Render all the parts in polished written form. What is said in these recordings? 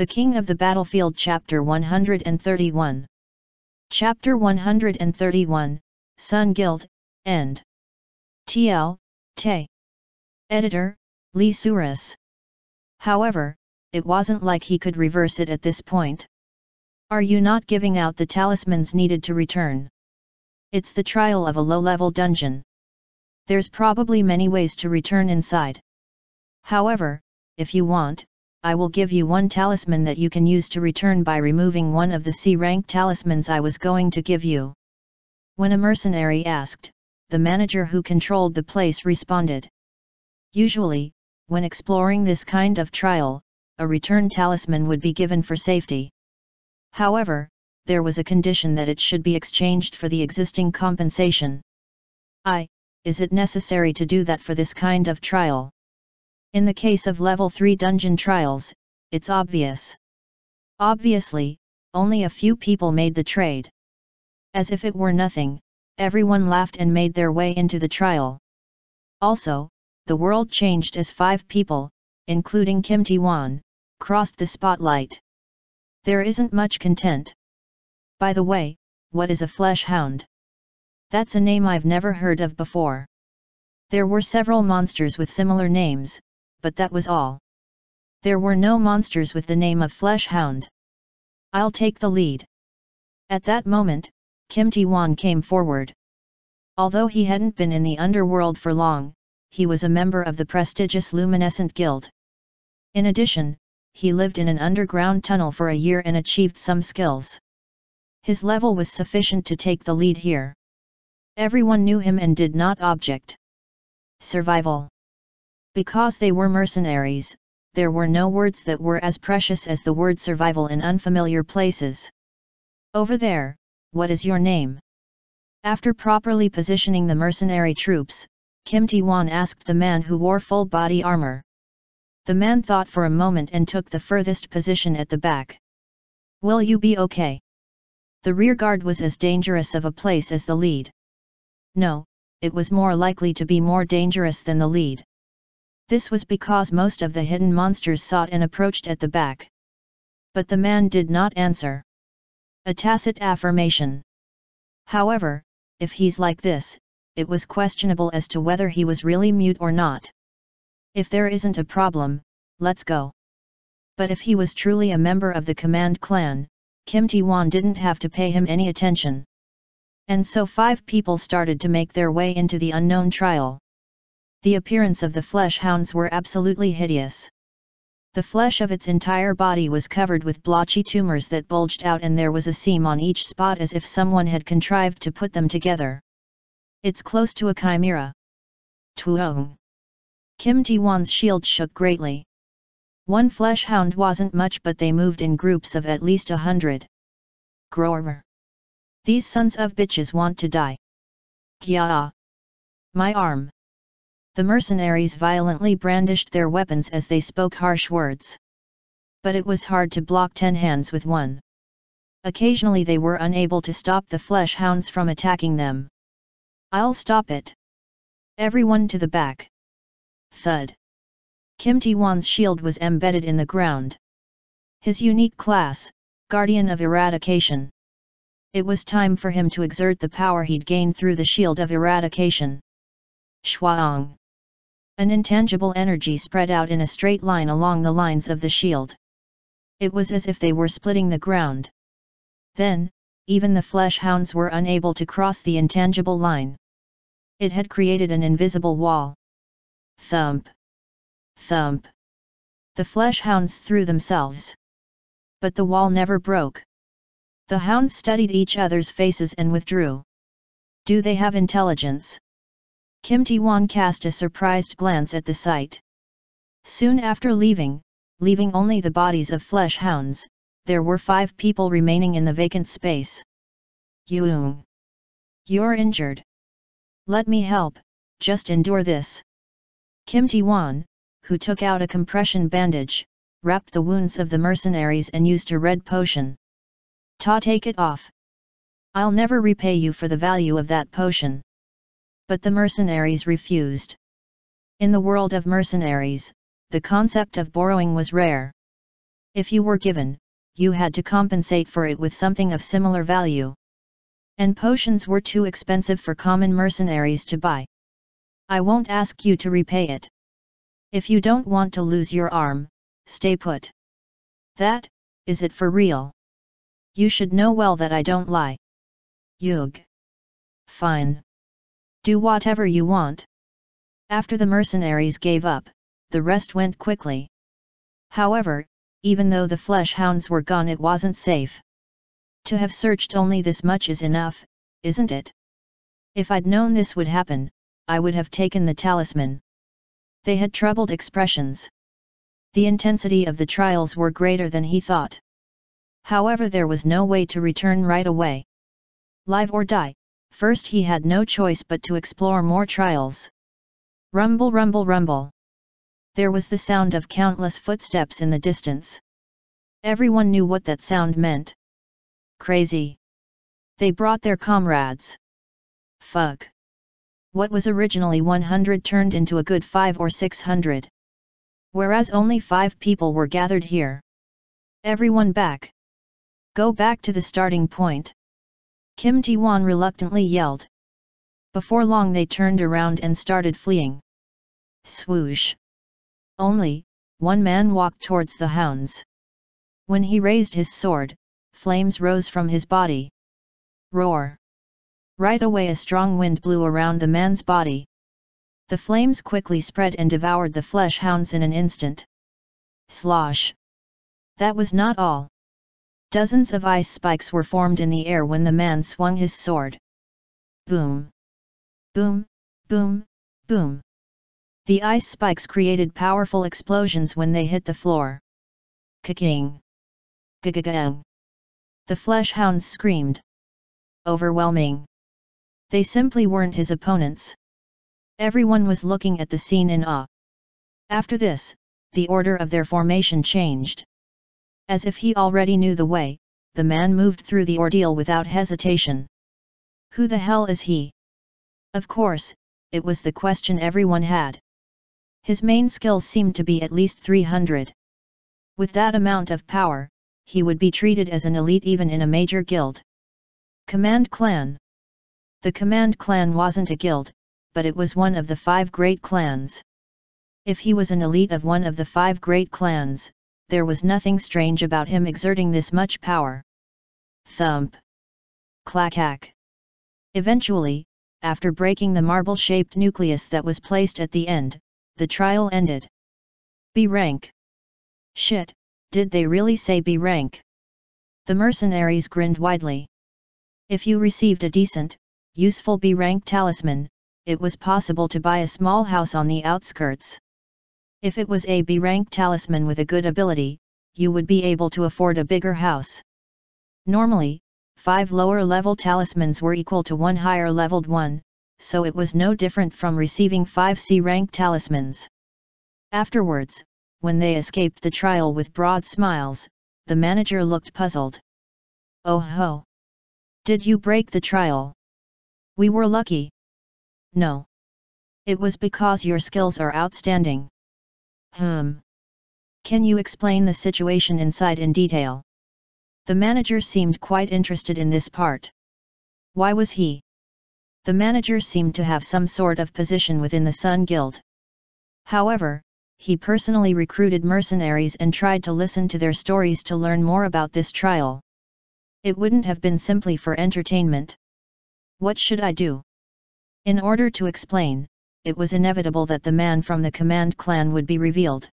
The King of the Battlefield Chapter 131. Chapter 131, Sun Guilt, End. TL, Te. Editor, Lee Suris. However, it wasn't like he could reverse it at this point. Are you not giving out the talismans needed to return? It's the trial of a low-level dungeon. There's probably many ways to return inside. However, if you want, I will give you one talisman that you can use to return by removing one of the C-rank talismans I was going to give you. When a mercenary asked, the manager who controlled the place responded. Usually, when exploring this kind of trial, a return talisman would be given for safety. However, there was a condition that it should be exchanged for the existing compensation. Is it necessary to do that for this kind of trial? In the case of level 3 dungeon trials, it's obvious. Obviously, only a few people made the trade. As if it were nothing, everyone laughed and made their way into the trial. Also, the world changed as 5 people, including Kim Tae-won, crossed the spotlight. There isn't much content. By the way, what is a flesh hound? That's a name I've never heard of before. There were several monsters with similar names, but that was all. There were no monsters with the name of Flesh Hound. I'll take the lead. At that moment, Kim Tae-won came forward. Although he hadn't been in the underworld for long, he was a member of the prestigious Luminescent Guild. In addition, he lived in an underground tunnel for a year and achieved some skills. His level was sufficient to take the lead here. Everyone knew him and did not object. Survival. Because they were mercenaries, there were no words that were as precious as the word survival in unfamiliar places. Over there, what is your name? After properly positioning the mercenary troops, Kim Tae-won asked the man who wore full body armor. The man thought for a moment and took the furthest position at the back. Will you be okay? The rearguard was as dangerous of a place as the lead. No, it was more likely to be more dangerous than the lead. This was because most of the hidden monsters sought and approached at the back. But the man did not answer. A tacit affirmation. However, if he's like this, it was questionable as to whether he was really mute or not. If there isn't a problem, let's go. But if he was truly a member of the Command Clan, Kim Tae-won didn't have to pay him any attention. And so 5 people started to make their way into the unknown trial. The appearance of the flesh hounds were absolutely hideous. The flesh of its entire body was covered with blotchy tumors that bulged out, and there was a seam on each spot as if someone had contrived to put them together. It's close to a chimera. Tuong. Kim Tae-won's shield shook greatly. One flesh hound wasn't much, but they moved in groups of at least 100. Grower. These sons of bitches want to die. Kya. My arm. The mercenaries violently brandished their weapons as they spoke harsh words. But it was hard to block 10 hands with one. Occasionally they were unable to stop the flesh hounds from attacking them. I'll stop it. Everyone to the back. Thud. Kim Tae-won's shield was embedded in the ground. His unique class, Guardian of Eradication. It was time for him to exert the power he'd gained through the Shield of Eradication. Shwaong. An intangible energy spread out in a straight line along the lines of the shield. It was as if they were splitting the ground. Then, even the flesh hounds were unable to cross the intangible line. It had created an invisible wall. Thump. Thump. The flesh hounds threw themselves. But the wall never broke. The hounds studied each other's faces and withdrew. Do they have intelligence? Kim Tae-won cast a surprised glance at the sight. Soon after leaving only the bodies of flesh hounds, there were 5 people remaining in the vacant space. Yoong. You're injured. Let me help, just endure this. Kim Tae-won, who took out a compression bandage, wrapped the wounds of the mercenaries and used a red potion. Take it off. I'll never repay you for the value of that potion. But the mercenaries refused. In the world of mercenaries, the concept of borrowing was rare. If you were given, you had to compensate for it with something of similar value. And potions were too expensive for common mercenaries to buy. I won't ask you to repay it. If you don't want to lose your arm, stay put. That, is it for real? You should know well that I don't lie. Yug. Fine. Do whatever you want. After the mercenaries gave up, the rest went quickly. However, even though the flesh hounds were gone, it wasn't safe. To have searched only this much is enough, isn't it? If I'd known this would happen, I would have taken the talisman. They had troubled expressions. The intensity of the trials were greater than he thought. However, there was no way to return right away. Live or die, first he had no choice but to explore more trials. Rumble, rumble, rumble. There was the sound of countless footsteps in the distance. Everyone knew what that sound meant. Crazy. They brought their comrades. Fuck. What was originally 100 turned into a good 500 or 600. Whereas only 5 people were gathered here. Everyone back. Go back to the starting point. Kim Ti-wan reluctantly yelled. Before long they turned around and started fleeing. Swoosh. Only, one man walked towards the hounds. When he raised his sword, flames rose from his body. Roar. Right away a strong wind blew around the man's body. The flames quickly spread and devoured the flesh hounds in an instant. Slosh. That was not all. Dozens of ice spikes were formed in the air when the man swung his sword. Boom. Boom, boom, boom. The ice spikes created powerful explosions when they hit the floor. Ka-king. Ga-ga-gang. The flesh hounds screamed. Overwhelming. They simply weren't his opponents. Everyone was looking at the scene in awe. After this, the order of their formation changed. As if he already knew the way, the man moved through the ordeal without hesitation. Who the hell is he? Of course, it was the question everyone had. His main skills seemed to be at least 300. With that amount of power, he would be treated as an elite even in a major guild. Command Clan. The Command Clan wasn't a guild, but it was one of the 5 great clans. If he was an elite of one of the 5 great clans, there was nothing strange about him exerting this much power. Thump. Clack-hack. Eventually, after breaking the marble-shaped nucleus that was placed at the end, the trial ended. B rank. Shit, did they really say B rank? The mercenaries grinned widely. If you received a decent, useful B rank talisman, it was possible to buy a small house on the outskirts. If it was a B rank talisman with a good ability, you would be able to afford a bigger house. Normally, 5 lower level talismans were equal to 1 higher leveled one, so it was no different from receiving 5 C rank talismans. Afterwards, when they escaped the trial with broad smiles, the manager looked puzzled. Oh ho! Did you break the trial? We were lucky. No. It was because your skills are outstanding. Can you explain the situation inside in detail? The manager seemed quite interested in this part. Why was he? The manager seemed to have some sort of position within the Sun Guild. However, he personally recruited mercenaries and tried to listen to their stories to learn more about this trial. It wouldn't have been simply for entertainment. What should I do? In order to explain, it was inevitable that the man from the Command Clan would be revealed.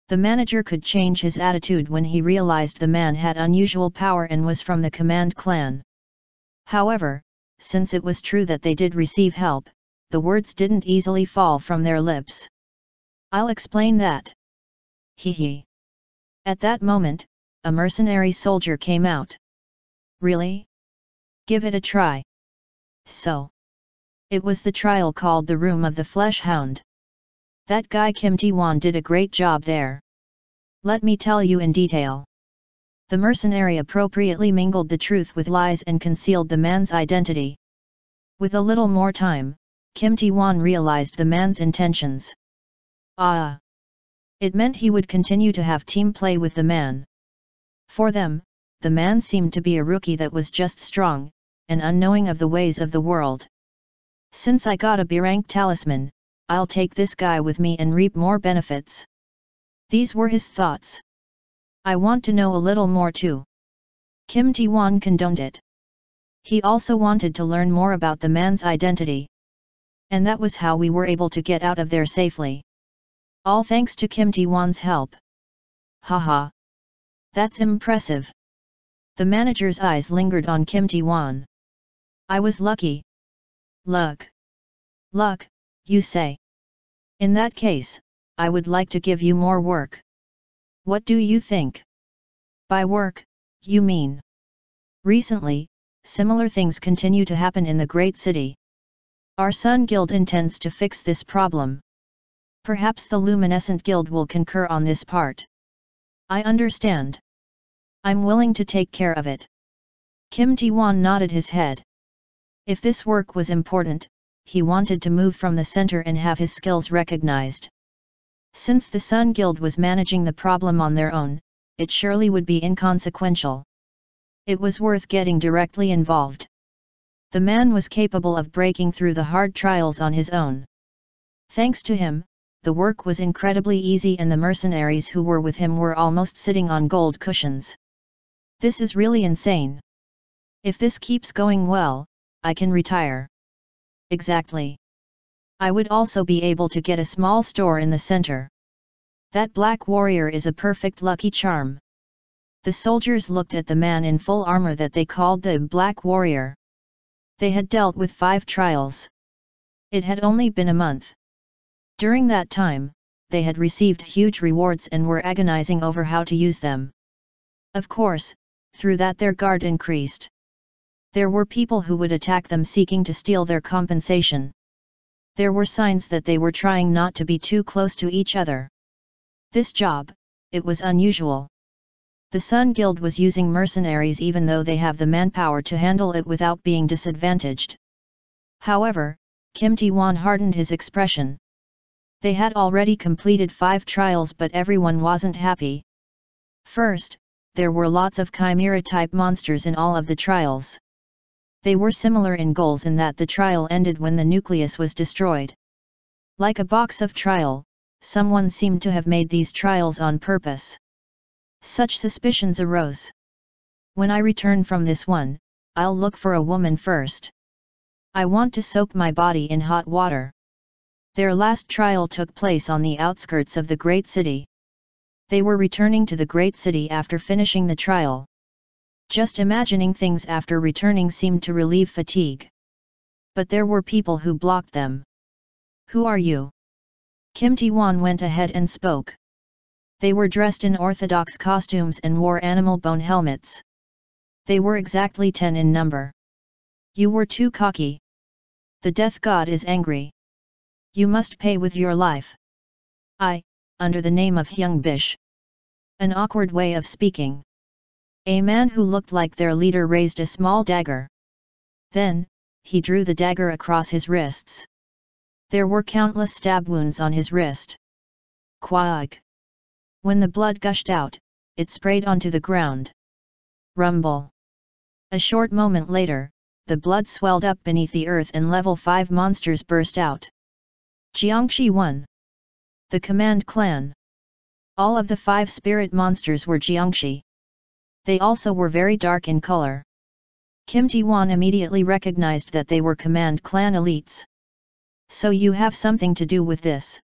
The manager could change his attitude when he realized the man had unusual power and was from the Command Clan. However, since it was true that they did receive help, the words didn't easily fall from their lips. I'll explain that. Hee. At that moment, a mercenary soldier came out. Really? Give it a try. So. It was the trial called the Room of the Flesh Hound. That guy Kim Ti-wan did a great job there. Let me tell you in detail. The mercenary appropriately mingled the truth with lies and concealed the man's identity. With a little more time, Kim Ti-wan realized the man's intentions. Ah! It meant he would continue to have team play with the man. For them, the man seemed to be a rookie that was just strong, and unknowing of the ways of the world. Since I got a B-rank talisman, I'll take this guy with me and reap more benefits. These were his thoughts. I want to know a little more too. Kim Tae-won condoned it. He also wanted to learn more about the man's identity. And that was how we were able to get out of there safely. All thanks to Kim Tae-won's help. Haha. That's impressive. The manager's eyes lingered on Kim Tae-won. I was lucky. Luck. Luck, you say? In that case, I would like to give you more work. What do you think? By work, you mean? Recently, similar things continue to happen in the great city. Our Sun Guild intends to fix this problem. Perhaps the Luminescent Guild will concur on this part. I understand. I'm willing to take care of it. Kim Tae-won nodded his head. If this work was important, he wanted to move from the center and have his skills recognized. Since the Sun Guild was managing the problem on their own, it surely would be inconsequential. It was worth getting directly involved. The man was capable of breaking through the hard trials on his own. Thanks to him, the work was incredibly easy and the mercenaries who were with him were almost sitting on gold cushions. This is really insane. If this keeps going well, I can retire. Exactly. I would also be able to get a small store in the center. That black warrior is a perfect lucky charm. The soldiers looked at the man in full armor that they called the Black Warrior. They had dealt with 5 trials. It had only been a month. During that time, they had received huge rewards and were agonizing over how to use them. Of course, through that their guard increased. There were people who would attack them seeking to steal their compensation. There were signs that they were trying not to be too close to each other. This job, it was unusual. The Sun Guild was using mercenaries even though they have the manpower to handle it without being disadvantaged. However, Kim Tae-won hardened his expression. They had already completed 5 trials but everyone wasn't happy. First, there were lots of chimera-type monsters in all of the trials. They were similar in goals in that the trial ended when the nucleus was destroyed. Like a box of trial, someone seemed to have made these trials on purpose. Such suspicions arose. When I return from this one, I'll look for a woman first. I want to soak my body in hot water. Their last trial took place on the outskirts of the great city. They were returning to the great city after finishing the trial. Just imagining things after returning seemed to relieve fatigue. But there were people who blocked them. Who are you? Kim Tae-won went ahead and spoke. They were dressed in orthodox costumes and wore animal bone helmets. They were exactly 10 in number. You were too cocky. The death god is angry. You must pay with your life. Under the name of Hyung Bish. An awkward way of speaking. A man who looked like their leader raised a small dagger. Then, he drew the dagger across his wrists. There were countless stab wounds on his wrist. Quack! When the blood gushed out, it sprayed onto the ground. Rumble! A short moment later, the blood swelled up beneath the earth and level 5 monsters burst out. Jiangxi 1. The Command Clan. All of the 5 spirit monsters were Jiangxi. They also were very dark in color. Kim Tae-won immediately recognized that they were Command Clan elites. So you have something to do with this.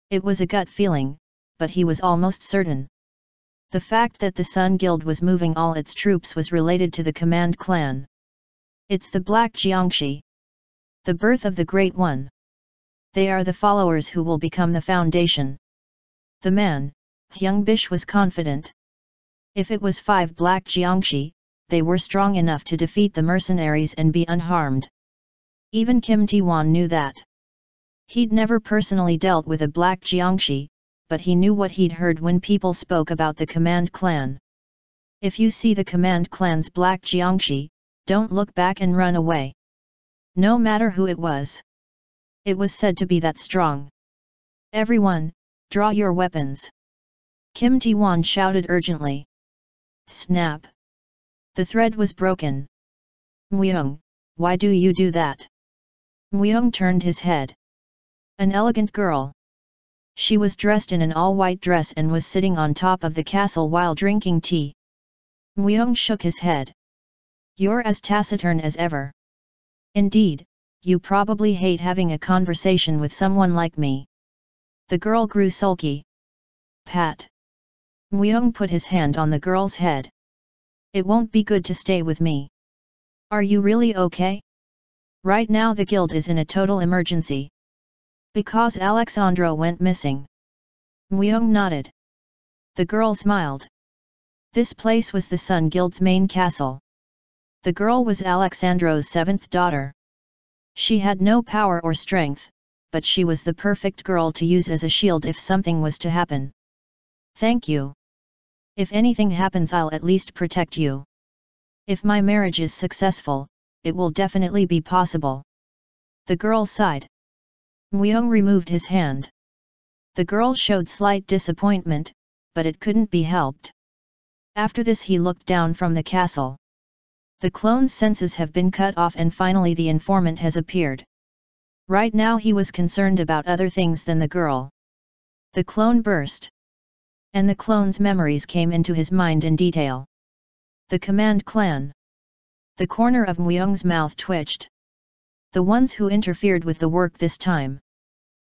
It was a gut feeling, but he was almost certain. The fact that the Sun Guild was moving all its troops was related to the Command Clan. It's the Black Jiangxi. The birth of the Great One. They are the followers who will become the foundation. The man, Hyung Bish, was confident. If it was 5 Black Jiangxi, they were strong enough to defeat the mercenaries and be unharmed. Even Kim Tae-won knew that. He'd never personally dealt with a Black Jiangxi, but he knew what he'd heard when people spoke about the Command Clan. If you see the Command Clan's Black Jiangxi, don't look back and run away. No matter who it was. It was said to be that strong. Everyone, Draw your weapons! Kim Tae-won shouted urgently. Snap! The thread was broken. Myung, why do you do that? Myung turned his head. An elegant girl. She was dressed in an all-white dress and was sitting on top of the castle while drinking tea. Myung shook his head. You're as taciturn as ever. Indeed, you probably hate having a conversation with someone like me. The girl grew sulky. Pat. Myung put his hand on the girl's head. It won't be good to stay with me. Are you really okay? Right now the guild is in a total emergency. Because Alexandro went missing. Myung nodded. The girl smiled. This place was the Sun Guild's main castle. The girl was Alexandro's seventh daughter. She had no power or strength, but she was the perfect girl to use as a shield if something was to happen. Thank you. If anything happens, I'll at least protect you. If my marriage is successful, it will definitely be possible. The girl sighed. Myung removed his hand. The girl showed slight disappointment, but it couldn't be helped. After this he looked down from the castle. The clone's senses have been cut off and finally the informant has appeared. Right now he was concerned about other things than the girl. The clone burst. And the clone's memories came into his mind in detail. The command clan. The corner of Myung's mouth twitched. The ones who interfered with the work this time.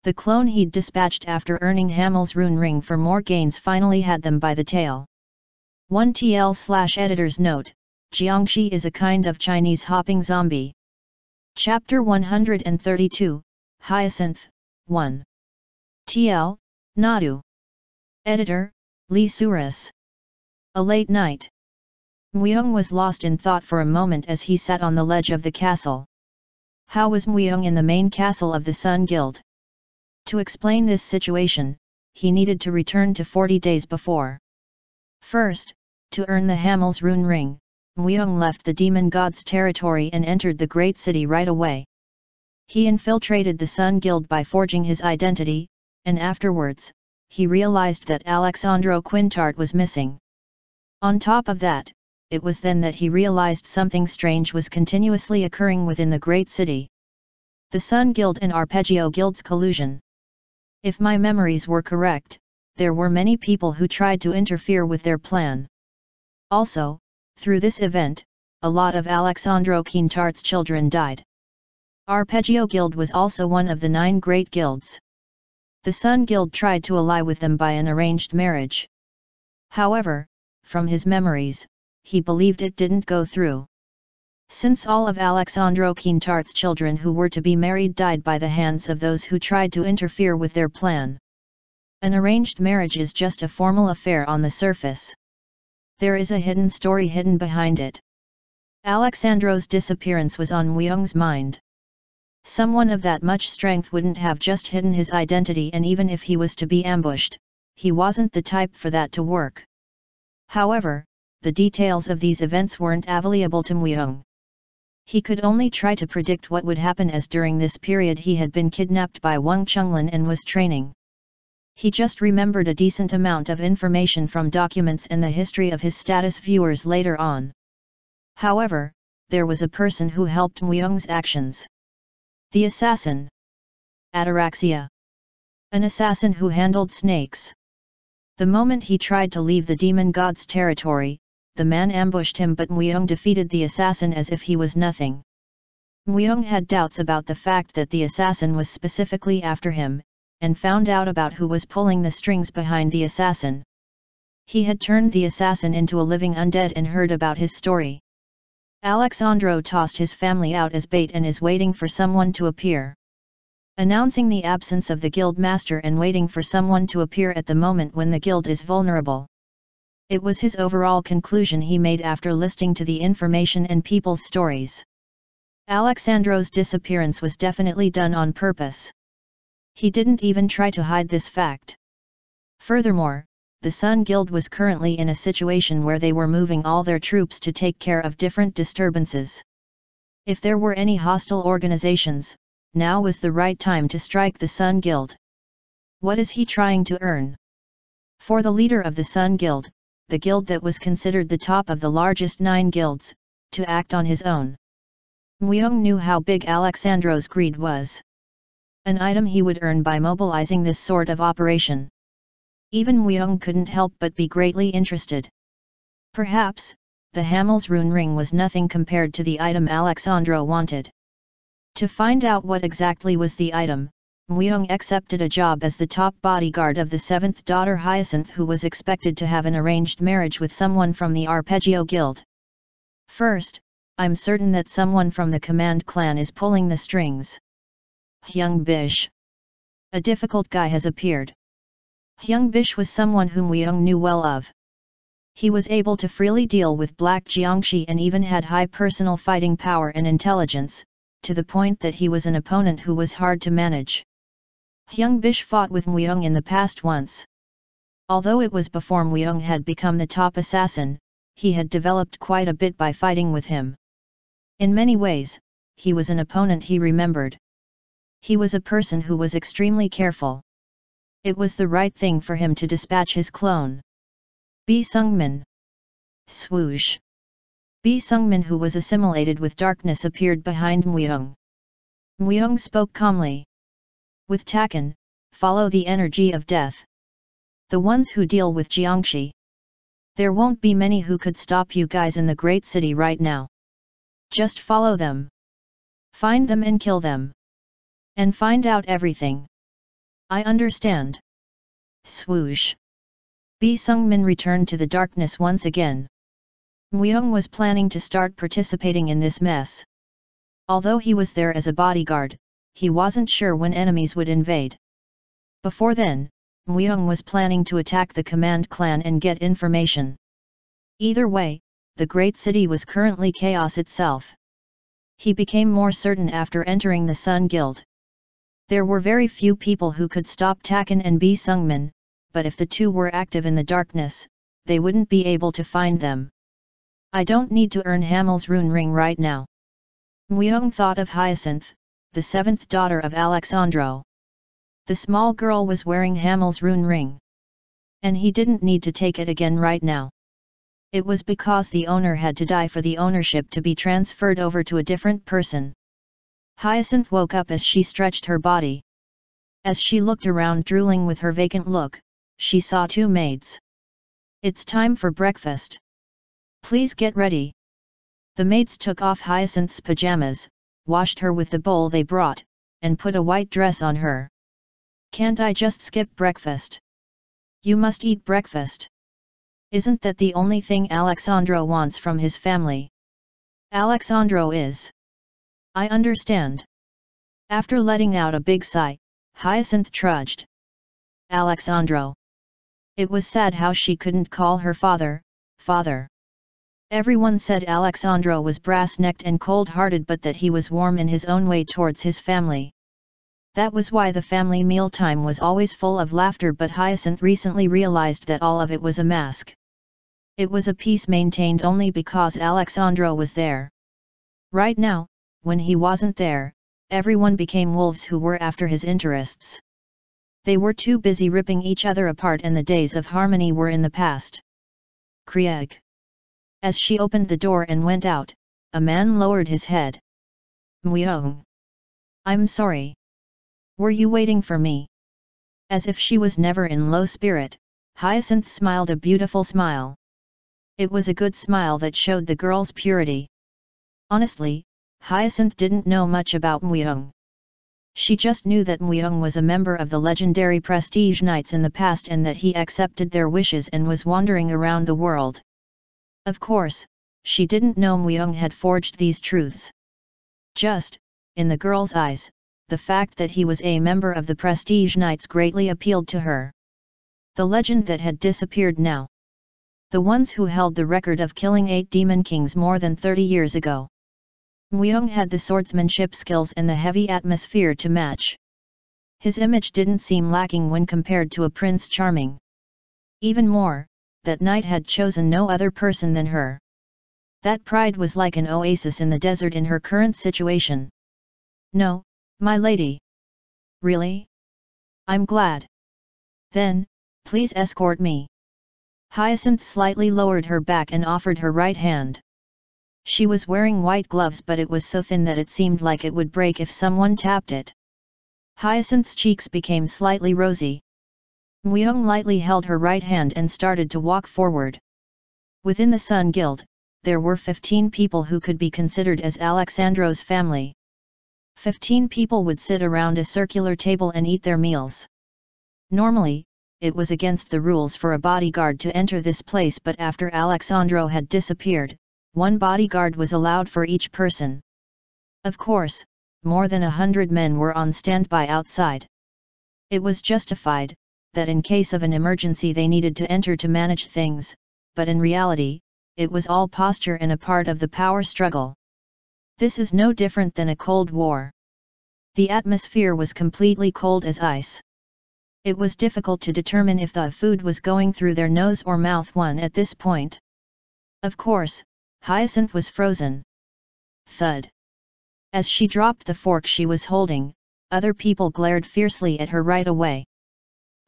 The clone he'd dispatched after earning Hamel's rune ring for more gains finally had them by the tail. 1TL/editor's note, Jiangxi is a kind of Chinese hopping zombie. Chapter 132, Hyacinth, 1. TL, Nadu. Editor, Lee Suris. A late night. Myung was lost in thought for a moment as he sat on the ledge of the castle. How was Myung in the main castle of the Sun Guild? To explain this situation, he needed to return to 40 days before. First, to earn the Hamel's rune ring, Myung left the demon god's territory and entered the great city right away. He infiltrated the Sun Guild by forging his identity, and afterwards, he realized that Alexandro Quintard was missing. On top of that, it was then that he realized something strange was continuously occurring within the great city. The Sun Guild and Arpeggio Guild's collusion. If my memories were correct, there were many people who tried to interfere with their plan. Also, through this event, a lot of Alexandro Quintard's children died. Arpeggio Guild was also one of the 9 great guilds. The Sun Guild tried to ally with them by an arranged marriage. However, from his memories, he believed it didn't go through. Since all of Alexandro Quintard's children who were to be married died by the hands of those who tried to interfere with their plan. An arranged marriage is just a formal affair on the surface. There is a hidden story hidden behind it. Alexandro's disappearance was on Myung's mind. Someone of that much strength wouldn't have just hidden his identity, and even if he was to be ambushed, he wasn't the type for that to work. However, the details of these events weren't available to Myung. He could only try to predict what would happen, as during this period he had been kidnapped by Wang Chunglin and was training. He just remembered a decent amount of information from documents and the history of his status viewers later on. However, there was a person who helped Myung's actions. The assassin. Ataraxia. An assassin who handled snakes. The moment he tried to leave the demon god's territory, the man ambushed him, but Myung defeated the assassin as if he was nothing. Myung had doubts about the fact that the assassin was specifically after him, and found out about who was pulling the strings behind the assassin. He had turned the assassin into a living undead and heard about his story. Alexandro tossed his family out as bait and is waiting for someone to appear. Announcing the absence of the guild master and waiting for someone to appear at the moment when the guild is vulnerable. It was his overall conclusion he made after listening to the information and people's stories. Alexandro's disappearance was definitely done on purpose. He didn't even try to hide this fact. Furthermore, the Sun Guild was currently in a situation where they were moving all their troops to take care of different disturbances. If there were any hostile organizations, now was the right time to strike the Sun Guild. What is he trying to earn? For the leader of the Sun Guild, the guild that was considered the top of the largest 9 guilds, to act on his own. Muyong knew how big Alexandro's greed was. An item he would earn by mobilizing this sort of operation. Even Muyong couldn't help but be greatly interested. Perhaps, the Hamel's rune ring was nothing compared to the item Alexandro wanted. To find out what exactly was the item, Muyong accepted a job as the top bodyguard of the 7th daughter Hyacinth, who was expected to have an arranged marriage with someone from the Arpeggio Guild. First, I'm certain that someone from the Command clan is pulling the strings. Hyung Bish. A difficult guy has appeared. Hyung Bish was someone whom Muyong knew well of. He was able to freely deal with Black Jiangxi and even had high personal fighting power and intelligence, to the point that he was an opponent who was hard to manage. Hyung Bish fought with Muyong in the past once. Although it was before Muyong had become the top assassin, he had developed quite a bit by fighting with him. In many ways, he was an opponent he remembered. He was a person who was extremely careful. It was the right thing for him to dispatch his clone. Bi Sungmin. Swoosh. Bi Sungmin, who was assimilated with darkness, appeared behind Muyong. Muyong spoke calmly. With Takan, follow the energy of death. The ones who deal with Jiangxi. There won't be many who could stop you guys in the great city right now. Just follow them. Find them and kill them. And find out everything. I understand. Swoosh. Bi Sungmin returned to the darkness once again. Muyong was planning to start participating in this mess. Although he was there as a bodyguard, he wasn't sure when enemies would invade. Before then, Muyong was planning to attack the Command clan and get information. Either way, the great city was currently chaos itself. He became more certain after entering the Sun Guild. There were very few people who could stop Takan and Bi Sungmin, but if the two were active in the darkness, they wouldn't be able to find them. I don't need to earn Hamel's rune ring right now. Muyong thought of Hyacinth, the 7th daughter of Alexandro. The small girl was wearing Hamel's rune ring. And he didn't need to take it again right now. It was because the owner had to die for the ownership to be transferred over to a different person. Hyacinth woke up as she stretched her body. As she looked around drooling with her vacant look, she saw 2 maids. It's time for breakfast. Please get ready. The maids took off Hyacinth's pajamas, washed her with the bowl they brought, and put a white dress on her. Can't I just skip breakfast? You must eat breakfast. Isn't that the only thing Alexandro wants from his family? Alexandro is. I understand. After letting out a big sigh, Hyacinth trudged. Alexandro. It was sad how she couldn't call her father, father. Everyone said Alexandro was brass-necked and cold-hearted, but that he was warm in his own way towards his family. That was why the family mealtime was always full of laughter, but Hyacinth recently realized that all of it was a mask. It was a peace maintained only because Alexandro was there. Right now, when he wasn't there, everyone became wolves who were after his interests. They were too busy ripping each other apart, and the days of harmony were in the past. Krieg. As she opened the door and went out, a man lowered his head. Muyong. I'm sorry. Were you waiting for me? As if she was never in low spirit, Hyacinth smiled a beautiful smile. It was a good smile that showed the girl's purity. Honestly, Hyacinth didn't know much about Muyong. She just knew that Muyong was a member of the legendary Prestige Knights in the past and that he accepted their wishes and was wandering around the world. Of course, she didn't know Muyong had forged these truths. Just, in the girl's eyes, the fact that he was a member of the Prestige Knights greatly appealed to her. The legend that had disappeared now. The ones who held the record of killing 8 demon kings more than 30 years ago. Muyong had the swordsmanship skills and the heavy atmosphere to match. His image didn't seem lacking when compared to a Prince Charming. Even more, that knight had chosen no other person than her. That pride was like an oasis in the desert in her current situation. No, my lady. Really? I'm glad. Then, please escort me. Hyacinth slightly lowered her back and offered her right hand. She was wearing white gloves, but it was so thin that it seemed like it would break if someone tapped it. Hyacinth's cheeks became slightly rosy. Myung lightly held her right hand and started to walk forward. Within the Sun Guild, there were 15 people who could be considered as Alexandro's family. 15 people would sit around a circular table and eat their meals. Normally, it was against the rules for a bodyguard to enter this place, but after Alexandro had disappeared, one bodyguard was allowed for each person. Of course, more than 100 men were on standby outside. It was justified that in case of an emergency they needed to enter to manage things, but in reality, it was all posture and a part of the power struggle. This is no different than a Cold War. The atmosphere was completely cold as ice. It was difficult to determine if the food was going through their nose or mouth at this point. Of course, Hyacinth was frozen. Thud. As she dropped the fork she was holding, other people glared fiercely at her right away.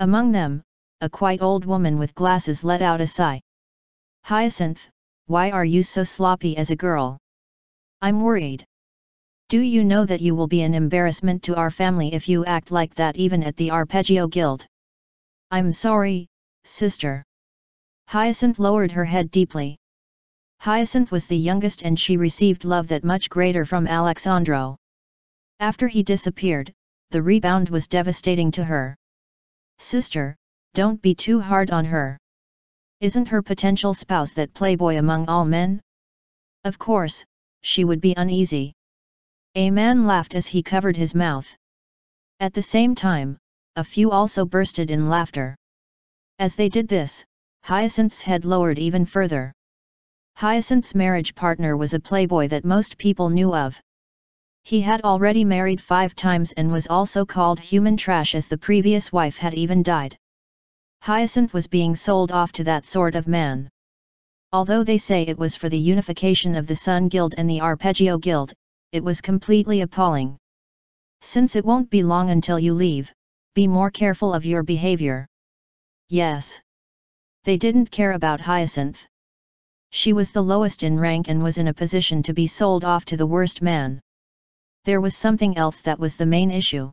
Among them, a quite old woman with glasses let out a sigh. Hyacinth, why are you so sloppy as a girl? I'm worried. Do you know that you will be an embarrassment to our family if you act like that even at the Arpeggio Guild? I'm sorry, sister. Hyacinth lowered her head deeply. Hyacinth was the youngest and she received love that much greater from Alexandro. After he disappeared, the rebound was devastating to her. Sister, don't be too hard on her. Isn't her potential spouse that playboy among all men? Of course, she would be uneasy. A man laughed as he covered his mouth. At the same time, a few also bursted in laughter. As they did this, Hyacinth's head lowered even further. Hyacinth's marriage partner was a playboy that most people knew of. He had already married 5 times and was also called human trash as the previous wife had even died. Hyacinth was being sold off to that sort of man. Although they say it was for the unification of the Sun Guild and the Arpeggio Guild, it was completely appalling. Since it won't be long until you leave, be more careful of your behavior. Yes. They didn't care about Hyacinth. She was the lowest in rank and was in a position to be sold off to the worst man. There was something else that was the main issue.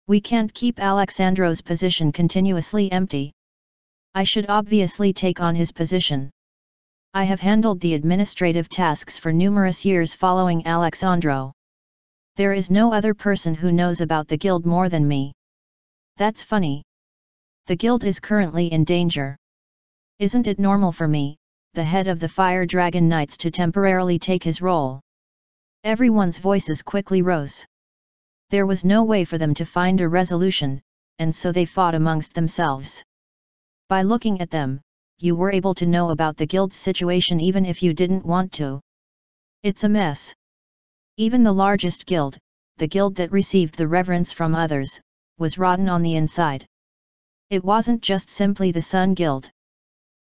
We can't keep Alexandro's position continuously empty. I should obviously take on his position. I have handled the administrative tasks for numerous years following Alexandro. There is no other person who knows about the guild more than me. That's funny. The guild is currently in danger. Isn't it normal for me, the head of the Fire Dragon Knights, to temporarily take his role? Everyone's voices quickly rose. There was no way for them to find a resolution, and so they fought amongst themselves. By looking at them, you were able to know about the guild's situation even if you didn't want to. It's a mess. Even the largest guild, the guild that received the reverence from others, was rotten on the inside. It wasn't just simply the Sun Guild.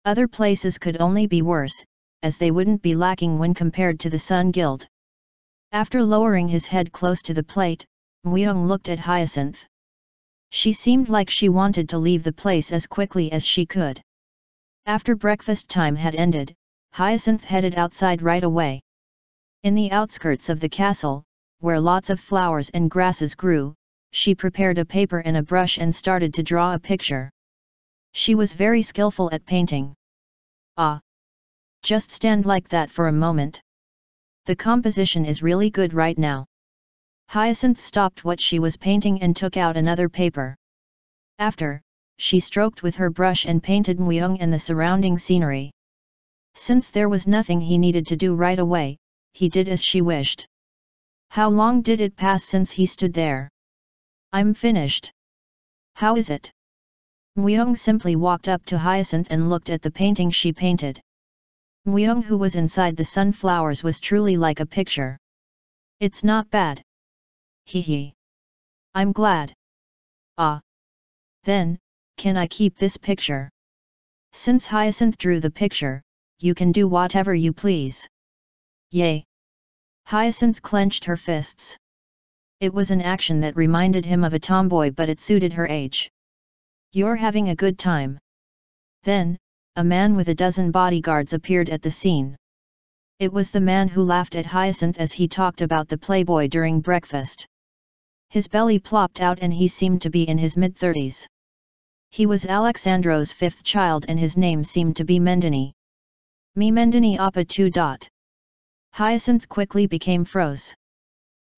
Other places could only be worse, as they wouldn't be lacking when compared to the Sun Guild. After lowering his head close to the plate, Myung looked at Hyacinth. She seemed like she wanted to leave the place as quickly as she could. After breakfast time had ended, Hyacinth headed outside right away. In the outskirts of the castle, where lots of flowers and grasses grew, she prepared a paper and a brush and started to draw a picture. She was very skillful at painting. Ah! Just stand like that for a moment. The composition is really good right now. Hyacinth stopped what she was painting and took out another paper. After, she stroked with her brush and painted Myung and the surrounding scenery. Since there was nothing he needed to do right away, he did as she wished. How long did it pass since he stood there? I'm finished. How is it? Myung simply walked up to Hyacinth and looked at the painting she painted. Myung, who was inside the sunflowers, was truly like a picture. It's not bad. Hee. I'm glad. Ah. Then, can I keep this picture? Since Hyacinth drew the picture, you can do whatever you please. Yay. Hyacinth clenched her fists. It was an action that reminded him of a tomboy, but it suited her age. You're having a good time. Then, a man with a dozen bodyguards appeared at the scene. It was the man who laughed at Hyacinth as he talked about the playboy during breakfast. His belly plopped out and he seemed to be in his mid-30s. He was Alexandro's fifth child and his name seemed to be Mendini. Me Mendini Appa 2. Hyacinth quickly became froze.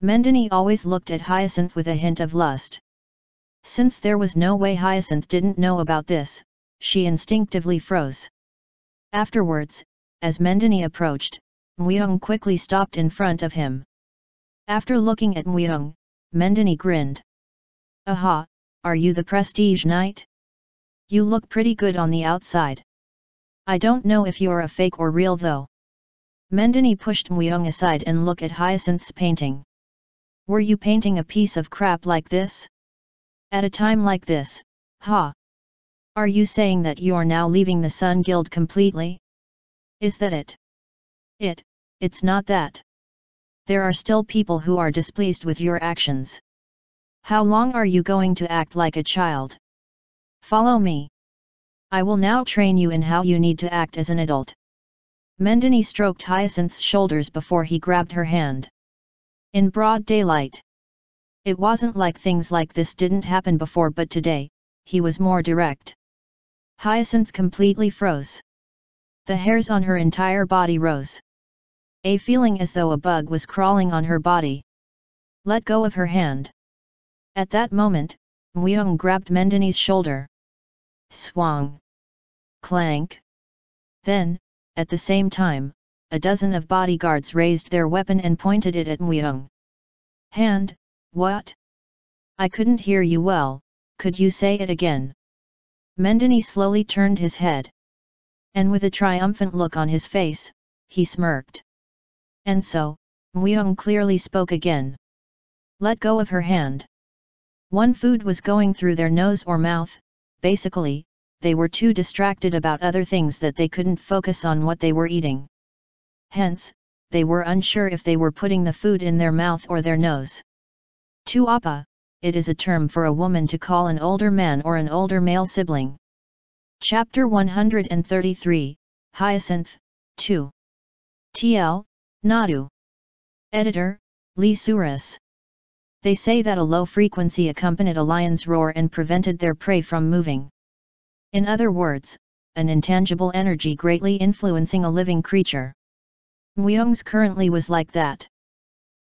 Mendini always looked at Hyacinth with a hint of lust. Since there was no way Hyacinth didn't know about this, she instinctively froze. Afterwards, as Mendini approached, Mweung quickly stopped in front of him. After looking at Mweung, Mendini grinned. Aha, are you the prestige knight? You look pretty good on the outside. I don't know if you're a fake or real though. Mendini pushed Mweung aside and looked at Hyacinth's painting. Were you painting a piece of crap like this? At a time like this, ha! Are you saying that you're now leaving the Sun Guild completely? Is that it? It's not that. There are still people who are displeased with your actions. How long are you going to act like a child? Follow me. I will now train you in how you need to act as an adult. Mendini stroked Hyacinth's shoulders before he grabbed her hand. In broad daylight. It wasn't like things like this didn't happen before, but today, he was more direct. Hyacinth completely froze. The hairs on her entire body rose. A feeling as though a bug was crawling on her body. Let go of her hand. At that moment, Mweung grabbed Mendini's shoulder. Swang. Clank. Then, at the same time, a dozen of bodyguards raised their weapon and pointed it at Mweung. Hand, what? I couldn't hear you well, could you say it again? Mendini slowly turned his head. And with a triumphant look on his face, he smirked. And so, Mweung clearly spoke again. Let go of her hand. One food was going through their nose or mouth, basically, they were too distracted about other things that they couldn't focus on what they were eating. Hence, they were unsure if they were putting the food in their mouth or their nose. Tu Appa, it is a term for a woman to call an older man or an older male sibling. Chapter 133, Hyacinth, 2. TL, Nadu. Editor, Lee Suris. They say that a low frequency accompanied a lion's roar and prevented their prey from moving. In other words, an intangible energy greatly influencing a living creature. Mweung's currently was like that.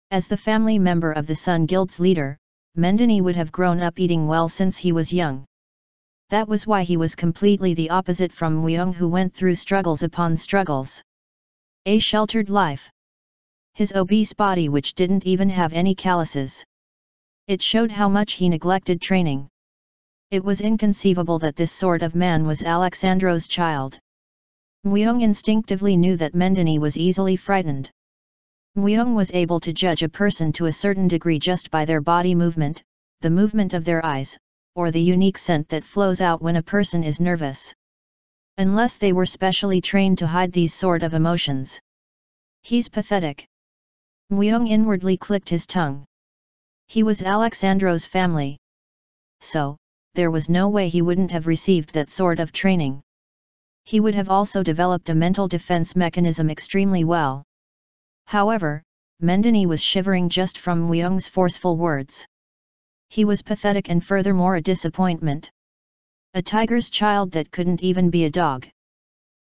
As the family member of the Sun Guild's leader, Mendini would have grown up eating well since he was young. That was why he was completely the opposite from Mweung, who went through struggles upon struggles. A sheltered life. His obese body, which didn't even have any calluses. It showed how much he neglected training. It was inconceivable that this sort of man was Alexandro's child. Mweung instinctively knew that Mendini was easily frightened. Mweung was able to judge a person to a certain degree just by their body movement, the movement of their eyes, or the unique scent that flows out when a person is nervous. Unless they were specially trained to hide these sort of emotions. He's pathetic. Mweung inwardly clicked his tongue. He was Alexandro's family. So, there was no way he wouldn't have received that sort of training. He would have also developed a mental defense mechanism extremely well. However, Mendini was shivering just from Mweung's forceful words. He was pathetic and furthermore a disappointment. A tiger's child that couldn't even be a dog.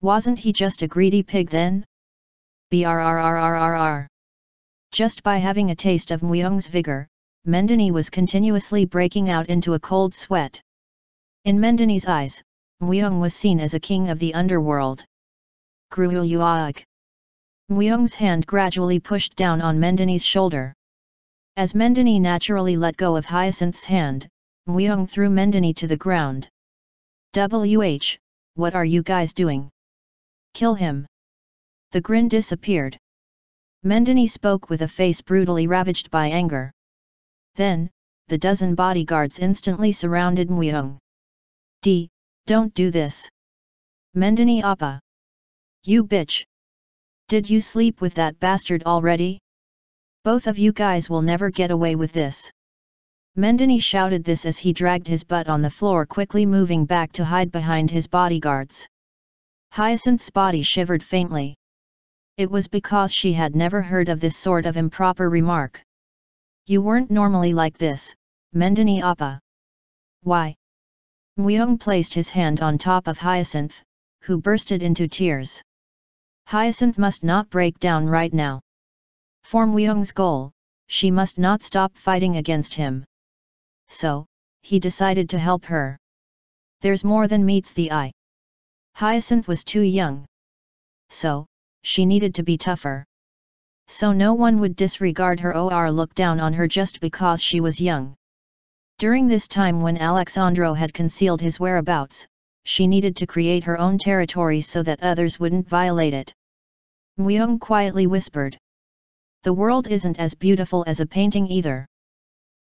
Wasn't he just a greedy pig then? Brrrrrrrrr. Just by having a taste of Mweung's vigor, Mendini was continuously breaking out into a cold sweat. In Mendini's eyes, Mweung was seen as a king of the underworld. Gruuyuag. Mweung's hand gradually pushed down on Mendini's shoulder. As Mendini naturally let go of Hyacinth's hand, Mweung threw Mendini to the ground. WH, what are you guys doing? Kill him. The grin disappeared. Mendini spoke with a face brutally ravaged by anger. Then, the dozen bodyguards instantly surrounded Mweung. Don't do this. Mendini Appa. You bitch. Did you sleep with that bastard already? Both of you guys will never get away with this. Mendini shouted this as he dragged his butt on the floor, quickly moving back to hide behind his bodyguards. Hyacinth's body shivered faintly. It was because she had never heard of this sort of improper remark. You weren't normally like this, Mendini Appa. Why? Muyong placed his hand on top of Hyacinth, who bursted into tears. Hyacinth must not break down right now. For Muyong's goal, she must not stop fighting against him. So, he decided to help her. There's more than meets the eye. Hyacinth was too young. So, she needed to be tougher. So no one would disregard her or look down on her just because she was young. During this time when Alexandro had concealed his whereabouts, she needed to create her own territory so that others wouldn't violate it. Muyong quietly whispered. The world isn't as beautiful as a painting either.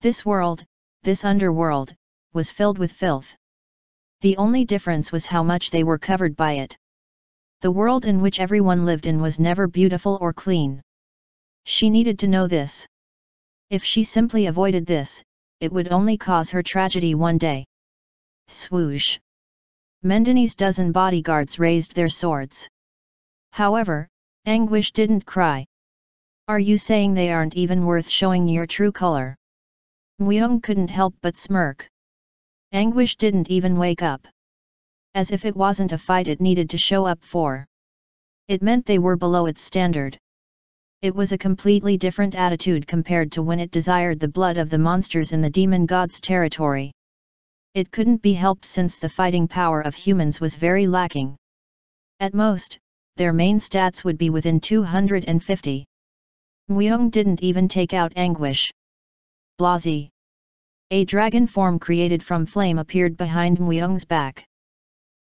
This world, this underworld, was filled with filth. The only difference was how much they were covered by it. The world in which everyone lived in was never beautiful or clean. She needed to know this. If she simply avoided this, it would only cause her tragedy one day. Swoosh! Mendini's dozen bodyguards raised their swords. However, Anguish didn't cry. Are you saying they aren't even worth showing your true color? Muyong couldn't help but smirk. Anguish didn't even wake up. As if it wasn't a fight it needed to show up for. It meant they were below its standard. It was a completely different attitude compared to when it desired the blood of the monsters in the demon god's territory. It couldn't be helped since the fighting power of humans was very lacking. At most, their main stats would be within 250. Muyong didn't even take out Anguish. Blasi. A dragon form created from flame appeared behind Muyong's back.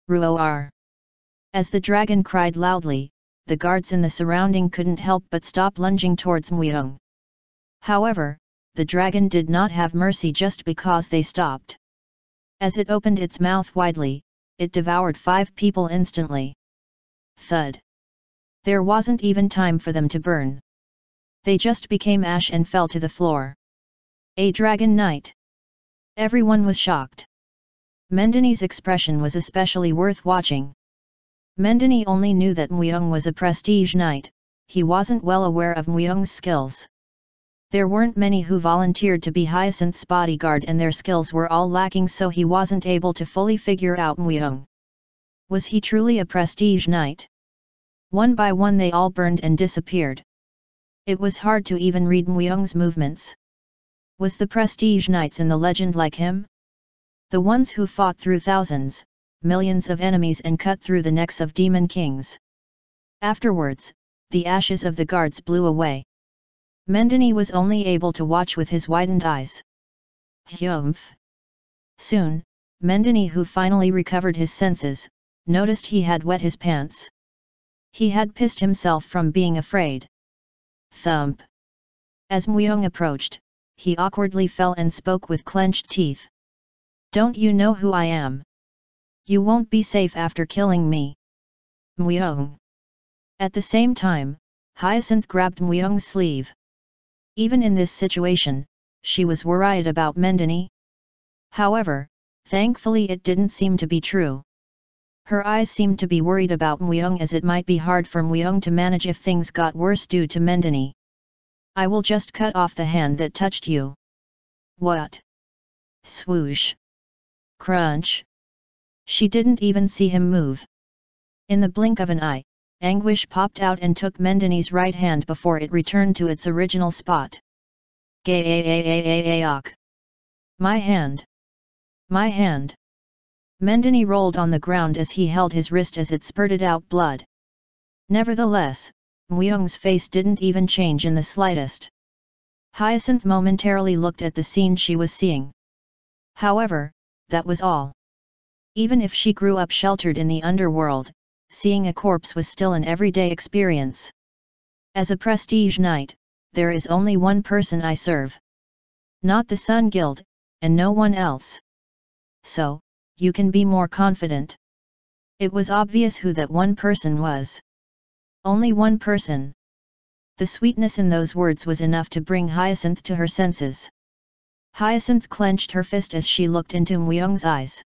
Ruoar. As the dragon cried loudly, the guards in the surrounding couldn't help but stop lunging towards Muyong. However, the dragon did not have mercy just because they stopped. As it opened its mouth widely, it devoured 5 people instantly. Thud. There wasn't even time for them to burn. They just became ash and fell to the floor. A dragon knight. Everyone was shocked. Mendini's expression was especially worth watching. Mendini only knew that Muyong was a prestige knight, he wasn't well aware of Muyong's skills. There weren't many who volunteered to be Hyacinth's bodyguard and their skills were all lacking, so he wasn't able to fully figure out Muyong. Was he truly a prestige knight? One by one they all burned and disappeared. It was hard to even read Muyong's movements. Was the prestige knights in the legend like him? The ones who fought through thousands, millions of enemies and cut through the necks of demon kings. Afterwards, the ashes of the guards blew away. Mendini was only able to watch with his widened eyes. Humph! Soon, Mendini, who finally recovered his senses, noticed he had wet his pants. He had pissed himself from being afraid. Thump! As Muyong approached, he awkwardly fell and spoke with clenched teeth. Don't you know who I am? You won't be safe after killing me. Muyong. At the same time, Hyacinth grabbed Muyong's sleeve. Even in this situation, she was worried about Mendini. However, thankfully it didn't seem to be true. Her eyes seemed to be worried about Muyong, as it might be hard for Muyong to manage if things got worse due to Mendini. I will just cut off the hand that touched you. What? Swoosh. Crunch. She didn't even see him move. In the blink of an eye, Anguish popped out and took Mendini's right hand before it returned to its original spot. Gay-ay-ay-ay-ay-ay-ok. My hand. My hand. Mendini rolled on the ground as he held his wrist as it spurted out blood. Nevertheless, Muyong's face didn't even change in the slightest. Hyacinth momentarily looked at the scene she was seeing. However, that was all. Even if she grew up sheltered in the underworld, seeing a corpse was still an everyday experience. As a prestige knight, there is only one person I serve. Not the Sun Guild, and no one else. So, you can be more confident. It was obvious who that one person was. Only one person. The sweetness in those words was enough to bring Hyacinth to her senses. Hyacinth clenched her fist as she looked into Myung's eyes.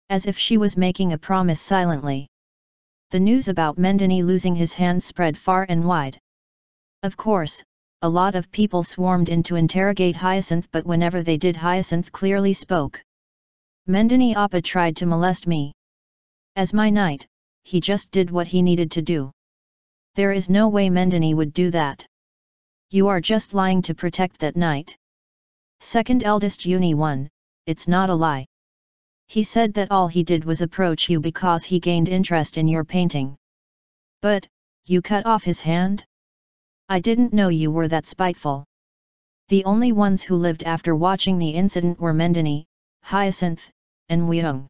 As if she was making a promise silently. The news about Mendini losing his hand spread far and wide. Of course, a lot of people swarmed in to interrogate Hyacinth, but whenever they did, Hyacinth clearly spoke. Mendini Appa tried to molest me. As my knight, he just did what he needed to do. There is no way Mendini would do that. You are just lying to protect that knight. Second eldest Uni 1, it's not a lie. He said that all he did was approach you because he gained interest in your painting. But, you cut off his hand? I didn't know you were that spiteful. The only ones who lived after watching the incident were Mendini, Hyacinth, and Myung.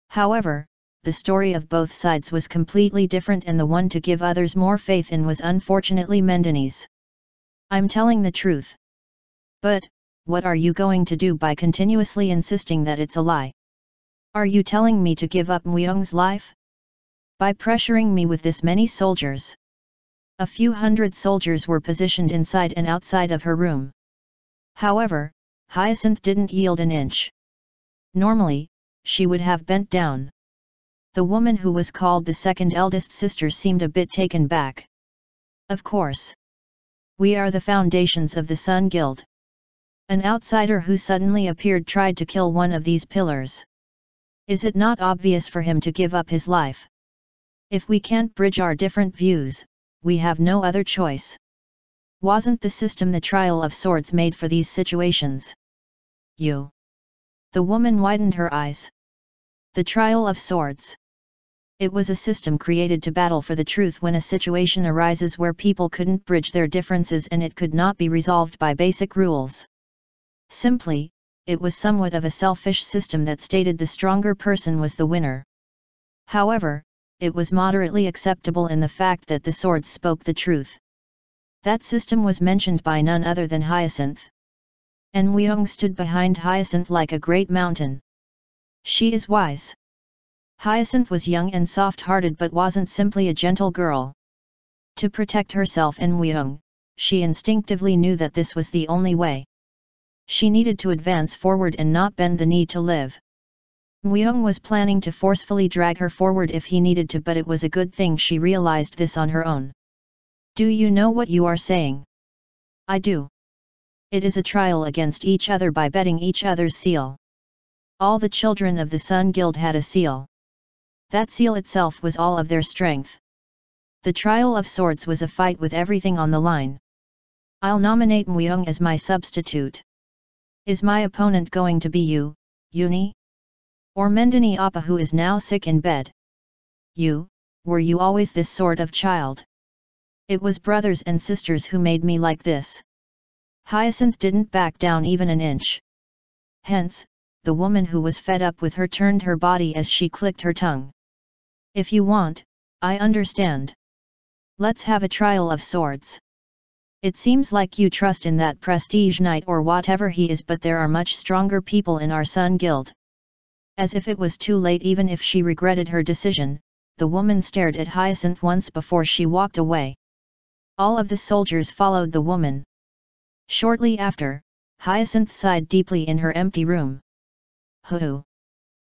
However, the story of both sides was completely different, and the one to give others more faith in was unfortunately Mendini's. I'm telling the truth. But, what are you going to do by continuously insisting that it's a lie? Are you telling me to give up Myung's life? By pressuring me with this many soldiers. A few hundred soldiers were positioned inside and outside of her room. However, Hyacinth didn't yield an inch. Normally, she would have bent down. The woman who was called the second eldest sister seemed a bit taken back. Of course. We are the foundations of the Sun Guild. An outsider who suddenly appeared tried to kill one of these pillars. Is it not obvious for him to give up his life? If we can't bridge our different views, we have no other choice. Wasn't the system the trial of swords made for these situations? You. The woman widened her eyes. The trial of swords. It was a system created to battle for the truth when a situation arises where people couldn't bridge their differences and it could not be resolved by basic rules. Simply, it was somewhat of a selfish system that stated the stronger person was the winner. However, it was moderately acceptable in the fact that the swords spoke the truth. That system was mentioned by none other than Hyacinth. And Myung stood behind Hyacinth like a great mountain. She is wise. Hyacinth was young and soft-hearted but wasn't simply a gentle girl. To protect herself and Myung, she instinctively knew that this was the only way. She needed to advance forward and not bend the knee to live. Myung was planning to forcefully drag her forward if he needed to, but it was a good thing she realized this on her own. Do you know what you are saying? I do. It is a trial against each other by betting each other's seal. All the children of the Sun Guild had a seal. That seal itself was all of their strength. The trial of swords was a fight with everything on the line. I'll nominate Myung as my substitute. Is my opponent going to be you, Uni? Or Mendini Appa, who is now sick in bed? You, were you always this sort of child? It was brothers and sisters who made me like this. Hyacinth didn't back down even an inch. Hence, the woman who was fed up with her turned her body as she clicked her tongue. If you want, I understand. Let's have a trial of swords. It seems like you trust in that prestige knight or whatever he is, but there are much stronger people in our Sun Guild. As if it was too late, even if she regretted her decision, the woman stared at Hyacinth once before she walked away. All of the soldiers followed the woman. Shortly after, Hyacinth sighed deeply in her empty room. Hoo.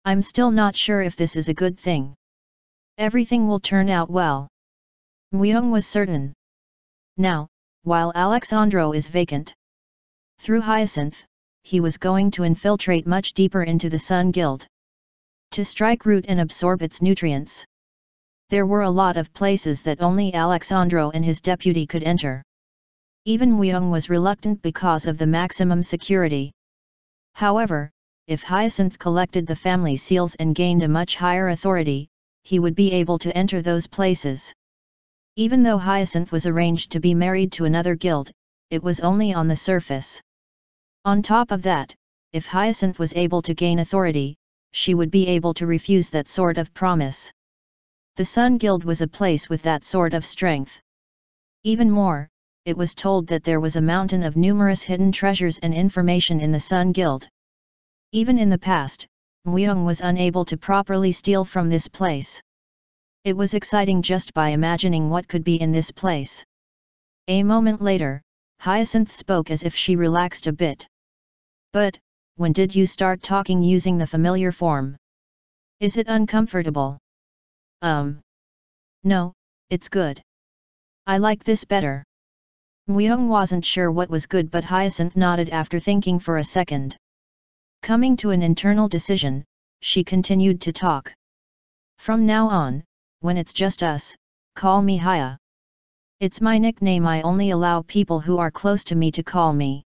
I'm still not sure if this is a good thing. Everything will turn out well. Myung was certain. Now, while Alexandro is vacant. Through Hyacinth, he was going to infiltrate much deeper into the Sun Guild. To strike root and absorb its nutrients. There were a lot of places that only Alexandro and his deputy could enter. Even Myung was reluctant because of the maximum security. However, if Hyacinth collected the family seals and gained a much higher authority, he would be able to enter those places. Even though Hyacinth was arranged to be married to another guild, it was only on the surface. On top of that, if Hyacinth was able to gain authority, she would be able to refuse that sort of promise. The Sun Guild was a place with that sort of strength. Even more, it was told that there was a mountain of numerous hidden treasures and information in the Sun Guild. Even in the past, Myung was unable to properly steal from this place. It was exciting just by imagining what could be in this place. A moment later, Hyacinth spoke as if she relaxed a bit. But, when did you start talking using the familiar form? Is it uncomfortable? No, it's good. I like this better. Myung wasn't sure what was good, but Hyacinth nodded after thinking for a second. Coming to an internal decision, she continued to talk. From now on, when it's just us, call me Hya. It's my nickname. I only allow people who are close to me to call me.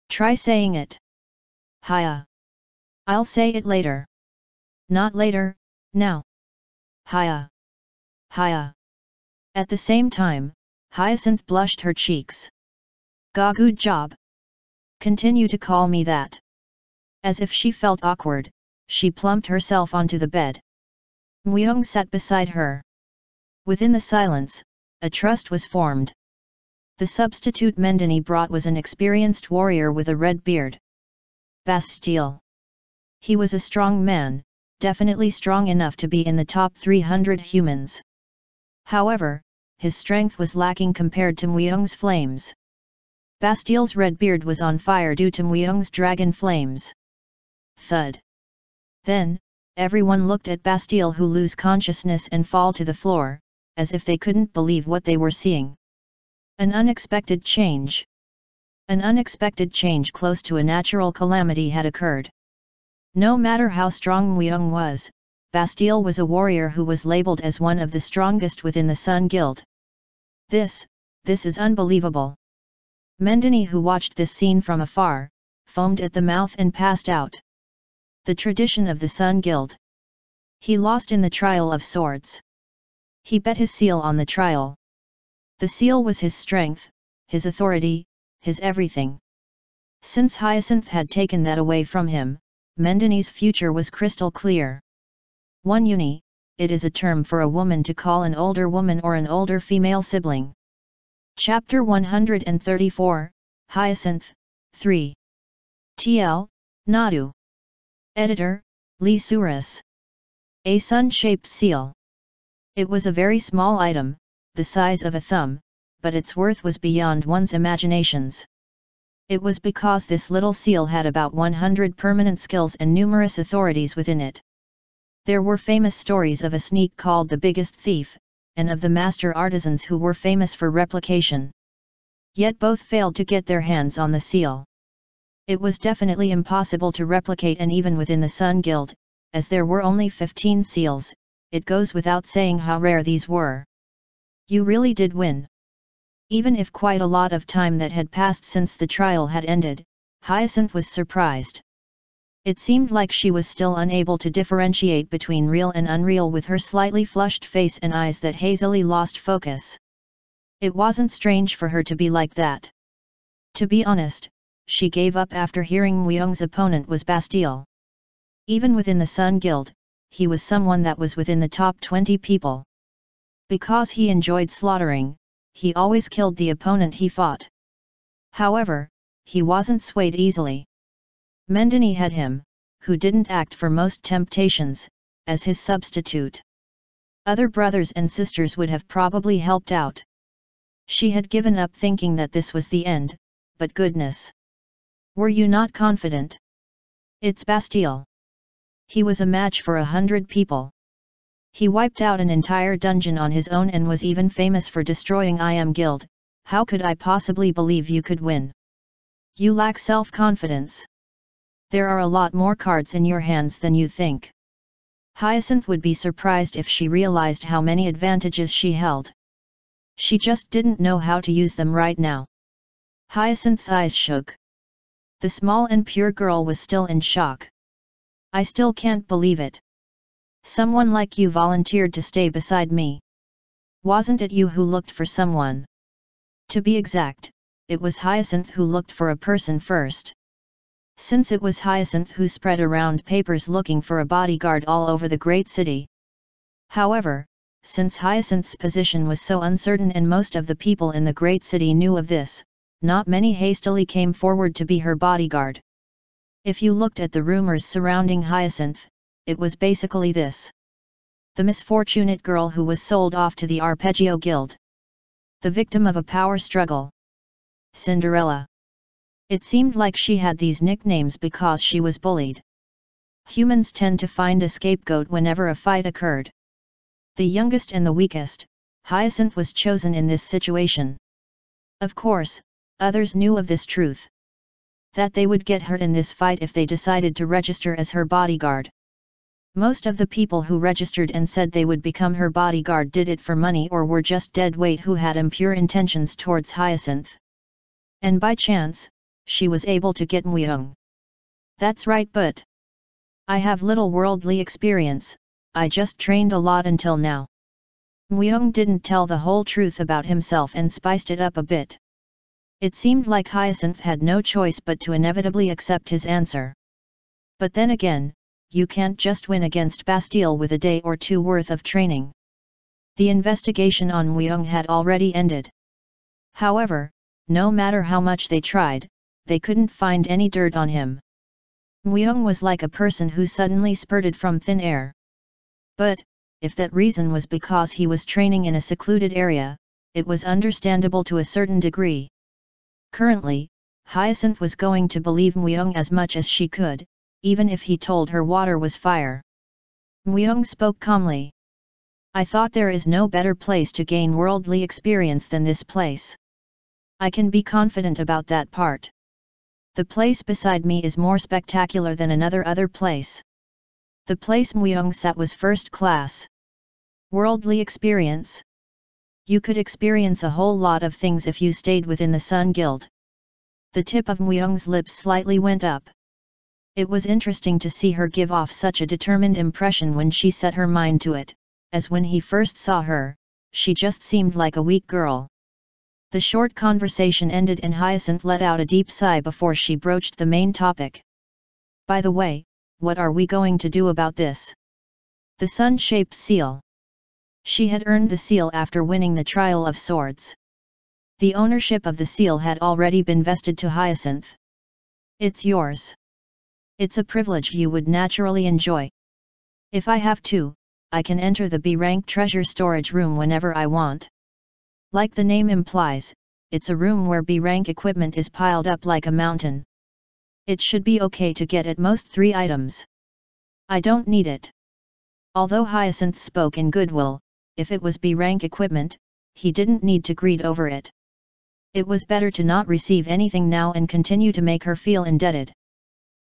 Try saying it. Hya. I'll say it later. Not later, now. Hya. Hya. At the same time, Hyacinth blushed her cheeks. Good job. Continue to call me that. As if she felt awkward, she plumped herself onto the bed. Myung sat beside her. Within the silence, a trust was formed. The substitute Mendini brought was an experienced warrior with a red beard. Bastille. He was a strong man, definitely strong enough to be in the top 300 humans. However, his strength was lacking compared to Myung's flames. Bastille's red beard was on fire due to Myung's dragon flames. Thud. Then, everyone looked at Bastille, who lose consciousness and fall to the floor, as if they couldn't believe what they were seeing. An unexpected change. An unexpected change close to a natural calamity had occurred. No matter how strong Myung was, Bastille was a warrior who was labeled as one of the strongest within the Sun Guild. This is unbelievable. Mendini, who watched this scene from afar, foamed at the mouth and passed out. The tradition of the Sun Guild. He lost in the trial of swords. He bet his seal on the trial. The seal was his strength, his authority, his everything. Since Hyacinth had taken that away from him, Mendini's future was crystal clear. One uni, it is a term for a woman to call an older woman or an older female sibling. Chapter 134, Hyacinth, 3. TL, Nadu. Editor, Lee Suris. A sun-shaped seal. It was a very small item, the size of a thumb, but its worth was beyond one's imaginations. It was because this little seal had about 100 permanent skills and numerous authorities within it. There were famous stories of a sneak called the biggest thief, and of the master artisans who were famous for replication. Yet both failed to get their hands on the seal. It was definitely impossible to replicate, and even within the Sun Guild, as there were only 15 seals, it goes without saying how rare these were. You really did win. Even if quite a lot of time that had passed since the trial had ended, Hyacinth was surprised. It seemed like she was still unable to differentiate between real and unreal with her slightly flushed face and eyes that hazily lost focus. It wasn't strange for her to be like that. To be honest, she gave up after hearing Myung's opponent was Bastille. Even within the Sun Guild, he was someone that was within the top 20 people. Because he enjoyed slaughtering, he always killed the opponent he fought. However, he wasn't swayed easily. Mendini had him, who didn't act for most temptations, as his substitute. Other brothers and sisters would have probably helped out. She had given up thinking that this was the end, but goodness. Were you not confident? It's Bastille. He was a match for 100 people. He wiped out an entire dungeon on his own and was even famous for destroying IM Guild. How could I possibly believe you could win? You lack self-confidence. There are a lot more cards in your hands than you think. Hyacinth would be surprised if she realized how many advantages she held. She just didn't know how to use them right now. Hyacinth's eyes shook. The small and pure girl was still in shock. I still can't believe it. Someone like you volunteered to stay beside me. Wasn't it you who looked for someone? To be exact, it was Hyacinth who looked for a person first. Since it was Hyacinth who spread around papers looking for a bodyguard all over the great city. However, since Hyacinth's position was so uncertain and most of the people in the great city knew of this, not many hastily came forward to be her bodyguard. If you looked at the rumors surrounding Hyacinth, it was basically this. The misfortunate girl who was sold off to the Arpeggio Guild. The victim of a power struggle. Cinderella. It seemed like she had these nicknames because she was bullied. Humans tend to find a scapegoat whenever a fight occurred. The youngest and the weakest, Hyacinth was chosen in this situation. Of course, others knew of this truth. That they would get hurt in this fight if they decided to register as her bodyguard. Most of the people who registered and said they would become her bodyguard did it for money or were just dead weight who had impure intentions towards Hyacinth. And by chance, she was able to get Myung. That's right, but I have little worldly experience, I just trained a lot until now. Myung didn't tell the whole truth about himself and spiced it up a bit. It seemed like Hyacinth had no choice but to inevitably accept his answer. But then again, you can't just win against Bastille with a day or two worth of training. The investigation on Myung had already ended. However, no matter how much they tried, they couldn't find any dirt on him. Myung was like a person who suddenly spurted from thin air. But, if that reason was because he was training in a secluded area, it was understandable to a certain degree. Currently, Hyacinth was going to believe Myung as much as she could, even if he told her water was fire. Myung spoke calmly. I thought there is no better place to gain worldly experience than this place. I can be confident about that part. The place beside me is more spectacular than other place. The place Myung sat was first class. Worldly experience. You could experience a whole lot of things if you stayed within the Sun Guild. The tip of Myung's lips slightly went up. It was interesting to see her give off such a determined impression when she set her mind to it, as when he first saw her, she just seemed like a weak girl. The short conversation ended and Hyacinth let out a deep sigh before she broached the main topic. By the way, what are we going to do about this? The sun-shaped seal. She had earned the seal after winning the Trial of Swords. The ownership of the seal had already been vested to Hyacinth. It's yours. It's a privilege you would naturally enjoy. If I have to, I can enter the B-rank treasure storage room whenever I want. Like the name implies, it's a room where B-rank equipment is piled up like a mountain. It should be okay to get at most 3 items. I don't need it. Although Hyacinth spoke in goodwill, if it was B-rank equipment, he didn't need to greed over it. It was better to not receive anything now and continue to make her feel indebted.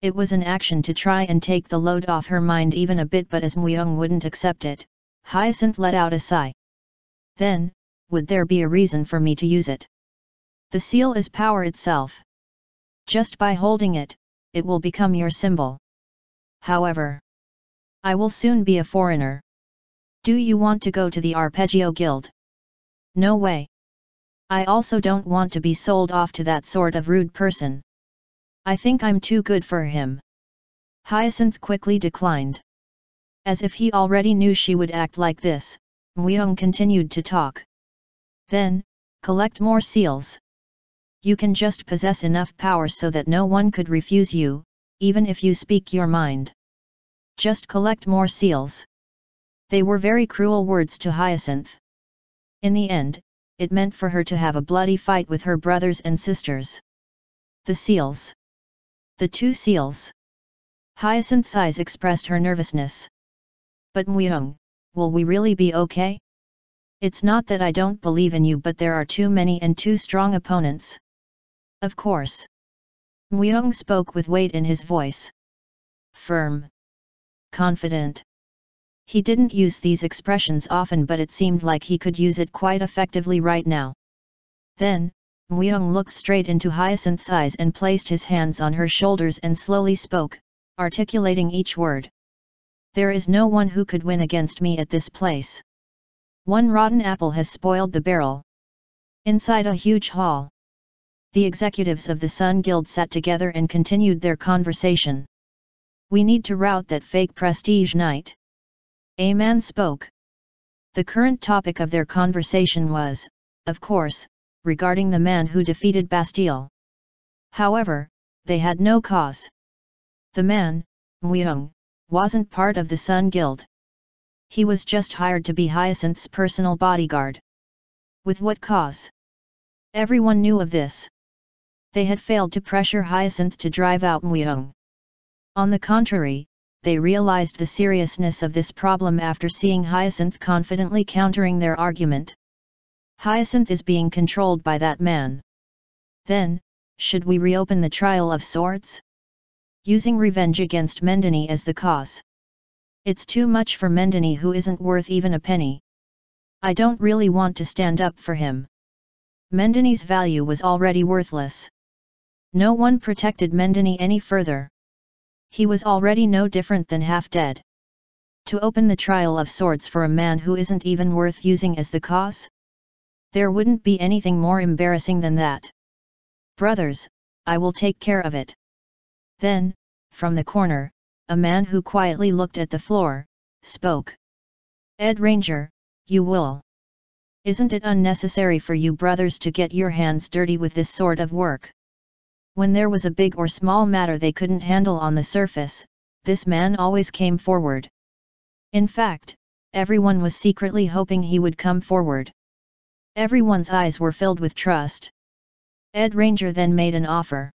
It was an action to try and take the load off her mind even a bit, but as Myung wouldn't accept it, Hyacinth let out a sigh. Then, would there be a reason for me to use it? The seal is power itself. Just by holding it, it will become your symbol. However, I will soon be a foreigner. Do you want to go to the Arpeggio Guild? No way. I also don't want to be sold off to that sort of rude person. I think I'm too good for him. Hyacinth quickly declined. As if he already knew she would act like this, Myung continued to talk. Then, collect more seals. You can just possess enough power so that no one could refuse you, even if you speak your mind. Just collect more seals. They were very cruel words to Hyacinth. In the end, it meant for her to have a bloody fight with her brothers and sisters. The seals. The 2 seals. Hyacinth's eyes expressed her nervousness. But Myung, will we really be okay? It's not that I don't believe in you, but there are too many and too strong opponents. Of course. Myung spoke with weight in his voice. Firm. Confident. He didn't use these expressions often, but it seemed like he could use it quite effectively right now. Then, Myung looked straight into Hyacinth's eyes and placed his hands on her shoulders and slowly spoke, articulating each word. There is no one who could win against me at this place. One rotten apple has spoiled the barrel. Inside a huge hall, the executives of the Sun Guild sat together and continued their conversation. We need to rout that fake prestige knight. A man spoke. The current topic of their conversation was, of course, regarding the man who defeated Bastille. However, they had no cause. The man, Myung, wasn't part of the Sun Guild. He was just hired to be Hyacinth's personal bodyguard. With what cause? Everyone knew of this. They had failed to pressure Hyacinth to drive out Muyong. On the contrary, they realized the seriousness of this problem after seeing Hyacinth confidently countering their argument. Hyacinth is being controlled by that man. Then, should we reopen the trial of swords? Using revenge against Mendini as the cause. It's too much for Mendini, who isn't worth even a penny. I don't really want to stand up for him. Mendini's value was already worthless. No one protected Mendini any further. He was already no different than half dead. To open the trial of swords for a man who isn't even worth using as the cause? There wouldn't be anything more embarrassing than that. Brothers, I will take care of it. Then, from the corner, a man who quietly looked at the floor, spoke. Ed Ranger, you will. Isn't it unnecessary for you brothers to get your hands dirty with this sort of work? When there was a big or small matter they couldn't handle on the surface, this man always came forward. In fact, everyone was secretly hoping he would come forward. Everyone's eyes were filled with trust. Ed Ranger then made an offer.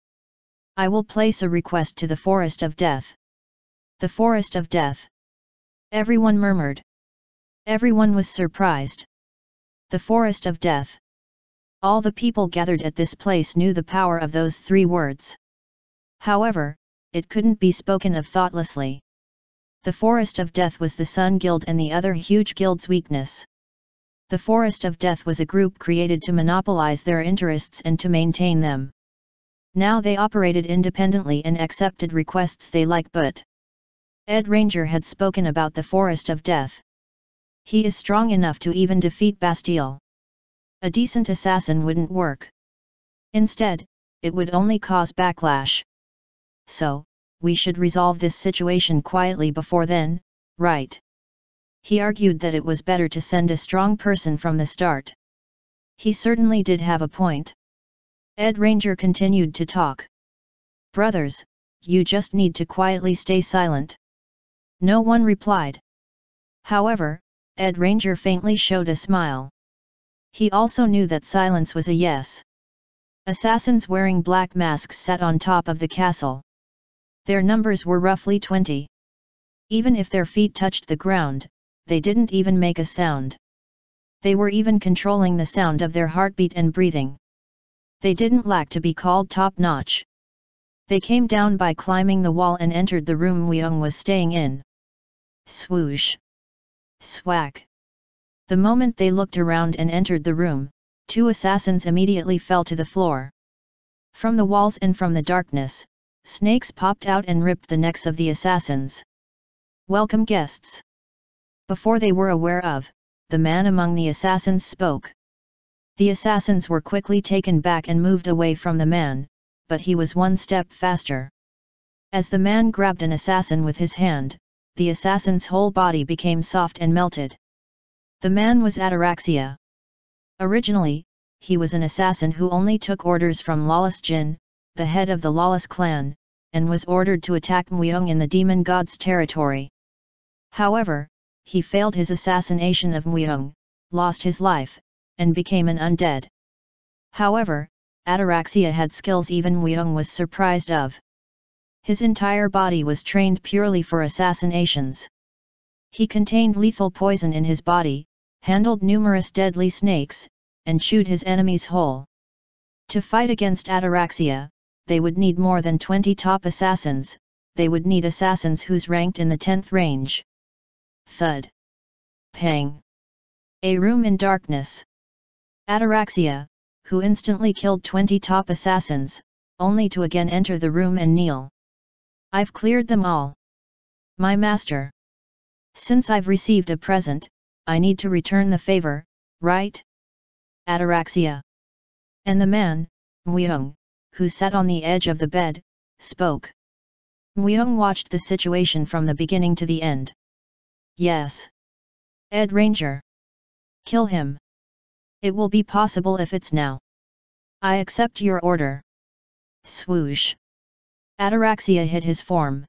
I will place a request to the Forest of Death. The Forest of Death. Everyone murmured. Everyone was surprised. The Forest of Death. All the people gathered at this place knew the power of those 3 words. However, it couldn't be spoken of thoughtlessly. The Forest of Death was the Sun Guild and the other huge guilds' weakness. The Forest of Death was a group created to monopolize their interests and to maintain them. Now they operated independently and accepted requests they like, but Ed Ranger had spoken about the Forest of Death. He is strong enough to even defeat Bastille. A decent assassin wouldn't work. Instead, it would only cause backlash. So, we should resolve this situation quietly before then, right? He argued that it was better to send a strong person from the start. He certainly did have a point. Ed Ranger continued to talk. Brothers, you just need to quietly stay silent. No one replied. However, Ed Ranger faintly showed a smile. He also knew that silence was a yes. Assassins wearing black masks sat on top of the castle. Their numbers were roughly 20. Even if their feet touched the ground, they didn't even make a sound. They were even controlling the sound of their heartbeat and breathing. They didn't lack to be called top-notch. They came down by climbing the wall and entered the room Weung was staying in. Swoosh! Swack! The moment they looked around and entered the room, 2 assassins immediately fell to the floor. From the walls and from the darkness, snakes popped out and ripped the necks of the assassins. Welcome guests! Before they were aware of, the man among the assassins spoke. The assassins were quickly taken back and moved away from the man, but he was 1 step faster. As the man grabbed an assassin with his hand, the assassin's whole body became soft and melted. The man was Ataraxia. Originally, he was an assassin who only took orders from Lawless Jin, the head of the Lawless clan, and was ordered to attack Muyong in the demon god's territory. However, he failed his assassination of Muyong, lost his life, and became an undead. However, Ataraxia had skills even Muyong was surprised of. His entire body was trained purely for assassinations. He contained lethal poison in his body, handled numerous deadly snakes, and chewed his enemies whole. To fight against Ataraxia, they would need more than 20 top assassins. They would need assassins who's ranked in the 10th range. Thud. Pang. A room in darkness. Ataraxia, who instantly killed 20 top assassins, only to again enter the room and kneel. I've cleared them all. My master. Since I've received a present, I need to return the favor, right? Ataraxia. And the man, Muyong, who sat on the edge of the bed, spoke. Muyong watched the situation from the beginning to the end. Yes. Ed Ranger. Kill him. It will be possible if it's now. I accept your order. Swoosh. Ataraxia hid his form.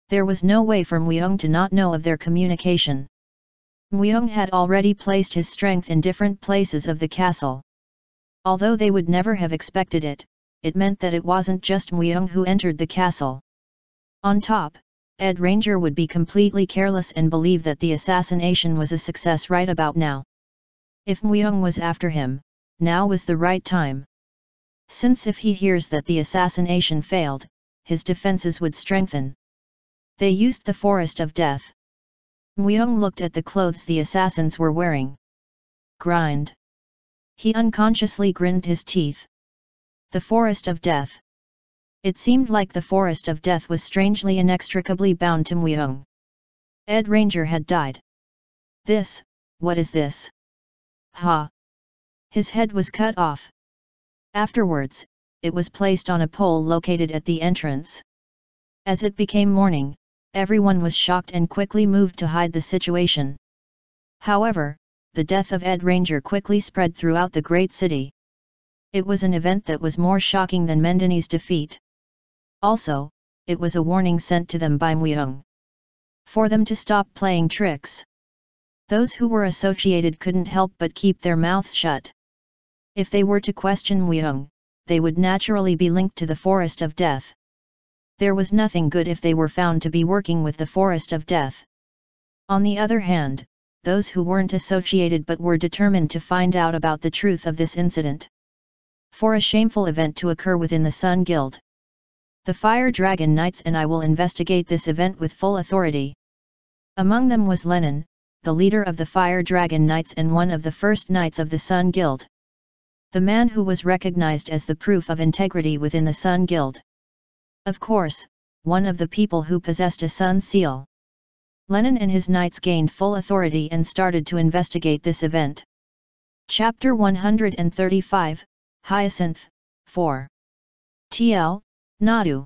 There was no way for Muyong to not know of their communication. Muyong had already placed his strength in different places of the castle. Although they would never have expected it, it meant that it wasn't just Myung who entered the castle. On top, Ed Ranger would be completely careless and believe that the assassination was a success right about now. If Myung was after him, now was the right time. Since if he hears that the assassination failed, his defenses would strengthen. They used the Forest of Death. Myung looked at the clothes the assassins were wearing. Grind. He unconsciously grinned his teeth. The Forest of Death. It seemed like the Forest of Death was strangely inextricably bound to Myung. Ed Ranger had died. What is this? Ha! His head was cut off. Afterwards, it was placed on a pole located at the entrance. As it became morning, everyone was shocked and quickly moved to hide the situation. However, the death of Ed Ranger quickly spread throughout the great city. It was an event that was more shocking than Mendini's defeat. Also, it was a warning sent to them by Myung. For them to stop playing tricks. Those who were associated couldn't help but keep their mouths shut. If they were to question Myung, they would naturally be linked to the Forest of Death. There was nothing good if they were found to be working with the Forest of Death. On the other hand, those who weren't associated but were determined to find out about the truth of this incident. For a shameful event to occur within the Sun Guild. The Fire Dragon Knights and I will investigate this event with full authority. Among them was Lenin, the leader of the Fire Dragon Knights and one of the first knights of the Sun Guild. The man who was recognized as the proof of integrity within the Sun Guild. Of course, one of the people who possessed a Sun Seal. Lenin and his knights gained full authority and started to investigate this event. Chapter 135, Hyacinth, 4. TL, Nadu.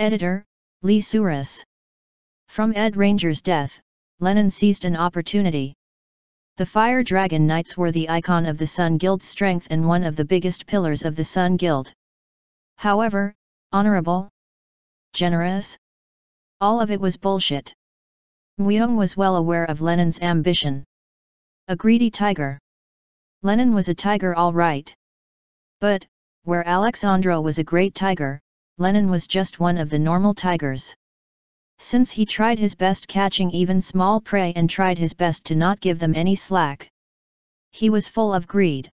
Editor, Lee Suras. From Ed Ranger's death, Lenin seized an opportunity. The Fire Dragon Knights were the icon of the Sun Guild's strength and one of the biggest pillars of the Sun Guild. However, honorable? Generous? All of it was bullshit. Myung was well aware of Lenin's ambition. A greedy tiger. Lenin was a tiger all right. But, where Alexandro was a great tiger, Lenin was just one of the normal tigers. Since he tried his best catching even small prey and tried his best to not give them any slack. He was full of greed.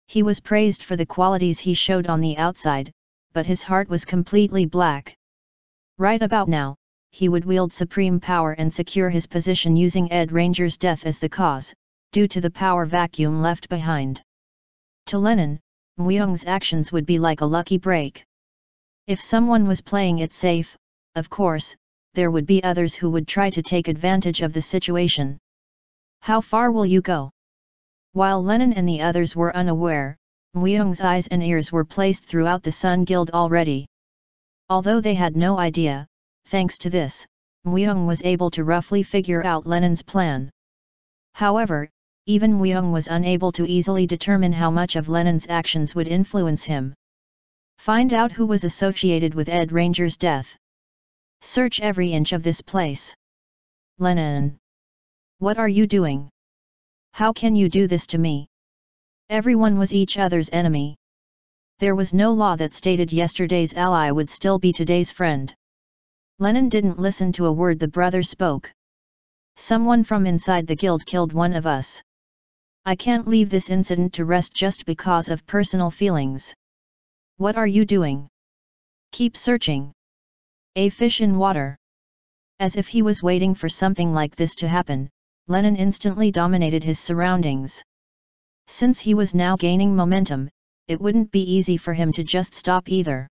He was praised for the qualities he showed on the outside, but his heart was completely black. Right about now, he would wield supreme power and secure his position using Ed Ranger's death as the cause, due to the power vacuum left behind. To Lenin, Myung's actions would be like a lucky break. If someone was playing it safe, of course, there would be others who would try to take advantage of the situation. How far will you go? While Lenin and the others were unaware, Myung's eyes and ears were placed throughout the Sun Guild already. Although they had no idea, thanks to this, Myung was able to roughly figure out Lenin's plan. However, even Myung was unable to easily determine how much of Lenin's actions would influence him. Find out who was associated with Ed Ranger's death. Search every inch of this place. Lenin. What are you doing? How can you do this to me? Everyone was each other's enemy. There was no law that stated yesterday's ally would still be today's friend. Lenin didn't listen to a word the brother spoke. Someone from inside the guild killed one of us. I can't leave this incident to rest just because of personal feelings. What are you doing? Keep searching. A fish in water. As if he was waiting for something like this to happen, Lenin instantly dominated his surroundings. Since he was now gaining momentum, it wouldn't be easy for him to just stop either.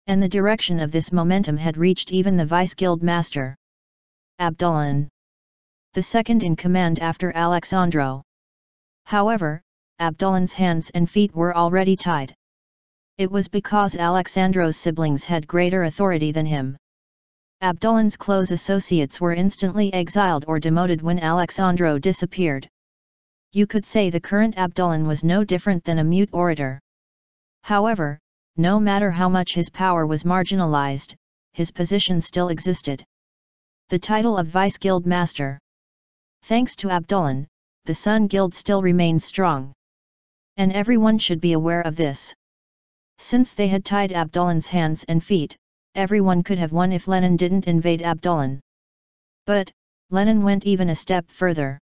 And the direction of this momentum had reached even the Vice Guild Master. Abdullah. The second in command after Alexandro. However, Abdullah's hands and feet were already tied. It was because Alexandro's siblings had greater authority than him. Abdullah's close associates were instantly exiled or demoted when Alexandro disappeared. You could say the current Abdullah was no different than a mute orator. However, no matter how much his power was marginalized, his position still existed. The title of Vice Guild Master. Thanks to Abdullah, the Sun Guild still remained strong. And everyone should be aware of this. Since they had tied Abdullan's hands and feet, everyone could have won if Lenin didn't invade Abdullan. But, Lenin went even a step further.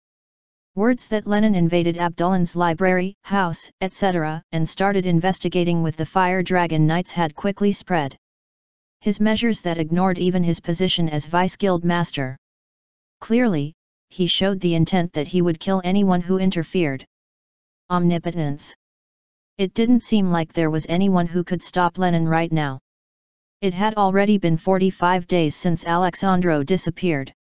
Words that Lenin invaded Abdullan's library, house, etc., and started investigating with the Fire Dragon Knights had quickly spread. His measures that ignored even his position as Vice-Guild Master. Clearly, he showed the intent that he would kill anyone who interfered. Omnipotence. It didn't seem like there was anyone who could stop Lenin right now. It had already been 45 days since Alexandro disappeared.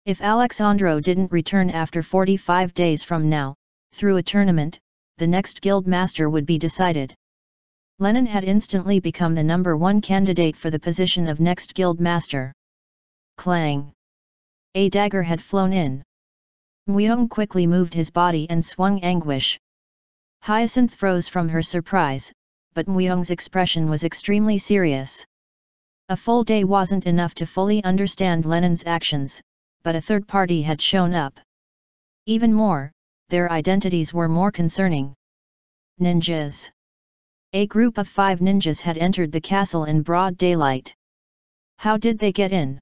If Alexandro didn't return after 45 days from now, through a tournament, the next guild master would be decided. Lenin had instantly become the #1 candidate for the position of next guild master. Clang! A dagger had flown in. Myung quickly moved his body and swung Anguish. Hyacinth froze from her surprise, but Myung's expression was extremely serious. A full day wasn't enough to fully understand Lenin's actions, but a third party had shown up. Even more, their identities were more concerning. Ninjas. A group of 5 ninjas had entered the castle in broad daylight. How did they get in?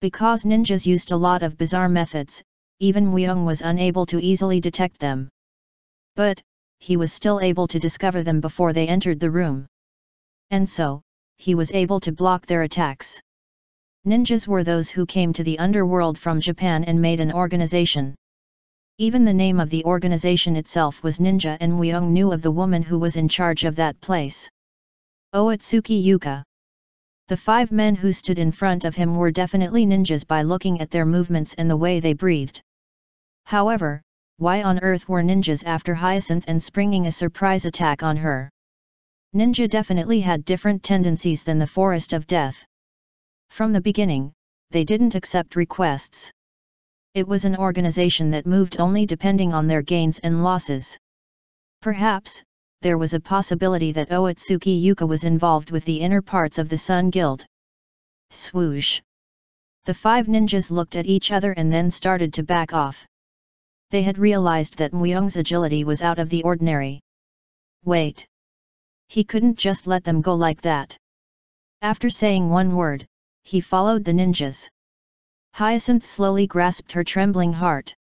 Because ninjas used a lot of bizarre methods, even Myung was unable to easily detect them. But, he was still able to discover them before they entered the room. And so, he was able to block their attacks. Ninjas were those who came to the underworld from Japan and made an organization. Even the name of the organization itself was Ninja, and Myung knew of the woman who was in charge of that place. Oatsuki Yuka. The 5 men who stood in front of him were definitely ninjas by looking at their movements and the way they breathed. However, why on earth were ninjas after Hyacinth and springing a surprise attack on her? Ninja definitely had different tendencies than the Forest of Death. From the beginning, they didn't accept requests. It was an organization that moved only depending on their gains and losses. Perhaps, there was a possibility that Oatsuki Yuka was involved with the inner parts of the Sun Guild. Swoosh! The 5 ninjas looked at each other and then started to back off. They had realized that Myung's agility was out of the ordinary. Wait! He couldn't just let them go like that. After saying one word, he followed the ninjas. Hyacinth slowly grasped her trembling heart.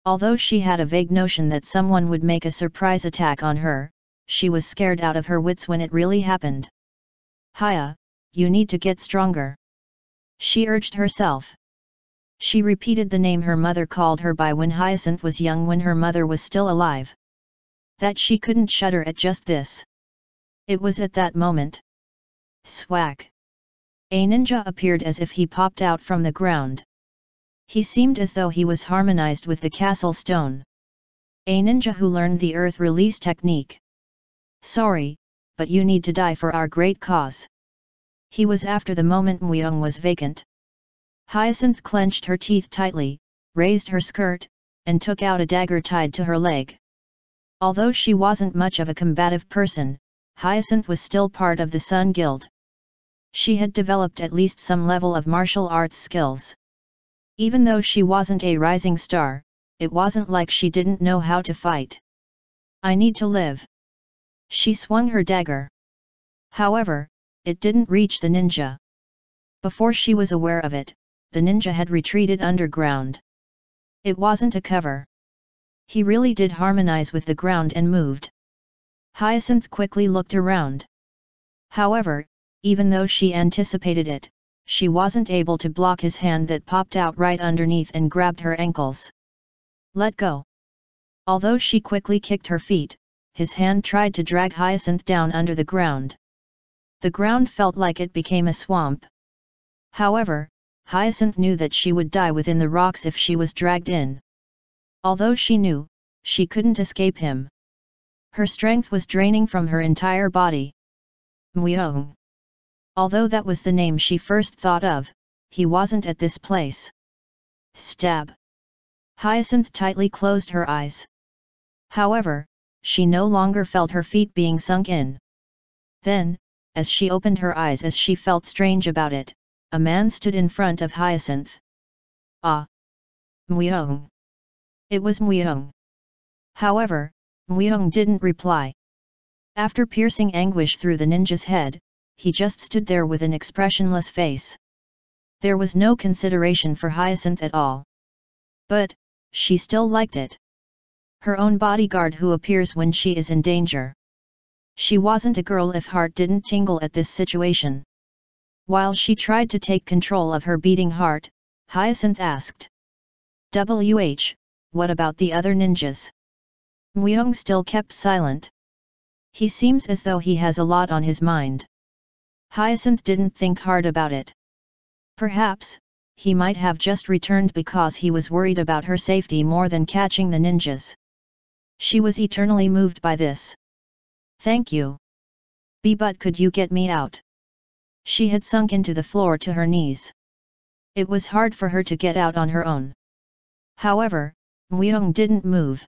Although she had a vague notion that someone would make a surprise attack on her, she was scared out of her wits when it really happened. Hya, you need to get stronger. She urged herself. She repeated the name her mother called her by when Hyacinth was young, when her mother was still alive. That she couldn't shudder at just this. It was at that moment. Swack! A ninja appeared as if he popped out from the ground. He seemed as though he was harmonized with the castle stone. A ninja who learned the earth release technique. Sorry, but you need to die for our great cause. He was after the moment Myung was vacant. Hyacinth clenched her teeth tightly, raised her skirt, and took out a dagger tied to her leg. Although she wasn't much of a combative person, Hyacinth was still part of the Sun Guild. She had developed at least some level of martial arts skills. Even though she wasn't a rising star, it wasn't like she didn't know how to fight. I need to live. She swung her dagger. However, it didn't reach the ninja. Before she was aware of it, the ninja had retreated underground. It wasn't a cover. He really did harmonize with the ground and moved. Hyacinth quickly looked around. However, even though she anticipated it, she wasn't able to block his hand that popped out right underneath and grabbed her ankles. Let go. Although she quickly kicked her feet, his hand tried to drag Hyacinth down under the ground. The ground felt like it became a swamp. However, Hyacinth knew that she would die within the rocks if she was dragged in. Although she knew, she couldn't escape him. Her strength was draining from her entire body. Myung. Although that was the name she first thought of, he wasn't at this place. Stab. Hyacinth tightly closed her eyes. However, she no longer felt her feet being sunk in. Then, as she opened her eyes as she felt strange about it, a man stood in front of Hyacinth. Ah! Myung. It was Myung. However, Myung didn't reply. After piercing anguish through the ninja's head, he just stood there with an expressionless face. There was no consideration for Hyacinth at all. But, she still liked it. Her own bodyguard who appears when she is in danger. She wasn't a girl if heart didn't tingle at this situation. While she tried to take control of her beating heart, Hyacinth asked. What about the other ninjas? Myung still kept silent. He seems as though he has a lot on his mind. Hyacinth didn't think hard about it. Perhaps, he might have just returned because he was worried about her safety more than catching the ninjas. She was eternally moved by this. Thank you. But could you get me out? She had sunk into the floor to her knees. It was hard for her to get out on her own. However, Myung didn't move.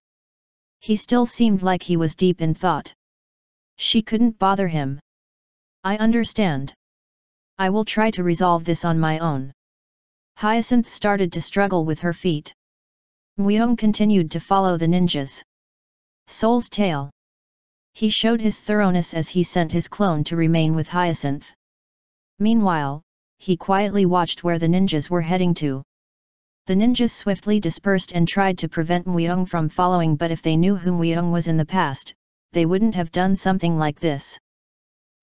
He still seemed like he was deep in thought. She couldn't bother him. I understand. I will try to resolve this on my own. Hyacinth started to struggle with her feet. Myung continued to follow the ninjas. Soul's Tale. He showed his thoroughness as he sent his clone to remain with Hyacinth. Meanwhile, he quietly watched where the ninjas were heading to. The ninjas swiftly dispersed and tried to prevent Myung from following, but if they knew who Myung was in the past, they wouldn't have done something like this.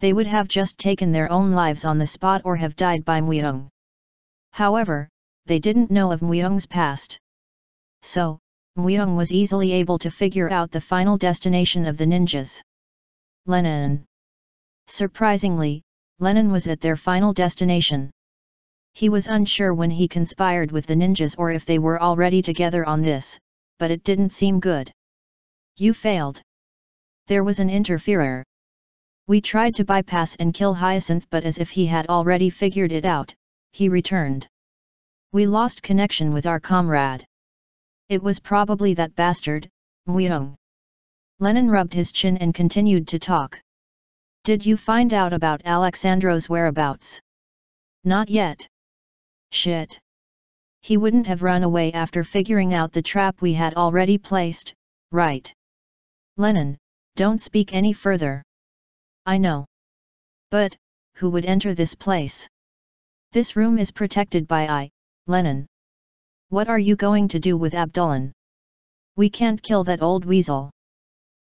They would have just taken their own lives on the spot or have died by Myung. However, they didn't know of Myung's past. So, Myung was easily able to figure out the final destination of the ninjas. Lenin. Surprisingly, Lenin was at their final destination. He was unsure when he conspired with the ninjas or if they were already together on this, but it didn't seem good. You failed. There was an interferer. We tried to bypass and kill Hyacinth, but as if he had already figured it out, he returned. We lost connection with our comrade. It was probably that bastard, Myung. Lenin rubbed his chin and continued to talk. Did you find out about Alexandro's whereabouts? Not yet. Shit. He wouldn't have run away after figuring out the trap we had already placed, right? Lenin, don't speak any further. I know. But, who would enter this place? This room is protected by Lenin. What are you going to do with Abdullan? We can't kill that old weasel.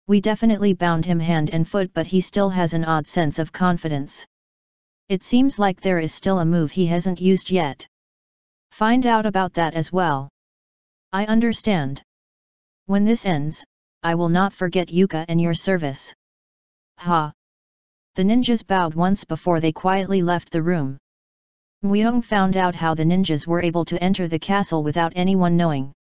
We definitely bound him hand and foot, but he still has an odd sense of confidence. It seems like there is still a move he hasn't used yet. Find out about that as well. I understand. When this ends, I will not forget Yuka and your service. Ha! The ninjas bowed once before they quietly left the room. Myung found out how the ninjas were able to enter the castle without anyone knowing.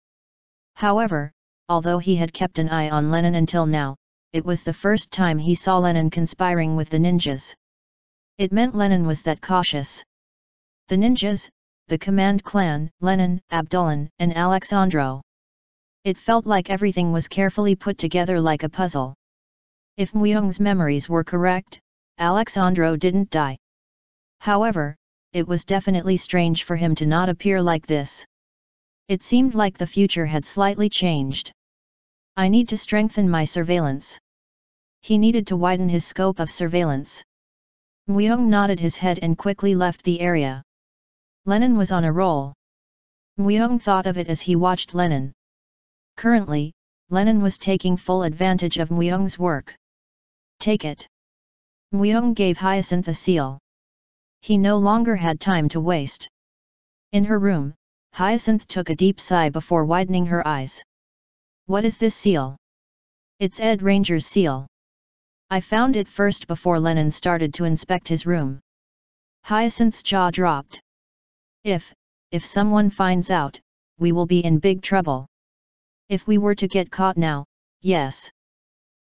However, although he had kept an eye on Lenin until now, it was the first time he saw Lenin conspiring with the ninjas. It meant Lenin was that cautious. The ninjas, the command clan, Lenin, Abdullan, and Alexandro. It felt like everything was carefully put together like a puzzle. If Myung's memories were correct, Alexandro didn't die. However, it was definitely strange for him to not appear like this. It seemed like the future had slightly changed. I need to strengthen my surveillance. He needed to widen his scope of surveillance. Myung nodded his head and quickly left the area. Lenin was on a roll. Myung thought of it as he watched Lenin. Currently, Lenin was taking full advantage of Myung's work. Take it. Myung gave Hyacinth a seal. He no longer had time to waste. In her room, Hyacinth took a deep sigh before widening her eyes. What is this seal? It's Ed Ranger's seal. I found it first before Lenin started to inspect his room. Hyacinth's jaw dropped. If someone finds out, we will be in big trouble. If we were to get caught now, yes.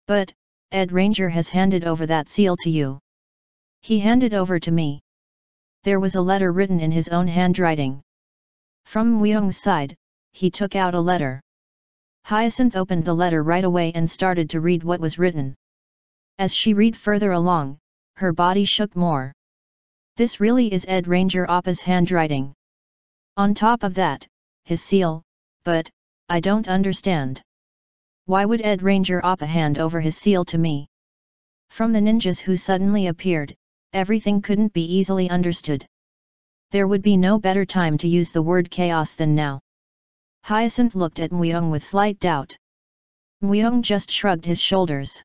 But, Ed Ranger has handed over that seal to you. He handed over to me. There was a letter written in his own handwriting. From Myung's side, he took out a letter. Hyacinth opened the letter right away and started to read what was written. As she read further along, her body shook more. This really is Ed Ranger Appa's handwriting. On top of that, his seal, but, I don't understand. Why would Ed Ranger Appa hand over his seal to me? From the ninjas who suddenly appeared, everything couldn't be easily understood. There would be no better time to use the word chaos than now. Hyacinth looked at Myung with slight doubt. Myung just shrugged his shoulders.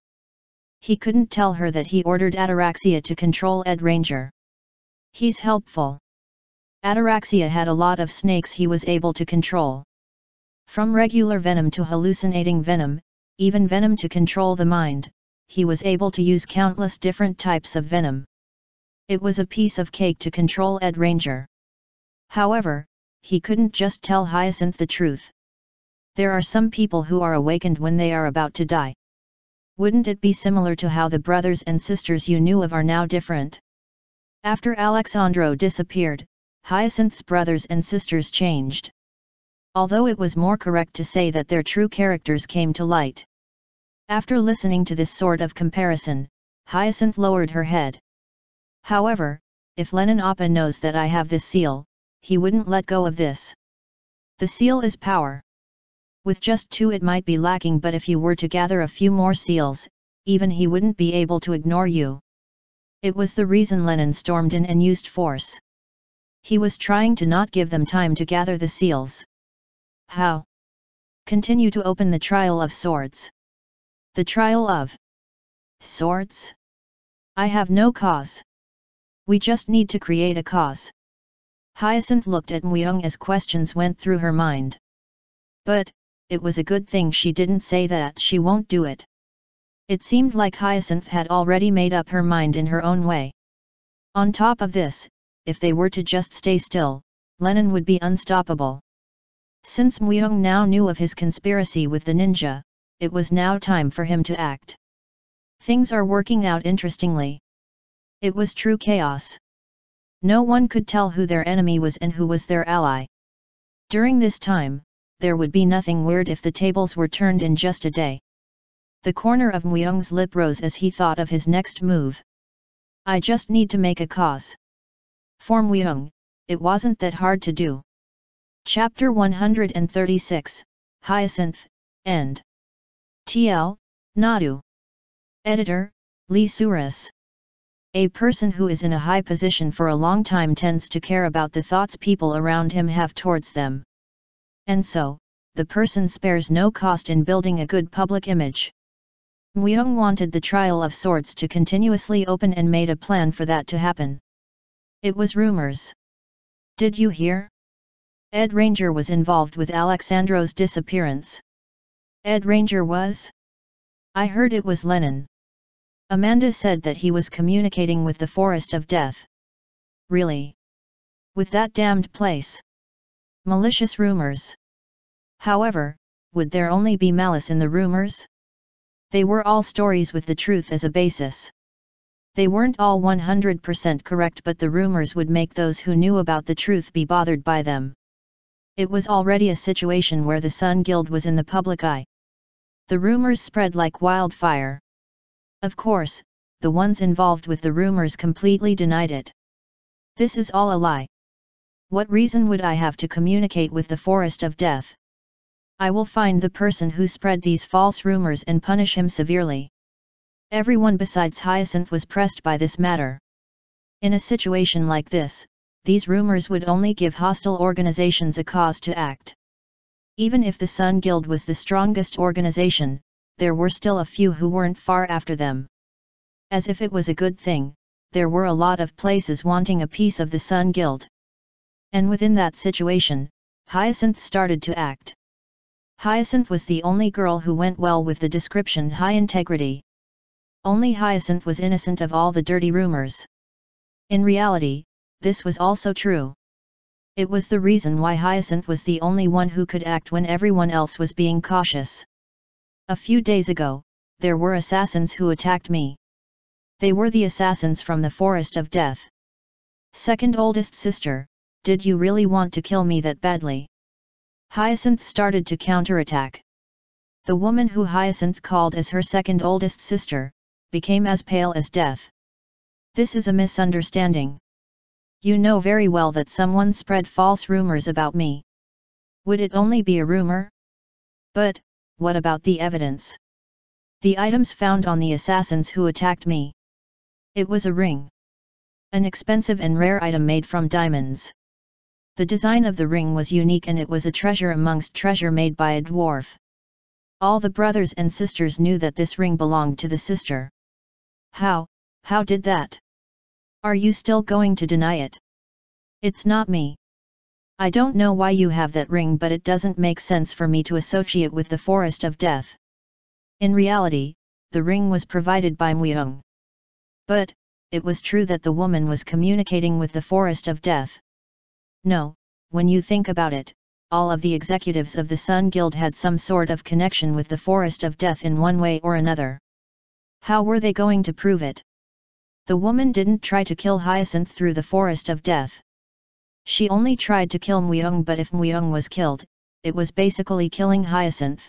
He couldn't tell her that he ordered Ataraxia to control Ed Ranger. He's helpful. Ataraxia had a lot of snakes he was able to control. From regular venom to hallucinating venom, even venom to control the mind, he was able to use countless different types of venom. It was a piece of cake to control Ed Ranger. However, he couldn't just tell Hyacinth the truth. There are some people who are awakened when they are about to die. Wouldn't it be similar to how the brothers and sisters you knew of are now different? After Alexandro disappeared, Hyacinth's brothers and sisters changed. Although it was more correct to say that their true characters came to light. After listening to this sort of comparison, Hyacinth lowered her head. However, if Lennon Appa knows that I have this seal, he wouldn't let go of this. The seal is power. With just 2 it might be lacking, but if you were to gather a few more seals, even he wouldn't be able to ignore you. It was the reason Lennon stormed in and used force. He was trying to not give them time to gather the seals. How? Continue to open the Trial of Swords. The Trial of Swords? I have no cause. We just need to create a cause. Hyacinth looked at Myung as questions went through her mind. But, it was a good thing she didn't say that she won't do it. It seemed like Hyacinth had already made up her mind in her own way. On top of this, if they were to just stay still, Lennon would be unstoppable. Since Myung now knew of his conspiracy with the ninja, it was now time for him to act. Things are working out interestingly. It was true chaos. No one could tell who their enemy was and who was their ally. During this time, there would be nothing weird if the tables were turned in just a day. The corner of Myung's lip rose as he thought of his next move. I just need to make a cause. For Myung, it wasn't that hard to do. Chapter 136, Hyacinth, End. TL, Nadu. Editor, Lee Suris. A person who is in a high position for a long time tends to care about the thoughts people around him have towards them. And so, the person spares no cost in building a good public image. Myung wanted the Trial of Swords to continuously open and made a plan for that to happen. It was rumors. Did you hear? Ed Ranger was involved with Alexandro's disappearance. Ed Ranger was? I heard it was Lennon. Amanda said that he was communicating with the Forest of Death. Really? With that damned place? Malicious rumors. However, would there only be malice in the rumors? They were all stories with the truth as a basis. They weren't all 100% correct, but the rumors would make those who knew about the truth be bothered by them. It was already a situation where the Sun Guild was in the public eye. The rumors spread like wildfire. Of course, the ones involved with the rumors completely denied it. This is all a lie. What reason would I have to communicate with the Forest of Death? I will find the person who spread these false rumors and punish him severely. Everyone besides Hyacinth was pressed by this matter. In a situation like this, these rumors would only give hostile organizations a cause to act. Even if the Sun Guild was the strongest organization, there were still a few who weren't far after them. As if it was a good thing, there were a lot of places wanting a piece of the Sun Guild. And within that situation, Hyacinth started to act. Hyacinth was the only girl who went well with the description high integrity. Only Hyacinth was innocent of all the dirty rumors. In reality, this was also true. It was the reason why Hyacinth was the only one who could act when everyone else was being cautious. A few days ago, there were assassins who attacked me. They were the assassins from the Forest of Death. Second oldest sister, did you really want to kill me that badly? Hyacinth started to counterattack. The woman who Hyacinth called as her second oldest sister, became as pale as death. This is a misunderstanding. You know very well that someone spread false rumors about me. Would it only be a rumor? But, what about the evidence? The items found on the assassins who attacked me. It was a ring. An expensive and rare item made from diamonds. The design of the ring was unique and it was a treasure amongst treasure made by a dwarf. All the brothers and sisters knew that this ring belonged to the sister. How did that? Are you still going to deny it? It's not me. I don't know why you have that ring, but it doesn't make sense for me to associate with the forest of death. In reality, the ring was provided by Muyong. But, it was true that the woman was communicating with the forest of death. No, when you think about it, all of the executives of the Sun Guild had some sort of connection with the forest of death in one way or another. How were they going to prove it? The woman didn't try to kill Hyacinth through the forest of death. She only tried to kill Muyong, but if Muyong was killed, it was basically killing Hyacinth.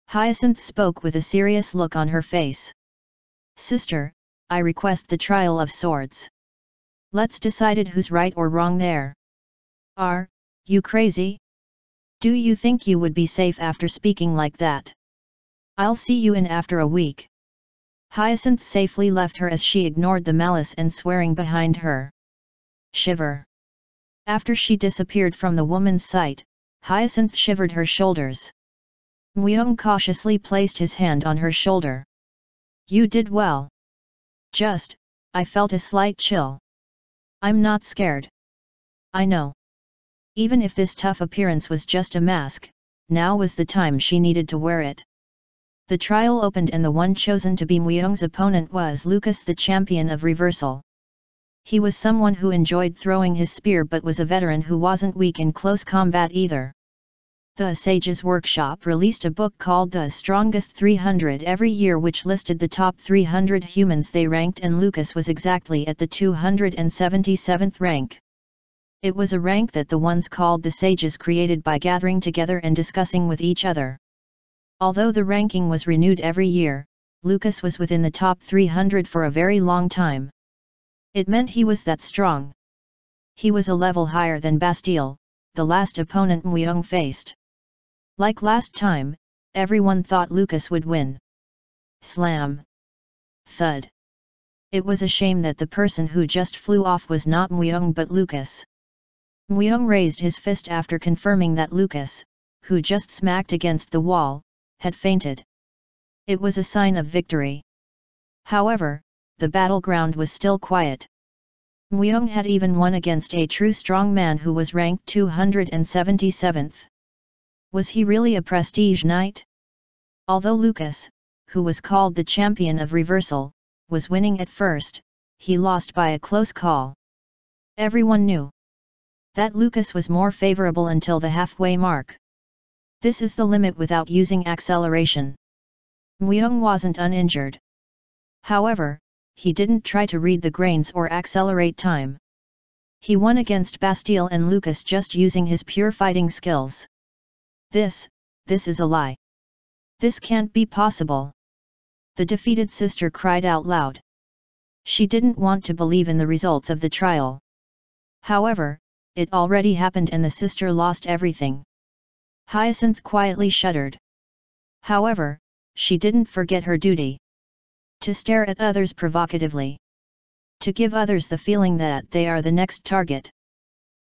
Hyacinth spoke with a serious look on her face. Sister, I request the trial of swords. Let's decide it who's right or wrong there. Are you crazy? Do you think you would be safe after speaking like that? I'll see you in after a week. Hyacinth safely left her as she ignored the malice and swearing behind her. Shiver. After she disappeared from the woman's sight, Hyacinth shivered her shoulders. Muyong cautiously placed his hand on her shoulder. You did well. I felt a slight chill. I'm not scared. I know. Even if this tough appearance was just a mask, now was the time she needed to wear it. The trial opened and the one chosen to be Muyong's opponent was Lucas, the champion of reversal. He was someone who enjoyed throwing his spear but was a veteran who wasn't weak in close combat either. The Sages Workshop released a book called The Strongest 300 every year, which listed the top 300 humans they ranked, and Lucas was exactly at the 277th rank. It was a rank that the ones called the Sages created by gathering together and discussing with each other. Although the ranking was renewed every year, Lucas was within the top 300 for a very long time. It meant he was that strong. He was a level higher than Bastille, the last opponent Muyong faced. Like last time, everyone thought Lucas would win. Slam. Thud. It was a shame that the person who just flew off was not Muyong but Lucas. Muyong raised his fist after confirming that Lucas, who just smacked against the wall, had fainted. It was a sign of victory. However, the battleground was still quiet. Muyong had even won against a true strong man who was ranked 277th. Was he really a prestige knight? Although Lucas, who was called the champion of reversal, was winning at first, he lost by a close call. Everyone knew that Lucas was more favorable until the halfway mark. This is the limit without using acceleration. Muyong wasn't uninjured. However, he didn't try to read the grains or accelerate time. He won against Bastille and Lucas just using his pure fighting skills. This is a lie. This can't be possible. The defeated sister cried out loud. She didn't want to believe in the results of the trial. However, it already happened and the sister lost everything. Hyacinth quietly shuddered. However, she didn't forget her duty. To stare at others provocatively. To give others the feeling that they are the next target.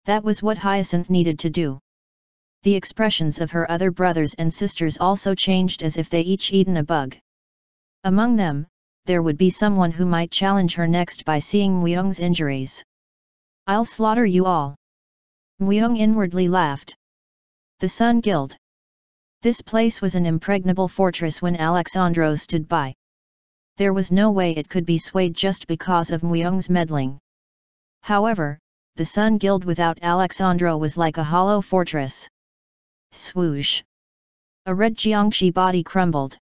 That was what Hyacinth needed to do. The expressions of her other brothers and sisters also changed as if they each eaten a bug. Among them, there would be someone who might challenge her next by seeing Muyong's injuries. I'll slaughter you all. Muyong inwardly laughed. The Sun Guild. This place was an impregnable fortress when Alexandro stood by. There was no way it could be swayed just because of Muyong's meddling. However, the Sun Guild without Alexandro was like a hollow fortress. Swoosh! A red Jiangshi body crumbled.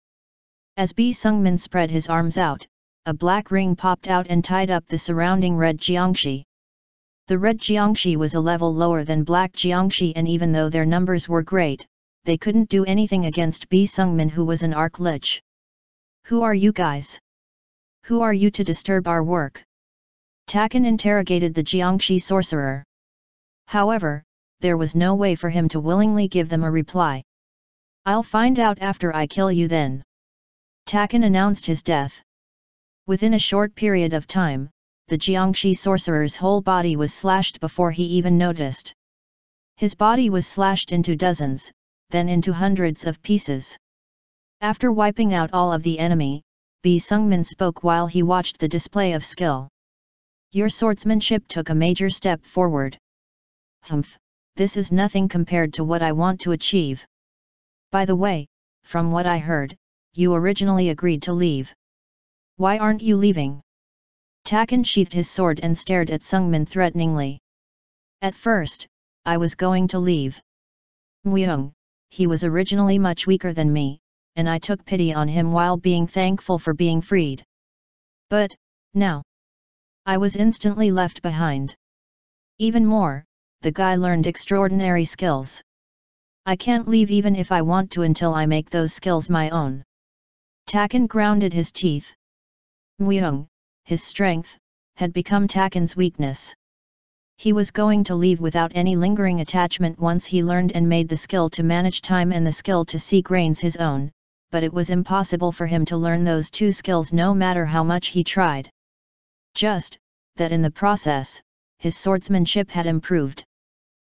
As Bi Sungmin spread his arms out, a black ring popped out and tied up the surrounding red Jiangshi. The red Jiangshi was a level lower than black Jiangshi, and even though their numbers were great, they couldn't do anything against Bi Sungmin, who was an arc lich. Who are you guys? Who are you to disturb our work? Takan interrogated the Jiangshi sorcerer. However, there was no way for him to willingly give them a reply. I'll find out after I kill you then. Takan announced his death. Within a short period of time, the Jiangxi sorcerer's whole body was slashed before he even noticed. His body was slashed into dozens, then into hundreds of pieces. After wiping out all of the enemy, Bi Sungmin spoke while he watched the display of skill. Your swordsmanship took a major step forward. Humph, this is nothing compared to what I want to achieve. By the way, from what I heard, you originally agreed to leave. Why aren't you leaving? Takan sheathed his sword and stared at Sungmin threateningly. At first, I was going to leave. Myung, he was originally much weaker than me, and I took pity on him while being thankful for being freed. But, now, I was instantly left behind. Even more, the guy learned extraordinary skills. I can't leave even if I want to until I make those skills my own. Takan grounded his teeth. Myung, his strength, had become Takan's weakness. He was going to leave without any lingering attachment once he learned and made the skill to manage time and the skill to seek reins his own, but it was impossible for him to learn those two skills no matter how much he tried. Just that in the process, his swordsmanship had improved.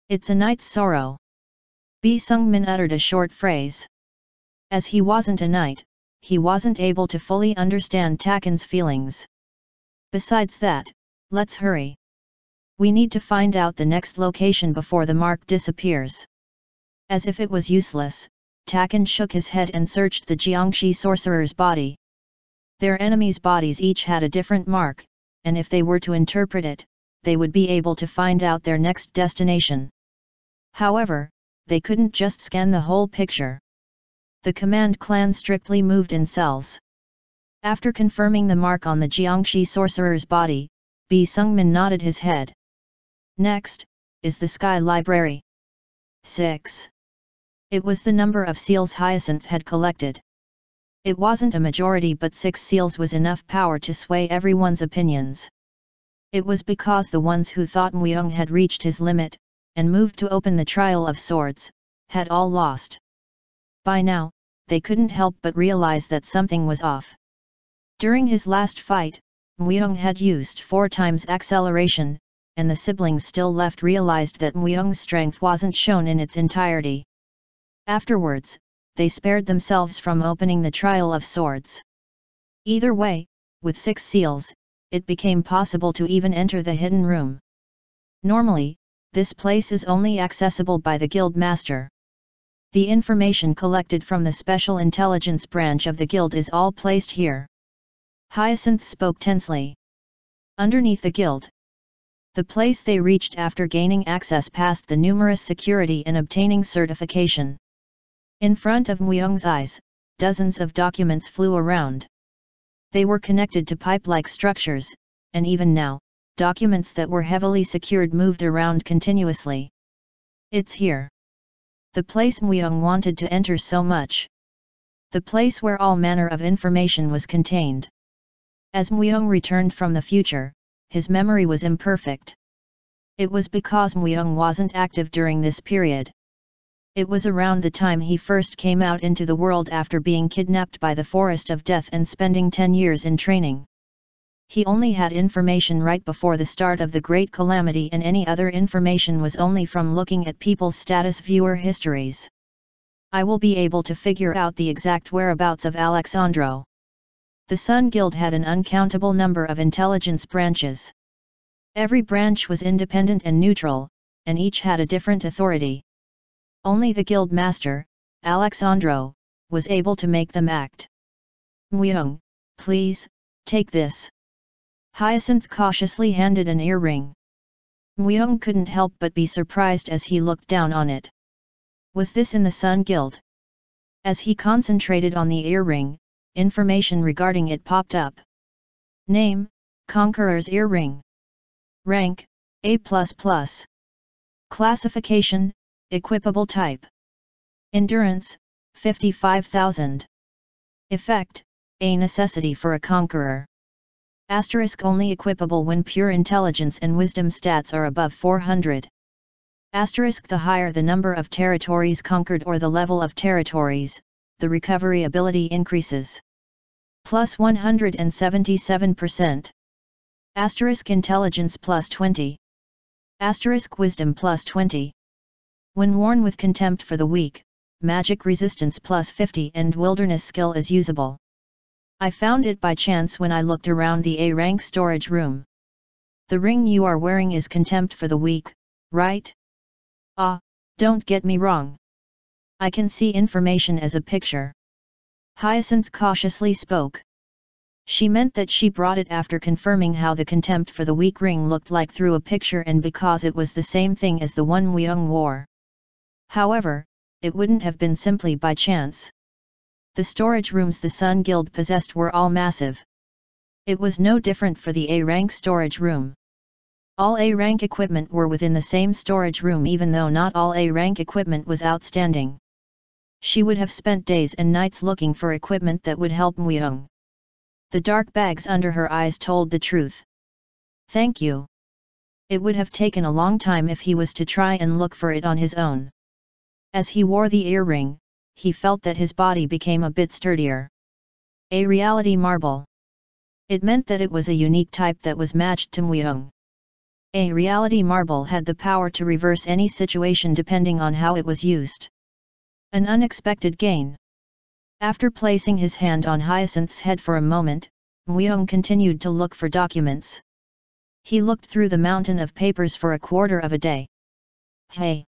It's a night's sorrow. Bi Sungmin uttered a short phrase. As he wasn't a knight, he wasn't able to fully understand Takan's feelings. Besides that, let's hurry. We need to find out the next location before the mark disappears. As if it was useless, Takan shook his head and searched the Jiangxi sorcerer's body. Their enemies' bodies each had a different mark, and if they were to interpret it, they would be able to find out their next destination. However, they couldn't just scan the whole picture. The command clan strictly moved in cells. After confirming the mark on the Jiangxi sorcerer's body, Bi Sungmin nodded his head. Next, is the Sky Library. 6. It was the number of seals Hyacinth had collected. It wasn't a majority, but 6 seals was enough power to sway everyone's opinions. It was because the ones who thought Myung had reached his limit, and moved to open the trial of swords, had all lost. By now, they couldn't help but realize that something was off. During his last fight, Myung had used 4 times acceleration, and the siblings still left realized that Myung's strength wasn't shown in its entirety. Afterwards, they spared themselves from opening the trial of swords. Either way, with 6 seals, it became possible to even enter the hidden room. Normally, this place is only accessible by the guild master. The information collected from the special intelligence branch of the guild is all placed here. Hyacinth spoke tensely. Underneath the guild. The place they reached after gaining access past the numerous security and obtaining certification. In front of Myung's eyes, dozens of documents flew around. They were connected to pipe-like structures, and even now, documents that were heavily secured moved around continuously. It's here. The place Myung wanted to enter so much. The place where all manner of information was contained. As Myung returned from the future, his memory was imperfect. It was because Myung wasn't active during this period. It was around the time he first came out into the world after being kidnapped by the Forest of Death and spending 10 years in training. He only had information right before the start of the Great Calamity, and any other information was only from looking at people's status viewer histories. I will be able to figure out the exact whereabouts of Alexandro. The Sun Guild had an uncountable number of intelligence branches. Every branch was independent and neutral, and each had a different authority. Only the guild master, Alexandro, was able to make them act. Myung, please, take this. Hyacinth cautiously handed an earring. Myung couldn't help but be surprised as he looked down on it. Was this in the Sun Guild? As he concentrated on the earring, information regarding it popped up. Name, Conqueror's Earring. Rank, A++. Classification, Equipable Type. Endurance, 55,000. Effect, a necessity for a conqueror. Asterisk only equipable when pure intelligence and wisdom stats are above 400. Asterisk the higher the number of territories conquered or the level of territories, the recovery ability increases. plus 177%. Asterisk intelligence plus 20. Asterisk wisdom plus 20. When worn with contempt for the weak, magic resistance plus 50 and wilderness skill is usable. I found it by chance when I looked around the A rank storage room. The ring you are wearing is contempt for the weak, right? Ah, don't get me wrong. I can see information as a picture. Hyacinth cautiously spoke. She meant that she brought it after confirming how the contempt for the weak ring looked like through a picture and because it was the same thing as the one Weung wore. However, it wouldn't have been simply by chance. The storage rooms the Sun Guild possessed were all massive. It was no different for the A-rank storage room. All A-rank equipment were within the same storage room even though not all A-rank equipment was outstanding. She would have spent days and nights looking for equipment that would help Weung. The dark bags under her eyes told the truth. Thank you. It would have taken a long time if he was to try and look for it on his own. As he wore the earring, he felt that his body became a bit sturdier. A reality marble. It meant that it was a unique type that was matched to Weung. A reality marble had the power to reverse any situation depending on how it was used. An unexpected gain. After placing his hand on Hyacinth's head for a moment, Weung continued to look for documents. He looked through the mountain of papers for a quarter of a day. Hey!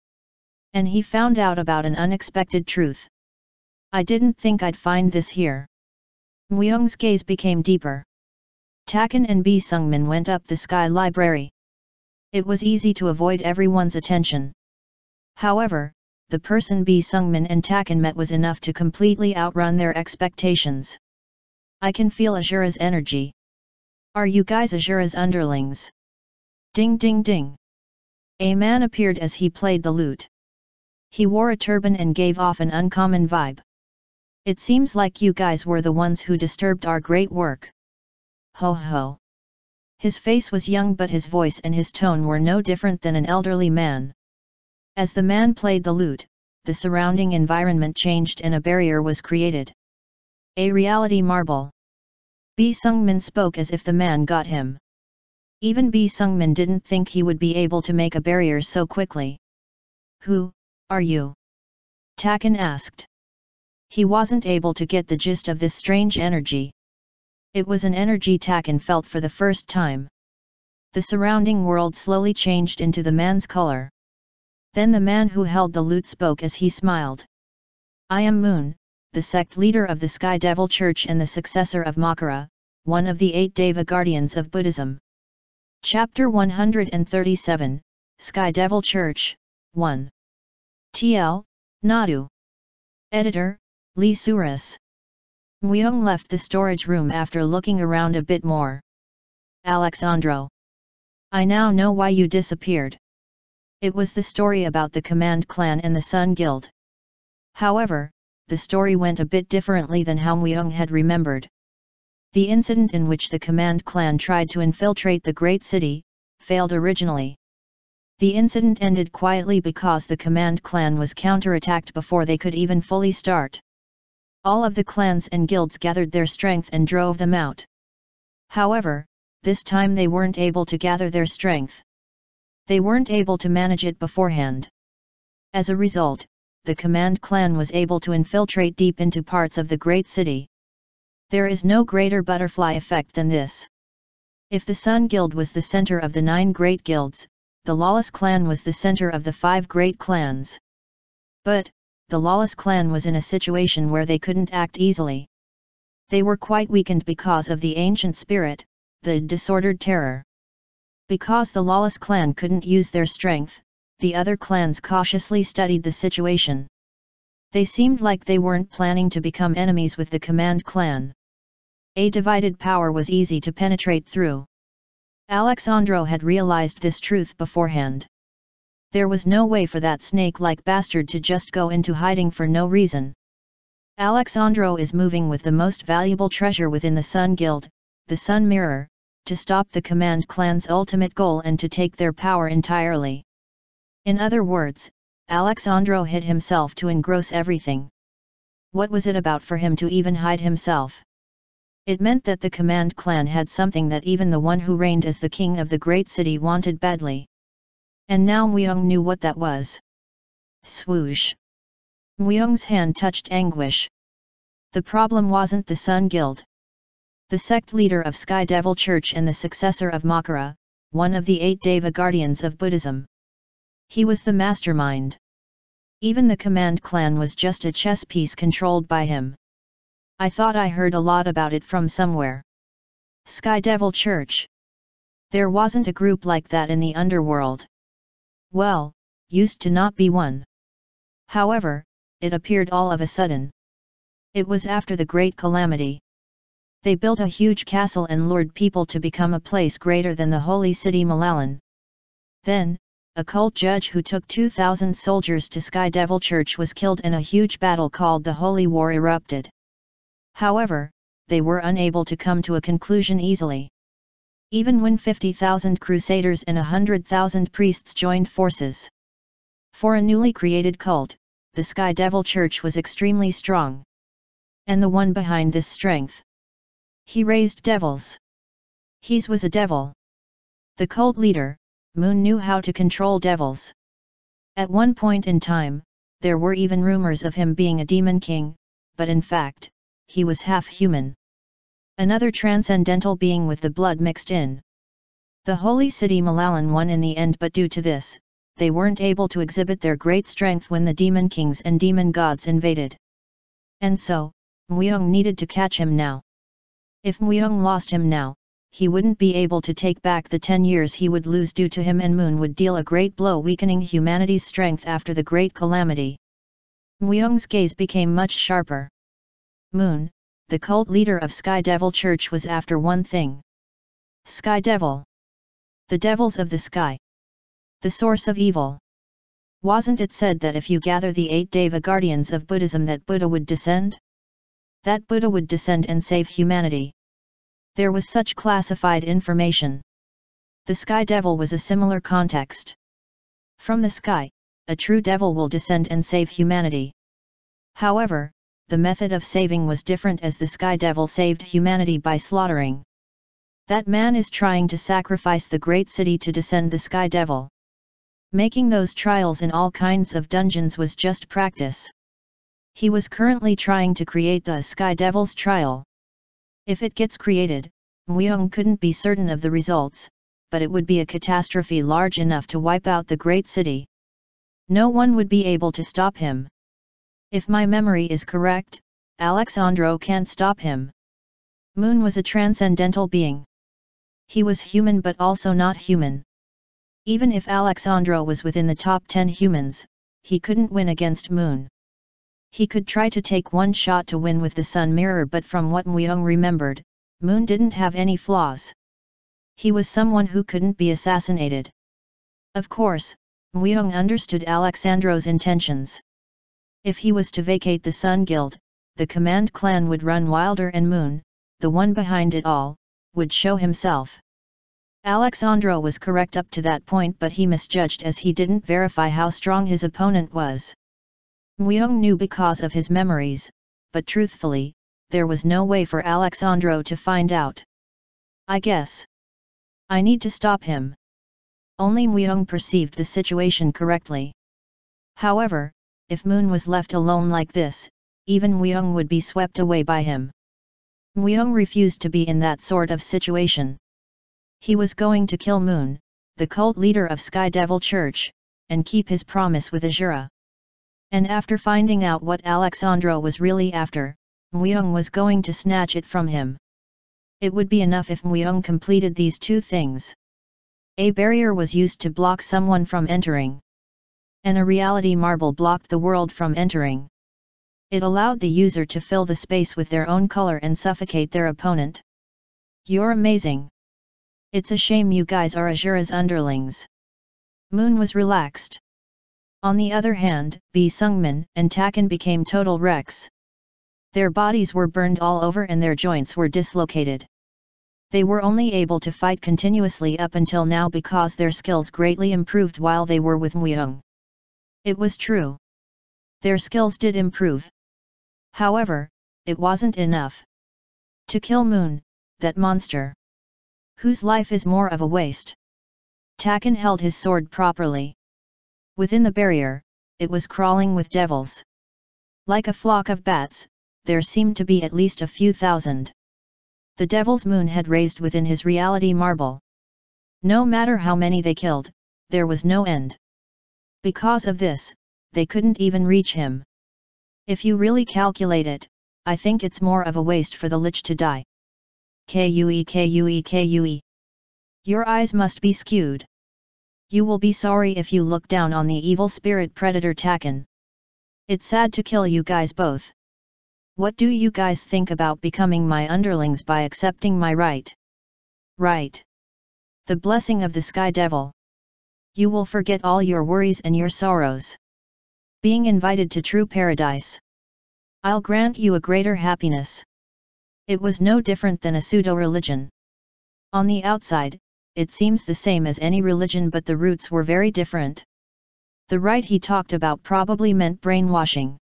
And he found out about an unexpected truth. I didn't think I'd find this here. Weung's gaze became deeper. Takan and B. Sungmin went up the Sky Library. It was easy to avoid everyone's attention. However, the person B. Sungmin and Takan met was enough to completely outrun their expectations. I can feel Azura's energy. Are you guys Azura's underlings? Ding ding ding. A man appeared as he played the lute. He wore a turban and gave off an uncommon vibe. It seems like you guys were the ones who disturbed our great work. Ho ho. His face was young but his voice and his tone were no different than an elderly man. As the man played the lute, the surrounding environment changed and a barrier was created. A reality marble. B. Sungmin spoke as if the man got him. Even B. Sungmin didn't think he would be able to make a barrier so quickly. Who are you? Takan asked. He wasn't able to get the gist of this strange energy. It was an energy Takan felt for the first time. The surrounding world slowly changed into the man's color. Then the man who held the lute spoke as he smiled. I am Moon, the sect leader of the Sky Devil Church and the successor of Makara, one of the 8 Deva guardians of Buddhism. Chapter 137, Sky Devil Church, 1. TL, Nadu. Editor, Lee Suras. Weung left the storage room after looking around a bit more. Alexandro. I now know why you disappeared. It was the story about the Command Clan and the Sun Guild. However, the story went a bit differently than how Weung had remembered. The incident in which the Command Clan tried to infiltrate the great city, failed originally. The incident ended quietly because the Command Clan was counterattacked before they could even fully start. All of the clans and guilds gathered their strength and drove them out. However, this time they weren't able to gather their strength. They weren't able to manage it beforehand. As a result, the Command Clan was able to infiltrate deep into parts of the great city. There is no greater butterfly effect than this. If the Sun Guild was the center of the 9 great guilds, the Lawless Clan was the center of the 5 great clans. But, the Lawless Clan was in a situation where they couldn't act easily. They were quite weakened because of the ancient spirit, the disordered terror. Because the Lawless Clan couldn't use their strength, the other clans cautiously studied the situation. They seemed like they weren't planning to become enemies with the Command Clan. A divided power was easy to penetrate through. Alexandro had realized this truth beforehand. There was no way for that snake-like bastard to just go into hiding for no reason. Alexandro is moving with the most valuable treasure within the Sun Guild, the Sun Mirror, to stop the Command Clan's ultimate goal and to take their power entirely. In other words, Alexandro hid himself to engross everything. What was it about for him to even hide himself? It meant that the command clan had something that even the one who reigned as the king of the great city wanted badly. And now Muyong knew what that was. Swoosh! Muyong's hand touched anguish. The problem wasn't the Sun Guild. The sect leader of Sky Devil Church and the successor of Makara, one of the 8 Deva guardians of Buddhism. He was the mastermind. Even the command clan was just a chess piece controlled by him. I thought I heard a lot about it from somewhere. Sky Devil Church. There wasn't a group like that in the underworld. Well, used to not be one. However, it appeared all of a sudden. It was after the Great Calamity. They built a huge castle and lured people to become a place greater than the holy city Malalan. Then, a cult judge who took 2,000 soldiers to Sky Devil Church was killed and a huge battle called the Holy War erupted. However, they were unable to come to a conclusion easily. Even when 50,000 crusaders and 100,000 priests joined forces. For a newly created cult, the Sky Devil Church was extremely strong. And the one behind this strength. He raised devils. He was a devil. The cult leader, Moon, knew how to control devils. At one point in time, there were even rumors of him being a demon king, but in fact, he was half human. Another transcendental being with the blood mixed in. The holy city Malalan won in the end, but due to this, they weren't able to exhibit their great strength when the demon kings and demon gods invaded. And so, Muyong needed to catch him now. If Muyong lost him now, he wouldn't be able to take back the 10 years he would lose due to him, and Moon would deal a great blow, weakening humanity's strength after the Great Calamity. Muyong's gaze became much sharper. Moon, the cult leader of Sky Devil Church, was after one thing. Sky Devil. The devils of the sky. The source of evil. Wasn't it said that if you gather the 8 Deva guardians of Buddhism that Buddha would descend? That Buddha would descend and save humanity. There was such classified information. The Sky Devil was a similar context. From the sky, a true devil will descend and save humanity. However, the method of saving was different, as the Sky Devil saved humanity by slaughtering. That man is trying to sacrifice the great city to descend the Sky Devil. Making those trials in all kinds of dungeons was just practice. He was currently trying to create the Sky Devil's trial. If it gets created, Muyong couldn't be certain of the results, but it would be a catastrophe large enough to wipe out the great city. No one would be able to stop him. If my memory is correct, Alexandro can't stop him. Moon was a transcendental being. He was human but also not human. Even if Alexandro was within the top 10 humans, he couldn't win against Moon. He could try to take one shot to win with the Sun Mirror, but from what Muyong remembered, Moon didn't have any flaws. He was someone who couldn't be assassinated. Of course, Muyong understood Alexandro's intentions. If he was to vacate the Sun Guild, the command clan would run wilder, and Moon, the one behind it all, would show himself. Alexandro was correct up to that point, but he misjudged as he didn't verify how strong his opponent was. Muyong knew because of his memories, but truthfully, there was no way for Alexandro to find out. I guess I need to stop him. Only Muyong perceived the situation correctly. However, if Moon was left alone like this, even Muyong would be swept away by him. Muyong refused to be in that sort of situation. He was going to kill Moon, the cult leader of Sky Devil Church, and keep his promise with Azura. And after finding out what Alexandro was really after, Muyong was going to snatch it from him. It would be enough if Muyong completed these two things. A barrier was used to block someone from entering. And a reality marble blocked the world from entering. It allowed the user to fill the space with their own color and suffocate their opponent. You're amazing. It's a shame you guys are Azura's underlings. Moon was relaxed. On the other hand, Bi Sungmin and Takan became total wrecks. Their bodies were burned all over and their joints were dislocated. They were only able to fight continuously up until now because their skills greatly improved while they were with Muyong. It was true. Their skills did improve. However, it wasn't enough. To kill Moon, that monster. Whose life is more of a waste? Taken held his sword properly. Within the barrier, it was crawling with devils. Like a flock of bats, there seemed to be at least a few thousand. The devil's Moon had raised within his reality marble. No matter how many they killed, there was no end. Because of this, they couldn't even reach him. If you really calculate it, I think it's more of a waste for the lich to die. Kue. Your eyes must be skewed. You will be sorry if you look down on the evil spirit predator Taken. It's sad to kill you guys both. What do you guys think about becoming my underlings by accepting my right? Right. The blessing of the Sky Devil. You will forget all your worries and your sorrows. Being invited to true paradise. I'll grant you a greater happiness. It was no different than a pseudo-religion. On the outside, it seems the same as any religion, but the roots were very different. The rite he talked about probably meant brainwashing.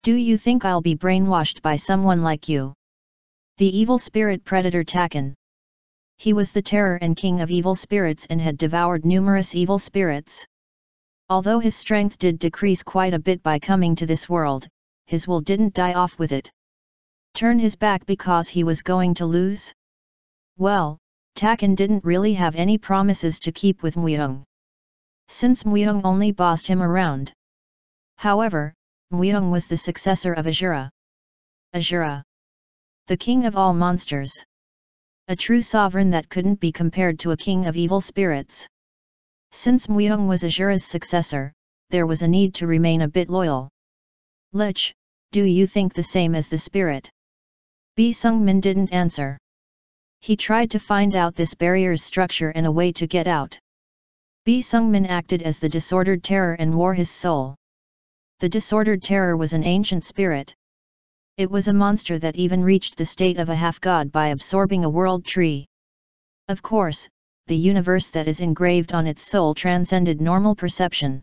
Do you think I'll be brainwashed by someone like you? The evil spirit predator Taken. He was the terror and king of evil spirits and had devoured numerous evil spirits. Although his strength did decrease quite a bit by coming to this world, his will didn't die off with it. Turn his back because he was going to lose? Well, Taken didn't really have any promises to keep with Muyong. Since Muyong only bossed him around. However, Muyong was the successor of Azura. Azura. The king of all monsters. A true sovereign that couldn't be compared to a king of evil spirits. Since Muyong was Azura's successor, there was a need to remain a bit loyal. Lich, do you think the same as the spirit? Bi Sungmin didn't answer. He tried to find out this barrier's structure and a way to get out. Bi Sungmin acted as the disordered terror and wore his soul. The disordered terror was an ancient spirit. It was a monster that even reached the state of a half-god by absorbing a world tree. Of course, the universe that is engraved on its soul transcended normal perception.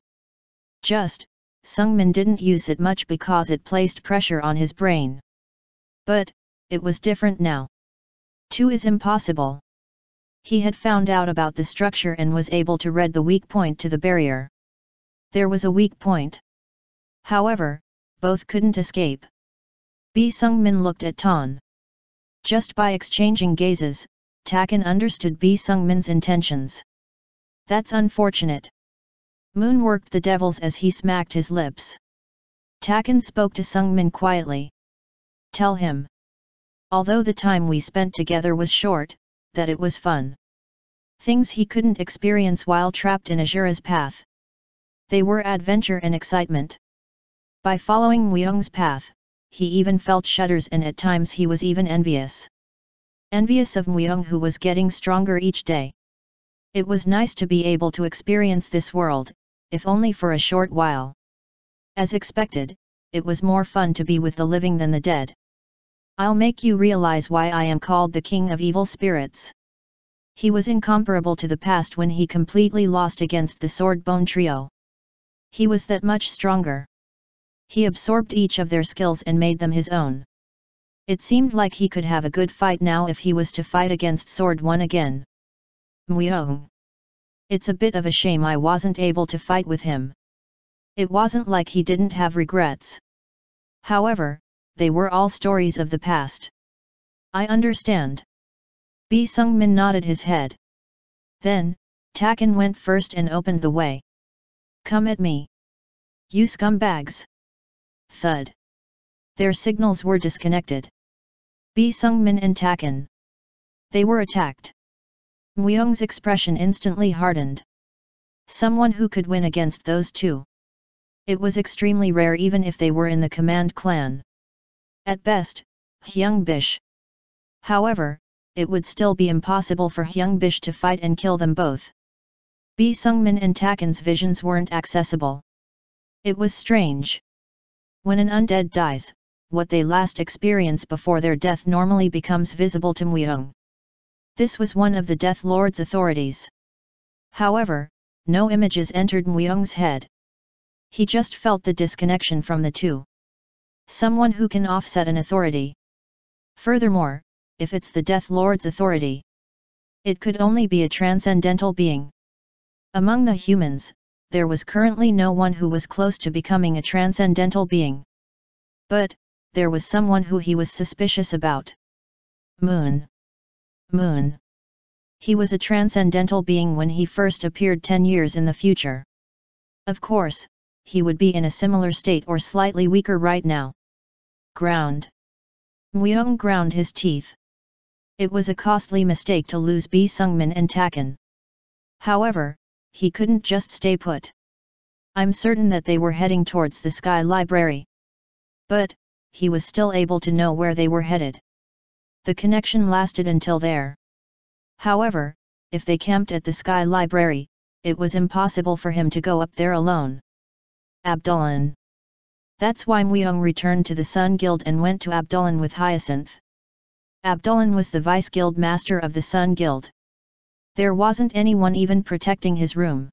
Sungmin didn't use it much because it placed pressure on his brain. But, it was different now. 2 is impossible. He had found out about the structure and was able to read the weak point to the barrier. There was a weak point. However, both couldn't escape. Bi Sungmin looked at Tan. Just by exchanging gazes, Taken understood Bi Sungmin's intentions. That's unfortunate. Moon worked the devils as he smacked his lips. Taken spoke to Sungmin quietly. Tell him. Although the time we spent together was short, that it was fun. Things he couldn't experience while trapped in Azura's path. They were adventure and excitement. By following Muyong's path, he even felt shudders and at times he was even envious. Envious of Muyong who was getting stronger each day. It was nice to be able to experience this world, if only for a short while. As expected, it was more fun to be with the living than the dead. I'll make you realize why I am called the king of evil spirits. He was incomparable to the past when he completely lost against the Sword Bone Trio. He was that much stronger. He absorbed each of their skills and made them his own. It seemed like he could have a good fight now if he was to fight against Sword One again. Muyong. It's a bit of a shame I wasn't able to fight with him. It wasn't like he didn't have regrets. However, they were all stories of the past. I understand. Bi Sungmin nodded his head. Then, Taken went first and opened the way. Come at me. You scumbags. Thud. Their signals were disconnected. Bi Sungmin and Taken. They were attacked. Muyong's expression instantly hardened. Someone who could win against those two. It was extremely rare even if they were in the command clan. At best, Hyung Bish. However, it would still be impossible for Hyung Bish to fight and kill them both. Bi Sungmin and Taken's visions weren't accessible. It was strange. When an undead dies, what they last experience before their death normally becomes visible to Muyong. This was one of the Death Lord's authorities. However, no images entered Muyong's head. He just felt the disconnection from the two. Someone who can offset an authority. Furthermore, if it's the Death Lord's authority? It could only be a transcendental being. Among the humans, there was currently no one who was close to becoming a transcendental being. But, there was someone who he was suspicious about. Moon. Moon. He was a transcendental being when he first appeared 10 years in the future. Of course, he would be in a similar state or slightly weaker right now. Ground. Myung ground his teeth. It was a costly mistake to lose Bi Sungmin and Takan. However, he couldn't just stay put. I'm certain that they were heading towards the Sky Library. But, he was still able to know where they were headed. The connection lasted until there. However, if they camped at the Sky Library, it was impossible for him to go up there alone. Abdullan. That's why Myung returned to the Sun Guild and went to Abdullan with Hyacinth. Abdullan was the vice guild master of the Sun Guild. There wasn't anyone even protecting his room.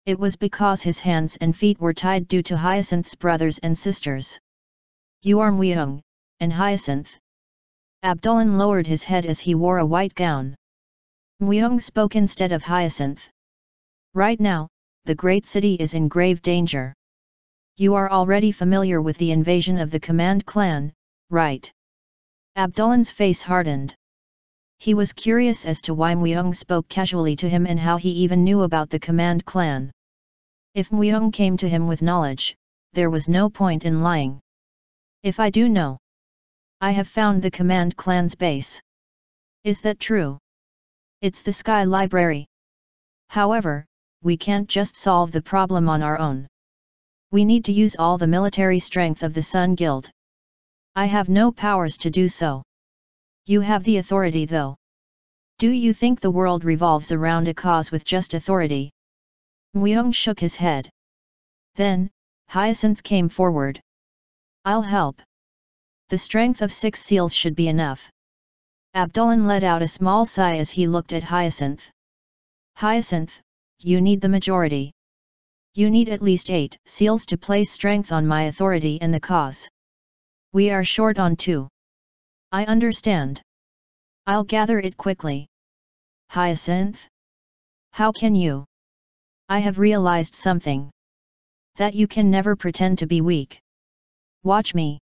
It was because his hands and feet were tied due to Hyacinth's brothers and sisters. You are Myung, and Hyacinth. Abdullan lowered his head as he wore a white gown. Myung spoke instead of Hyacinth. Right now, the great city is in grave danger. You are already familiar with the invasion of the Command Clan, right? Abdullan's face hardened. He was curious as to why Myung spoke casually to him and how he even knew about the Command Clan. If Myung came to him with knowledge, there was no point in lying. If I do know. I have found the Command Clan's base. Is that true? It's the Sky Library. However, we can't just solve the problem on our own. We need to use all the military strength of the Sun Guild. I have no powers to do so. You have the authority though. Do you think the world revolves around a cause with just authority? Myung shook his head. Then, Hyacinth came forward. I'll help. The strength of 6 seals should be enough. Abdullan let out a small sigh as he looked at Hyacinth. Hyacinth, you need the majority. You need at least 8 seals to place strength on my authority and the cause. We are short on 2. I understand. I'll gather it quickly. Hyacinth? How can you? I have realized something. That you can never pretend to be weak. Watch me.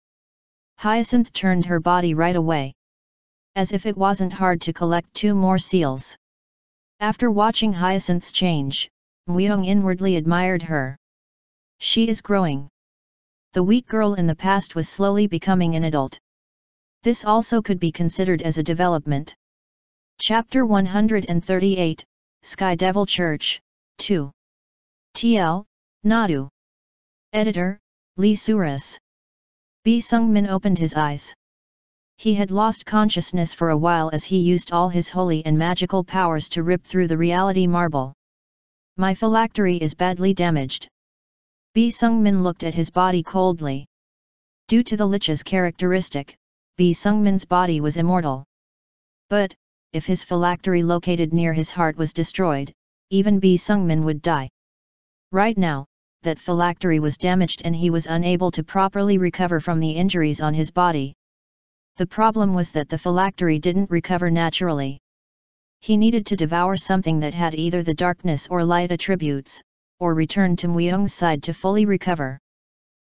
Hyacinth turned her body right away. As if it wasn't hard to collect 2 more seals. After watching Hyacinth's change, Myung inwardly admired her. She is growing. The weak girl in the past was slowly becoming an adult. This also could be considered as a development. Chapter 138, Sky Devil Church, 2. TL, Nadu. Editor, Lee Suras. Bi Sungmin opened his eyes. He had lost consciousness for a while as he used all his holy and magical powers to rip through the reality marble. My phylactery is badly damaged. Bi Sungmin looked at his body coldly. Due to the Lich's characteristic, Bi Sungmin's body was immortal. But, if his phylactery located near his heart was destroyed, even Bi Sungmin would die. Right now, that phylactery was damaged and he was unable to properly recover from the injuries on his body. The problem was that the phylactery didn't recover naturally. He needed to devour something that had either the darkness or light attributes, or return to Myung's side to fully recover.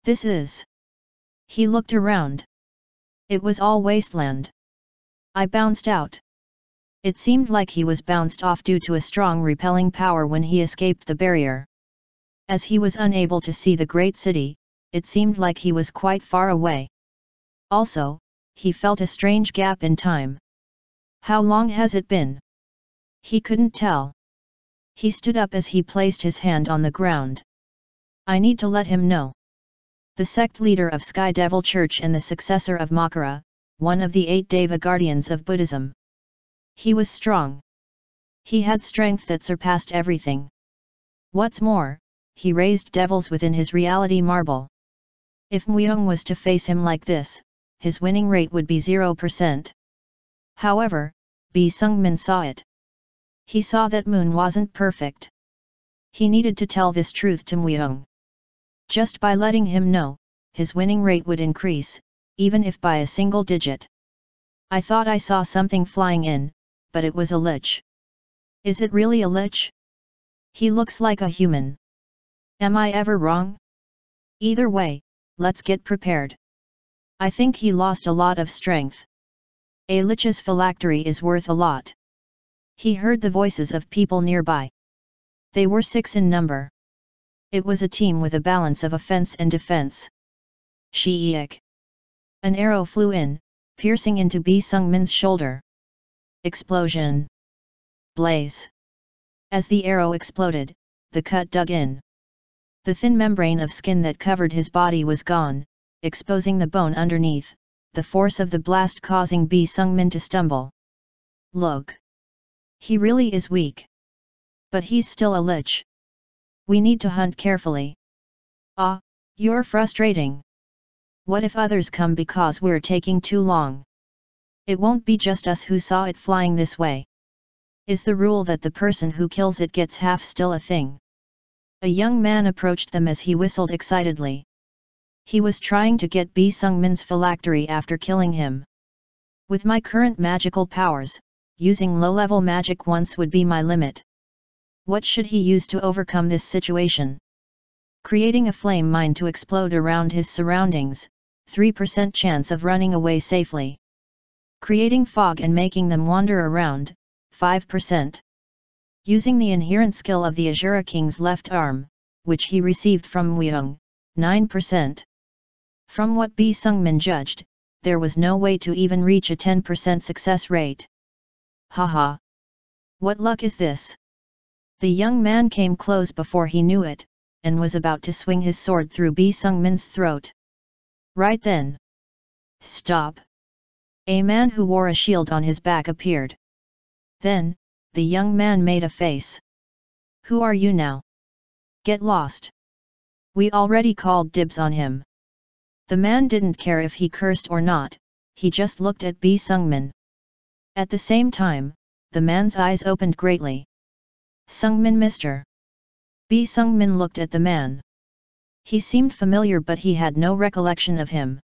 This is... He looked around. It was all wasteland. I bounced out. It seemed like he was bounced off due to a strong repelling power when he escaped the barrier. As he was unable to see the great city, it seemed like he was quite far away. Also, he felt a strange gap in time. How long has it been? He couldn't tell. He stood up as he placed his hand on the ground. I need to let him know. The sect leader of Sky Devil Church and the successor of Makara, one of the 8 Deva guardians of Buddhism. He was strong. He had strength that surpassed everything. What's more, he raised devils within his reality marble. If Myung was to face him like this, his winning rate would be 0%. However, Bi Sungmin saw it. He saw that Moon wasn't perfect. He needed to tell this truth to Myung. Just by letting him know, his winning rate would increase, even if by a single digit. I thought I saw something flying in, but it was a lich. Is it really a lich? He looks like a human. Am I ever wrong? Either way, let's get prepared. I think he lost a lot of strength. A lich's phylactery is worth a lot. He heard the voices of people nearby. They were 6 in number. It was a team with a balance of offense and defense. Shiik. An arrow flew in, piercing into Bi Sungmin's shoulder. Explosion. Blaze. As the arrow exploded, the cut dug in. The thin membrane of skin that covered his body was gone, exposing the bone underneath, the force of the blast causing Bi Sungmin to stumble. Look. He really is weak. But he's still a lich. We need to hunt carefully. Ah, you're frustrating. What if others come because we're taking too long? It won't be just us who saw it flying this way. Is the rule that the person who kills it gets half still a thing? A young man approached them as he whistled excitedly. He was trying to get Bi Sungmin's phylactery after killing him. With my current magical powers, using low-level magic once would be my limit. What should he use to overcome this situation? Creating a flame mine to explode around his surroundings, 3% chance of running away safely. Creating fog and making them wander around, 5%. Using the inherent skill of the Azura King's left arm, which he received from Weung, 9%. From what Bi Sungmin judged, there was no way to even reach a 10% success rate. Haha! What luck is this? The young man came close before he knew it, and was about to swing his sword through Bi Sungmin's throat. Right then. Stop! A man who wore a shield on his back appeared. Then, the young man made a face. Who are you now? Get lost. We already called dibs on him. The man didn't care if he cursed or not, he just looked at Bi Sungmin. At the same time, the man's eyes opened greatly. Sungmin mister. Bi Sungmin looked at the man. He seemed familiar but he had no recollection of him.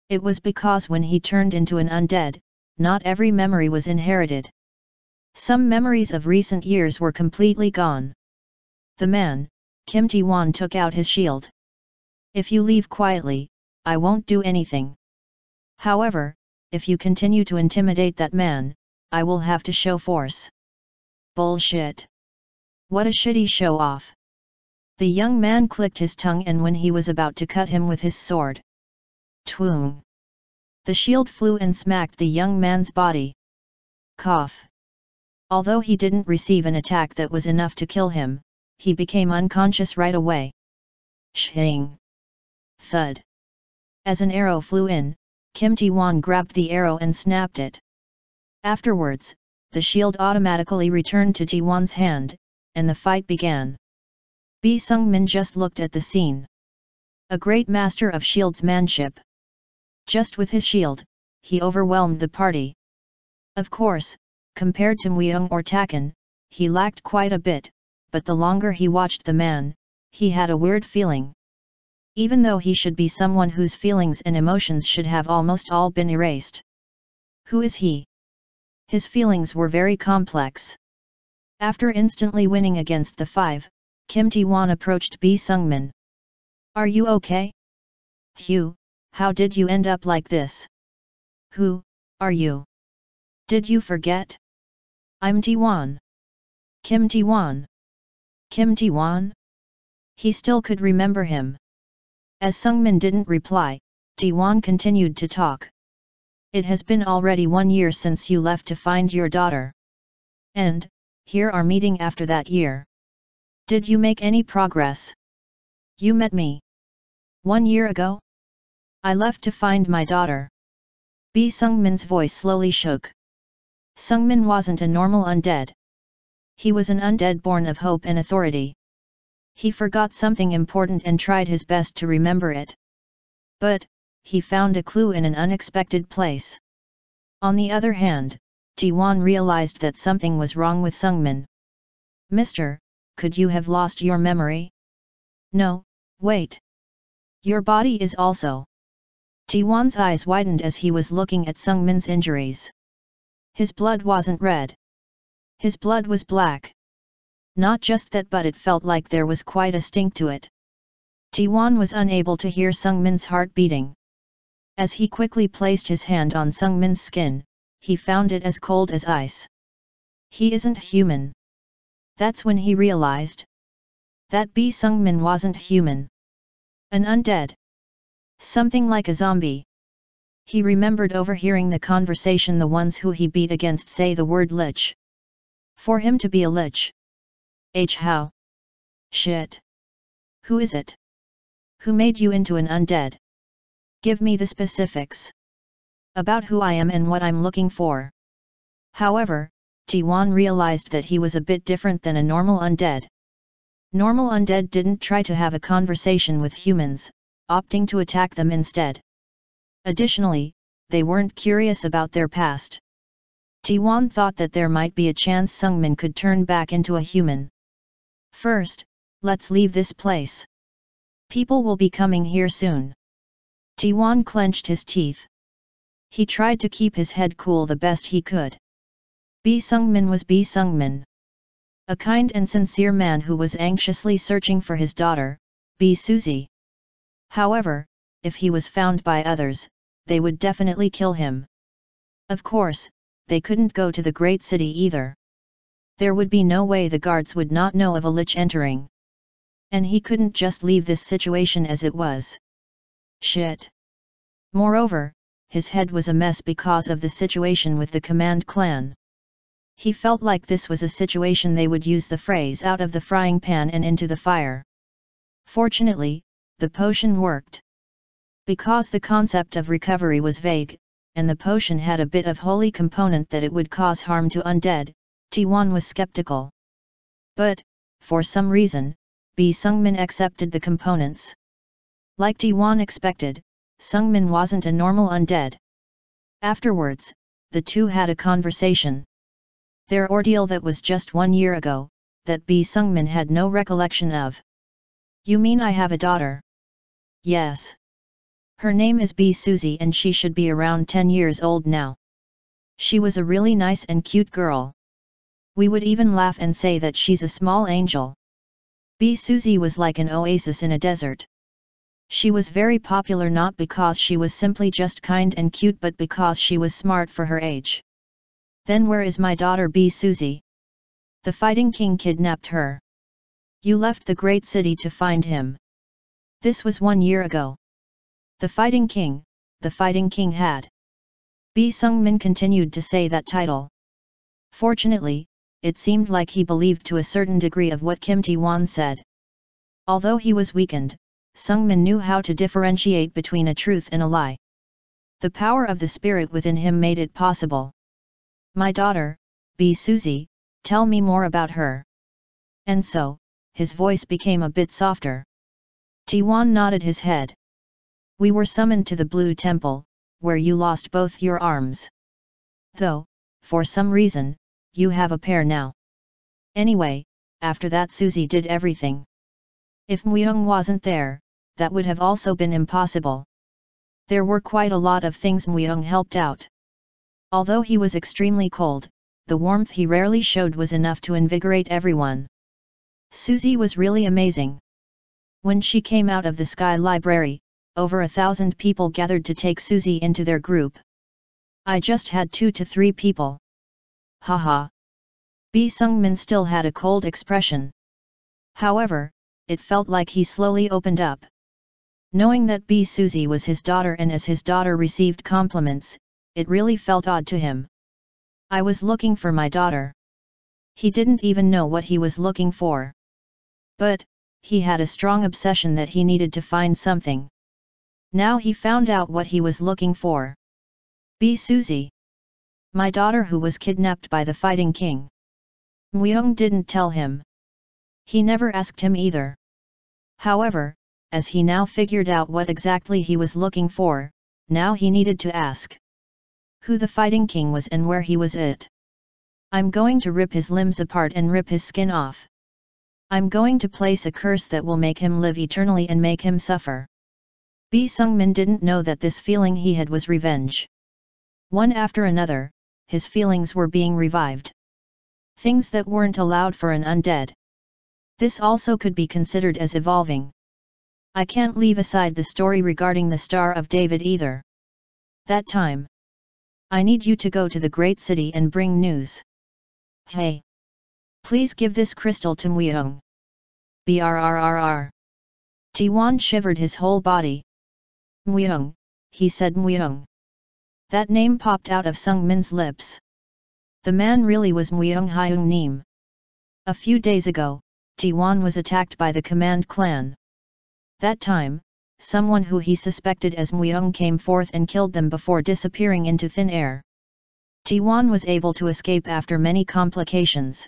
It was because when he turned into an undead, not every memory was inherited. Some memories of recent years were completely gone. The man, Kim Tae-won, took out his shield. If you leave quietly, I won't do anything. However, if you continue to intimidate that man, I will have to show force. Bullshit. What a shitty show-off. The young man clicked his tongue and when he was about to cut him with his sword. Twung. The shield flew and smacked the young man's body. Cough. Although he didn't receive an attack that was enough to kill him, he became unconscious right away. Shing. Thud. As an arrow flew in, Kim Tae-won grabbed the arrow and snapped it. Afterwards, the shield automatically returned to Tae-won's hand, and the fight began. Bi Sungmin just looked at the scene. A great master of shieldsmanship. Just with his shield, he overwhelmed the party. Of course, compared to Myeong or Takan, he lacked quite a bit, but the longer he watched the man, he had a weird feeling. Even though he should be someone whose feelings and emotions should have almost all been erased. Who is he? His feelings were very complex. After instantly winning against the 5, Kim Tae-won approached Bi Sungmin. Are you okay? Hugh, how did you end up like this? Who are you? Did you forget? I'm Tae-won. Kim Tae-won. Kim Tae-won? He still could remember him. As Sungmin didn't reply, Tae-won continued to talk. It has been already 1 year since you left to find your daughter. And, here are meeting after that year. Did you make any progress? You met me 1 year ago? I left to find my daughter. Bi Sungmin's voice slowly shook. Sungmin wasn't a normal undead. He was an undead born of hope and authority. He forgot something important and tried his best to remember it. But, he found a clue in an unexpected place. On the other hand, Tae-won realized that something was wrong with Sungmin. Mister, could you have lost your memory? No, wait. Your body is also T1's eyes widened as he was looking at Sungmin's injuries. His blood wasn't red. His blood was black. Not just that, but it felt like there was quite a stink to it. T1 was unable to hear Sungmin's heart beating. As he quickly placed his hand on Sungmin's skin, he found it as cold as ice. He isn't human. That's when he realized that Sungmin wasn't human. An undead. Something like a zombie. He remembered overhearing the conversation, the ones who he beat against say the word lich. For him to be a lich. How? Shit. Who is it? Who made you into an undead? Give me the specifics. About who I am and what I'm looking for. However, T1 realized that he was a bit different than a normal undead. Normal undead didn't try to have a conversation with humans, opting to attack them instead. Additionally, they weren't curious about their past. T1 thought that there might be a chance Sungmin could turn back into a human. First, let's leave this place. People will be coming here soon. T1 clenched his teeth. He tried to keep his head cool the best he could. Sungmin was Sungmin. A kind and sincere man who was anxiously searching for his daughter, Suzy. However, if he was found by others, they would definitely kill him. Of course, they couldn't go to the great city either. There would be no way the guards would not know of a lich entering. And he couldn't just leave this situation as it was. Shit. Moreover, his head was a mess because of the situation with the Command clan. He felt like this was a situation they would use the phrase out of the frying pan and into the fire. Fortunately, the potion worked. Because the concept of recovery was vague, and the potion had a bit of holy component that it would cause harm to undead, T1 was skeptical. But, for some reason, Sungmin accepted the components. Like T1 expected, Sungmin wasn't a normal undead. Afterwards, the two had a conversation. Their ordeal that was just 1 year ago, that Sungmin had no recollection of. You mean I have a daughter? Yes. Her name is Suzy and she should be around 10 years old now. She was a really nice and cute girl. We would even laugh and say that she's a small angel. Suzy was like an oasis in a desert. She was very popular not because she was simply just kind and cute but because she was smart for her age. Then where is my daughter Suzy? The Fighting King kidnapped her. You left the great city to find him. This was 1 year ago. The Fighting King had. Sungmin continued to say that title. Fortunately, it seemed like he believed to a certain degree of what Kim T1 said. Although he was weakened, Sungmin knew how to differentiate between a truth and a lie. The power of the spirit within him made it possible. My daughter, Suzy, tell me more about her. And so, his voice became a bit softer. T1 nodded his head. We were summoned to the Blue Temple, where you lost both your arms. Though, for some reason, you have a pair now. Anyway, after that Suzy did everything. If Myung wasn't there, that would have also been impossible. There were quite a lot of things Myung helped out. Although he was extremely cold, the warmth he rarely showed was enough to invigorate everyone. Suzy was really amazing. When she came out of the Sky Library, over 1,000 people gathered to take Suzy into their group. I just had 2 to 3 people. Haha. Sungmin still had a cold expression. However, it felt like he slowly opened up. Knowing that Suzy was his daughter and as his daughter received compliments, it really felt odd to him. I was looking for my daughter. He didn't even know what he was looking for. But, he had a strong obsession that he needed to find something. Now he found out what he was looking for. Suzy. My daughter who was kidnapped by the Fighting King. Myung didn't tell him. He never asked him either. However, as he now figured out what exactly he was looking for, now he needed to ask who the Fighting King was and where he was it. I'm going to rip his limbs apart and rip his skin off. I'm going to place a curse that will make him live eternally and make him suffer. Bi Sungmin didn't know that this feeling he had was revenge. One after another, his feelings were being revived. Things that weren't allowed for an undead. This also could be considered as evolving. I can't leave aside the story regarding the Star of David either. That time. I need you to go to the great city and bring news. Hey! Please give this crystal to Muyong. Brrrr. Tiwan shivered his whole body. Muyong, he said Muyong. That name popped out of Sung Min's lips. The man really was Muyong Hyung Neem. A few days ago, Tiwan was attacked by the Command clan. That time, someone who he suspected as Muyong came forth and killed them before disappearing into thin air. Tiwan was able to escape after many complications.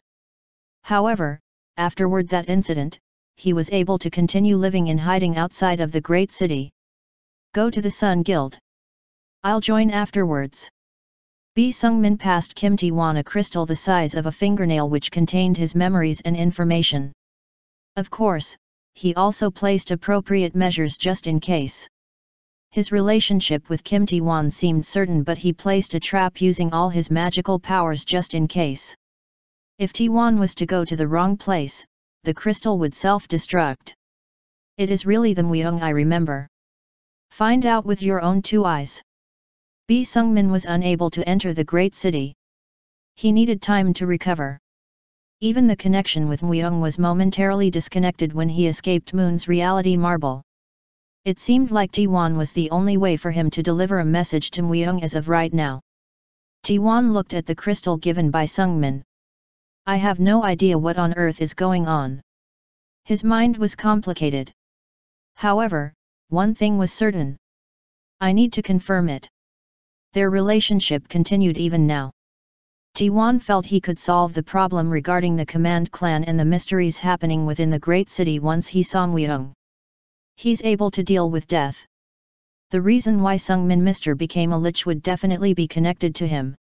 However, afterward that incident, he was able to continue living in hiding outside of the great city. Go to the Sun Guild. I'll join afterwards. Bi Sungmin passed Kim Tiwan a crystal the size of a fingernail which contained his memories and information. Of course, he also placed appropriate measures just in case. His relationship with Kim Tiwan seemed certain, but he placed a trap using all his magical powers just in case. If Tiwan was to go to the wrong place, the crystal would self-destruct. It is really the Muyong I remember. Find out with your own two eyes. Bi Sungmin was unable to enter the great city. He needed time to recover. Even the connection with Muyong was momentarily disconnected when he escaped Moon's reality marble. It seemed like Tiwan was the only way for him to deliver a message to Muyong as of right now. Tiwan looked at the crystal given by Sungmin. I have no idea what on earth is going on. His mind was complicated. However, one thing was certain. I need to confirm it. Their relationship continued even now. Tiwan felt he could solve the problem regarding the Command clan and the mysteries happening within the great city once he saw Muyong. He's able to deal with death. The reason why Sungmin Mr. became a lich would definitely be connected to him.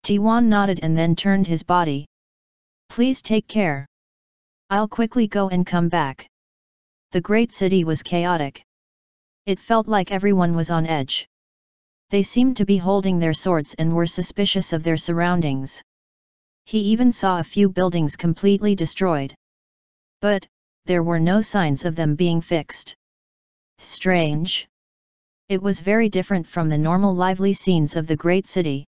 Tiwan nodded and then turned his body. Please take care. I'll quickly go and come back. The great city was chaotic. It felt like everyone was on edge. They seemed to be holding their swords and were suspicious of their surroundings. He even saw a few buildings completely destroyed. But, there were no signs of them being fixed. Strange. It was very different from the normal lively scenes of the great city.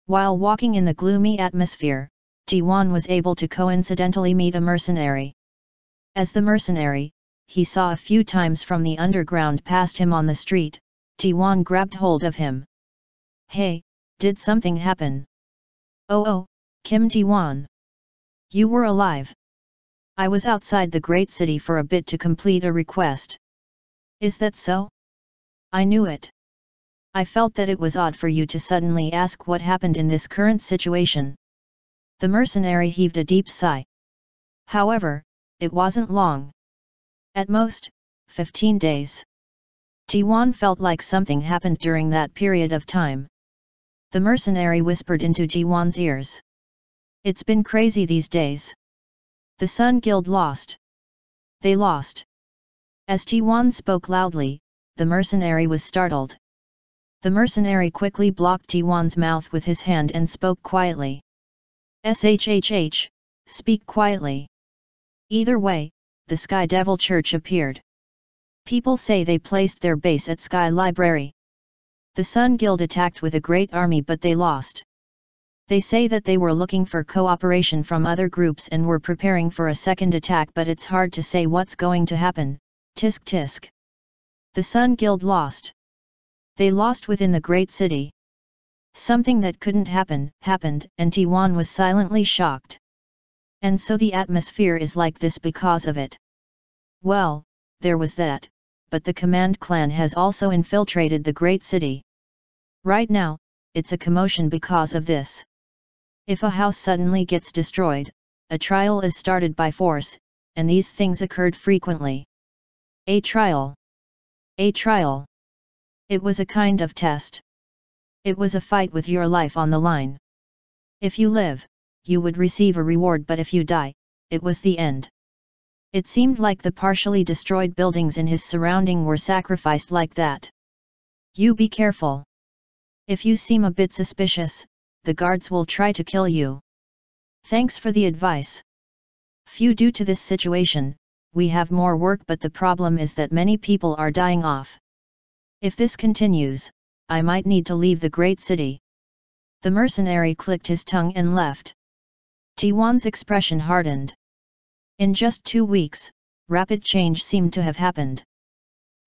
While walking in the gloomy atmosphere, Tiwan was able to coincidentally meet a mercenary. As the mercenary, he saw a few times from the underground past him on the street. Tiwan grabbed hold of him. Hey, did something happen? Oh, Kim Tiwan. You were alive. I was outside the great city for a bit to complete a request. Is that so? I knew it. I felt that it was odd for you to suddenly ask what happened in this current situation. The mercenary heaved a deep sigh. However, it wasn't long. At most, 15 days. Tiwan felt like something happened during that period of time. The mercenary whispered into Tiwan's ears. It's been crazy these days. The Sun Guild lost. They lost. As Tiwan spoke loudly, the mercenary was startled. The mercenary quickly blocked Tiwan's mouth with his hand and spoke quietly. Shhh, speak quietly. Either way, the Sky Devil Church appeared. People say they placed their base at Sky Library. The Sun Guild attacked with a great army, but they lost. They say that they were looking for cooperation from other groups and were preparing for a second attack, but it's hard to say what's going to happen. Tisk tisk. The Sun Guild lost. They lost within the great city. Something that couldn't happen, happened, and Tiwan was silently shocked. And so the atmosphere is like this because of it. Well, there was that, but the Command clan has also infiltrated the great city. Right now, it's a commotion because of this. If a house suddenly gets destroyed, a trial is started by force, and these things occurred frequently. A trial. A trial. It was a kind of test. It was a fight with your life on the line. If you live, you would receive a reward, but if you die, it was the end. It seemed like the partially destroyed buildings in his surrounding were sacrificed like that. You be careful. If you seem a bit suspicious, the guards will try to kill you. Thanks for the advice. Phew, due to this situation, we have more work, but the problem is that many people are dying off. If this continues, I might need to leave the great city. The mercenary clicked his tongue and left. Tiwan's expression hardened. In just 2 weeks, rapid change seemed to have happened.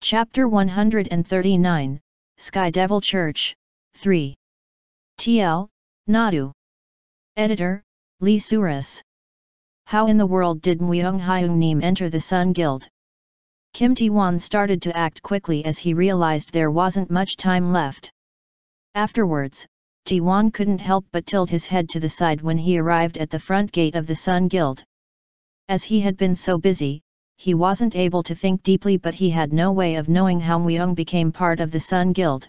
Chapter 139, Sky Devil Church, 3. TL, Nadu. Editor, Lee Suras. How in the world did Myung Hyung Neem enter the Sun Guild? Kim Ti-won started to act quickly as he realized there wasn't much time left. Afterwards, Ti-won couldn't help but tilt his head to the side when he arrived at the front gate of the Sun Guild. As he had been so busy, he wasn't able to think deeply, but he had no way of knowing how Myung became part of the Sun Guild.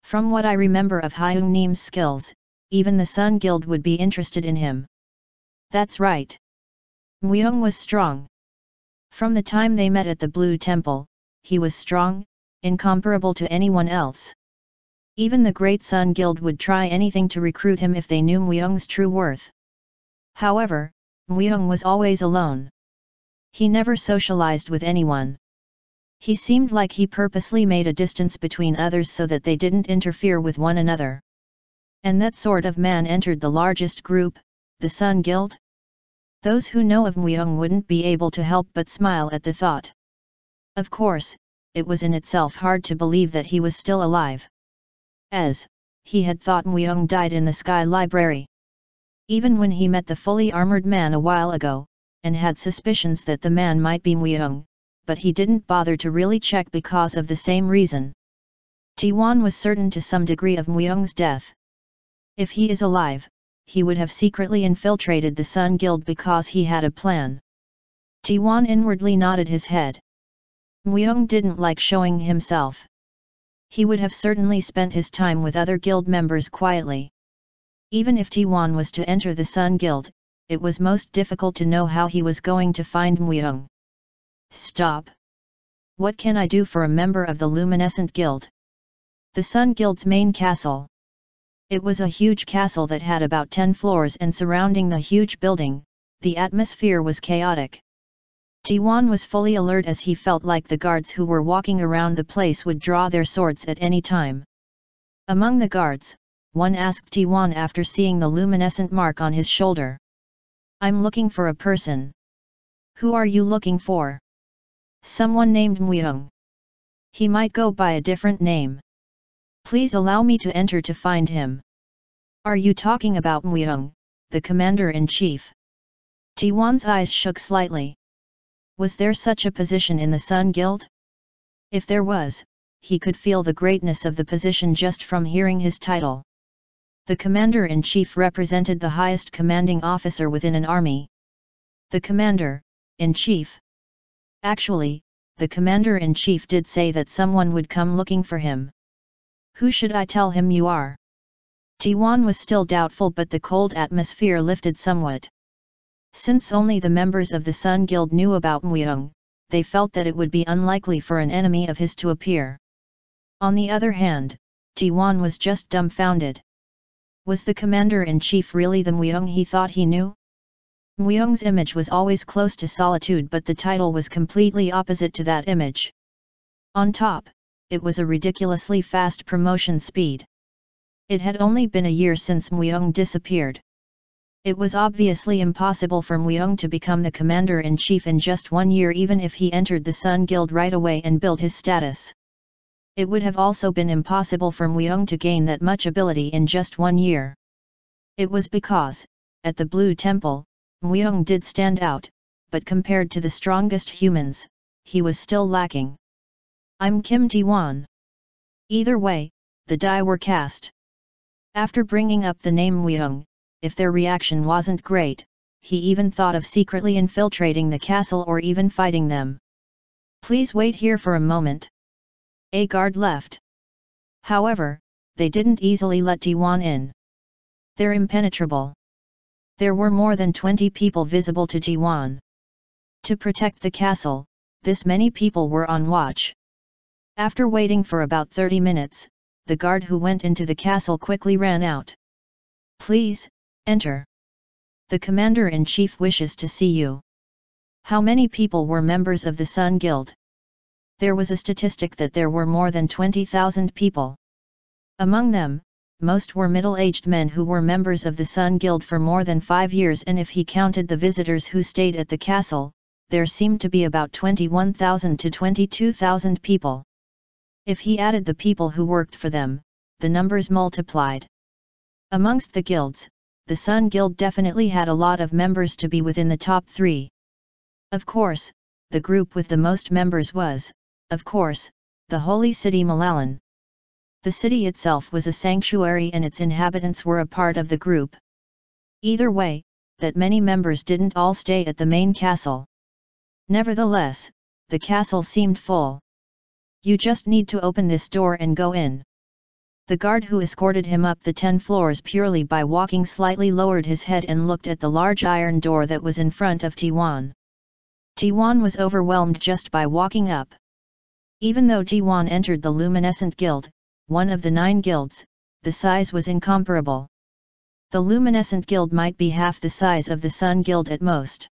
From what I remember of Hyung Neem's skills, even the Sun Guild would be interested in him. That's right. Myung was strong. From the time they met at the Blue Temple, he was strong, incomparable to anyone else. Even the Great Sun Guild would try anything to recruit him if they knew Myung's true worth. However, Myung was always alone. He never socialized with anyone. He seemed like he purposely made a distance between others so that they didn't interfere with one another. And that sort of man entered the largest group, the Sun Guild? Those who know of Myung wouldn't be able to help but smile at the thought. Of course, it was in itself hard to believe that he was still alive. As he had thought Myung died in the Sky Library. Even when he met the fully armored man a while ago, and had suspicions that the man might be Myung, but he didn't bother to really check because of the same reason. Ti-won was certain to some degree of Myung's death. If he is alive, he would have secretly infiltrated the Sun Guild because he had a plan. Ti-won inwardly nodded his head. Myung didn't like showing himself. He would have certainly spent his time with other guild members quietly. Even if Ti-won was to enter the Sun Guild, it was most difficult to know how he was going to find Myung. Stop! What can I do for a member of the Luminescent Guild? The Sun Guild's main castle. It was a huge castle that had about 10 floors, and surrounding the huge building, the atmosphere was chaotic. Ti-won was fully alert as he felt like the guards who were walking around the place would draw their swords at any time. Among the guards, one asked Ti-won after seeing the luminescent mark on his shoulder. I'm looking for a person. Who are you looking for? Someone named Myung. He might go by a different name. Please allow me to enter to find him. Are you talking about Myung, the commander-in-chief? Ti-won's eyes shook slightly. Was there such a position in the Sun Guild? If there was, he could feel the greatness of the position just from hearing his title. The commander-in-chief represented the highest commanding officer within an army. The commander-in-chief. Actually, the commander-in-chief did say that someone would come looking for him. Who should I tell him you are? Ti-won was still doubtful, but the cold atmosphere lifted somewhat. Since only the members of the Sun Guild knew about Myung, they felt that it would be unlikely for an enemy of his to appear. On the other hand, Ti-won was just dumbfounded. Was the commander-in-chief really the Myung he thought he knew? Myung's image was always close to solitude, but the title was completely opposite to that image. On top, it was a ridiculously fast promotion speed. It had only been a year since Myung disappeared. It was obviously impossible for Myung to become the commander-in-chief in just 1 year, even if he entered the Sun Guild right away and built his status. It would have also been impossible for Myung to gain that much ability in just 1 year. It was because, at the Blue Temple, Myung did stand out, but compared to the strongest humans, he was still lacking. I'm Kim Ti-won. Either way, the die were cast. After bringing up the name Myung, if their reaction wasn't great, he even thought of secretly infiltrating the castle or even fighting them. Please wait here for a moment. A guard left. However, they didn't easily let Ti-won in. They're impenetrable. There were more than 20 people visible to Ti-won. To protect the castle, this many people were on watch. After waiting for about 30 minutes, the guard who went into the castle quickly ran out. "Please, enter. The commander-in-chief wishes to see you." How many people were members of the Sun Guild? There was a statistic that there were more than 20,000 people. Among them, most were middle-aged men who were members of the Sun Guild for more than 5 years, and if he counted the visitors who stayed at the castle, there seemed to be about 21,000 to 22,000 people. If he added the people who worked for them, the numbers multiplied. Amongst the guilds, the Sun Guild definitely had a lot of members to be within the top 3. Of course, the group with the most members was, of course, the holy city Malalan. The city itself was a sanctuary and its inhabitants were a part of the group. Either way, that many members didn't all stay at the main castle. Nevertheless, the castle seemed full. "You just need to open this door and go in." The guard who escorted him up the 10 floors purely by walking slightly lowered his head and looked at the large iron door that was in front of T1. T1 was overwhelmed just by walking up. Even though T1 entered the Luminescent Guild, one of the 9 guilds, the size was incomparable. The Luminescent Guild might be half the size of the Sun Guild at most.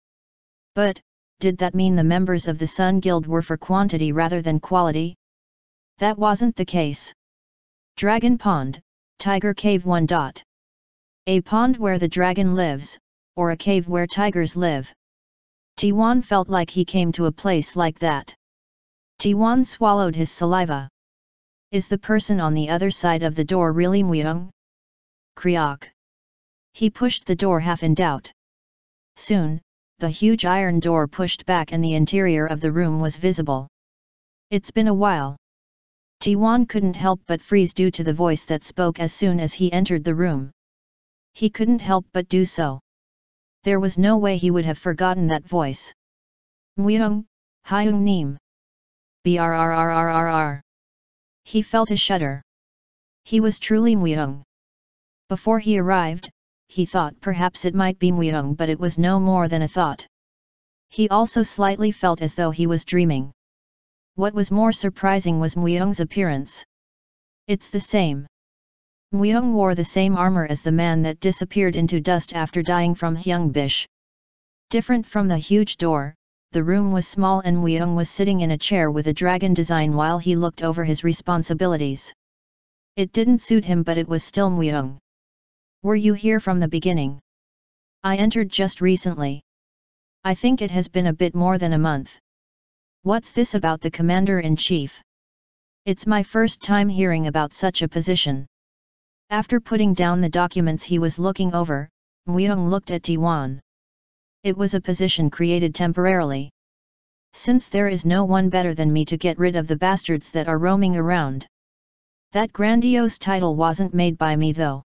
But, did that mean the members of the Sun Guild were for quantity rather than quality? That wasn't the case. Dragon Pond, Tiger Cave 1. A pond where the dragon lives, or a cave where tigers live. T1 felt like he came to a place like that. T1 swallowed his saliva. Is the person on the other side of the door really Myung? Kriok. He pushed the door half in doubt. Soon, the huge iron door pushed back and the interior of the room was visible. "It's been a while." T1 couldn't help but freeze due to the voice that spoke as soon as he entered the room. He couldn't help but do so. There was no way he would have forgotten that voice. "Myung, Hyung Neem. Brrrrrrrr." He felt a shudder. He was truly Myung. Before he arrived, he thought perhaps it might be Myung, but it was no more than a thought. He also slightly felt as though he was dreaming. What was more surprising was Myung's appearance. It's the same. Myung wore the same armor as the man that disappeared into dust after dying from Hyungbish. Different from the huge door, the room was small and Myung was sitting in a chair with a dragon design while he looked over his responsibilities. It didn't suit him, but it was still Myung. "Were you here from the beginning?" "I entered just recently. I think it has been a bit more than a month." "What's this about the commander-in-chief?" "It's my first time hearing about such a position." After putting down the documents he was looking over, Myung looked at T1. It was a position created temporarily. "Since there is no one better than me to get rid of the bastards that are roaming around." That grandiose title wasn't made by me though.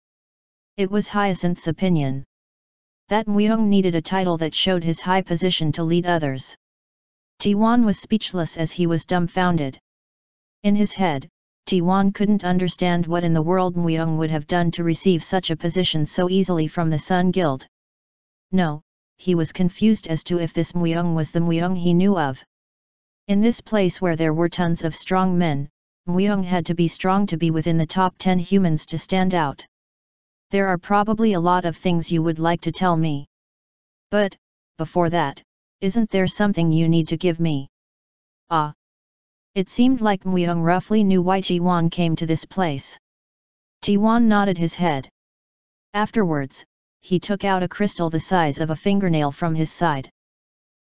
It was Hyacinth's opinion. That Myung needed a title that showed his high position to lead others. T1 was speechless as he was dumbfounded. In his head, T1 couldn't understand what in the world Myung would have done to receive such a position so easily from the Sun Guild. No, he was confused as to if this Myung was the Myung he knew of. In this place where there were tons of strong men, Myung had to be strong to be within the top 10 humans to stand out. "There are probably a lot of things you would like to tell me. But, before that, isn't there something you need to give me?" "Ah." It seemed like Myung roughly knew why T1 came to this place. T1 nodded his head. Afterwards, he took out a crystal the size of a fingernail from his side.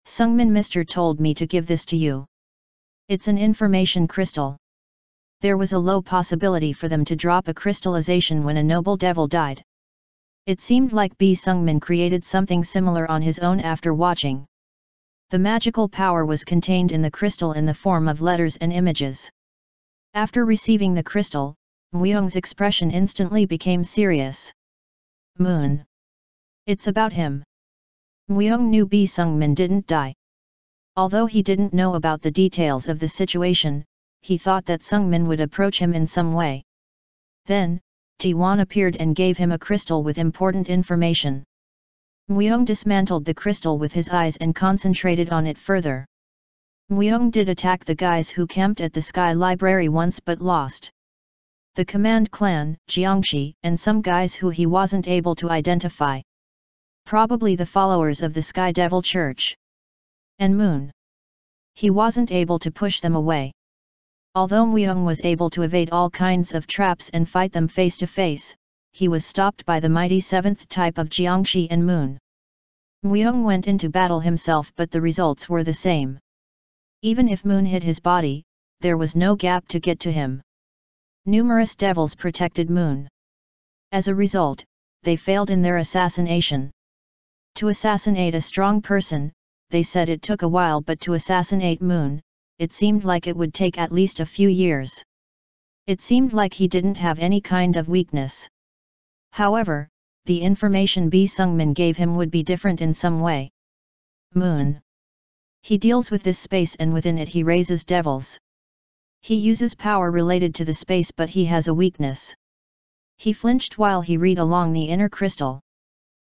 "Sungmin Mister told me to give this to you. It's an information crystal." There was a low possibility for them to drop a crystallization when a noble devil died. It seemed like B. Sungmin created something similar on his own after watching. The magical power was contained in the crystal in the form of letters and images. After receiving the crystal, Myung's expression instantly became serious. "Moon. It's about him." Myung knew B. Sungmin didn't die. Although he didn't know about the details of the situation, he thought that Sungmin would approach him in some way. Then, T1 appeared and gave him a crystal with important information. Muyong dismantled the crystal with his eyes and concentrated on it further. Muyong did attack the guys who camped at the Sky Library once but lost. The Command Clan, Jiangxi, and some guys who he wasn't able to identify. Probably the followers of the Sky Devil Church. And Moon. He wasn't able to push them away. Although Muyong was able to evade all kinds of traps and fight them face to face, he was stopped by the mighty 7th type of Jiangxi and Moon. Muyong went into battle himself, but the results were the same. Even if Moon hit his body, there was no gap to get to him. Numerous devils protected Moon. As a result, they failed in their assassination. To assassinate a strong person, they said it took a while, but to assassinate Moon, it seemed like it would take at least a few years. It seemed like he didn't have any kind of weakness. However, the information Bi Sungmin gave him would be different in some way. Moon. He deals with this space, and within it he raises devils. He uses power related to the space, but he has a weakness. He flinched while he read along the inner crystal.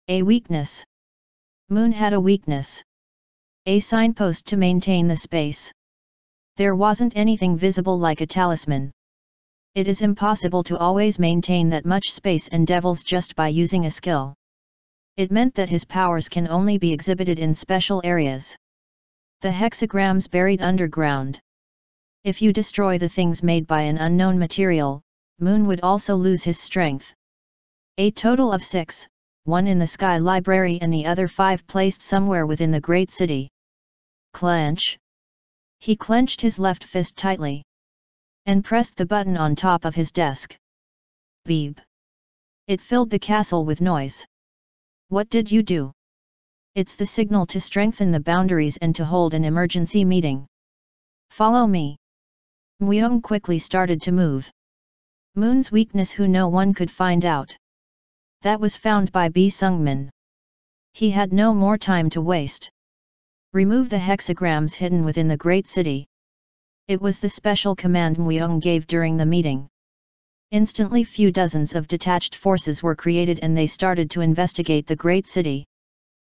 A weakness. Moon had a weakness. A signpost to maintain the space. There wasn't anything visible like a talisman. It is impossible to always maintain that much space and devils just by using a skill. It meant that his powers can only be exhibited in special areas. The hexagrams buried underground. If you destroy the things made by an unknown material, Moon would also lose his strength. A total of 6, 1 in the Sky Library and the other 5 placed somewhere within the great city. Clench. He clenched his left fist tightly. And pressed the button on top of his desk. Beep. It filled the castle with noise. What did you do? It's the signal to strengthen the boundaries and to hold an emergency meeting. Follow me. Muyong quickly started to move. Moon's weakness who no one could find out. That was found by Bi Sungmin. He had no more time to waste. Remove the hexagrams hidden within the great city. It was the special command Muyong gave during the meeting. Instantly few dozens of detached forces were created and they started to investigate the great city.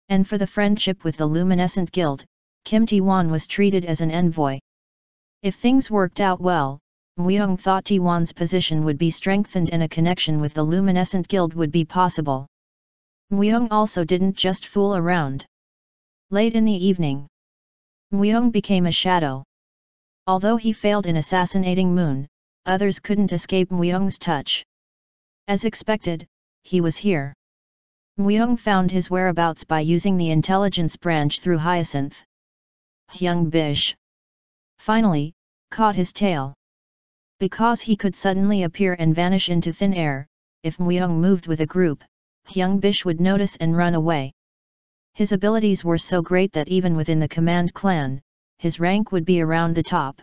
And for the friendship with the Luminescent Guild, Kim Ti-wan was treated as an envoy. If things worked out well, Muyong thought Ti-wan's position would be strengthened and a connection with the Luminescent Guild would be possible. Muyong also didn't just fool around. Late in the evening, Muyong became a shadow. Although he failed in assassinating Moon, others couldn't escape Muyong's touch. As expected, he was here. Muyong found his whereabouts by using the intelligence branch through Hyacinth. Hyung Bish finally caught his tail. Because he could suddenly appear and vanish into thin air, if Muyong moved with a group, Hyung Bish would notice and run away. His abilities were so great that even within the Command Clan, his rank would be around the top.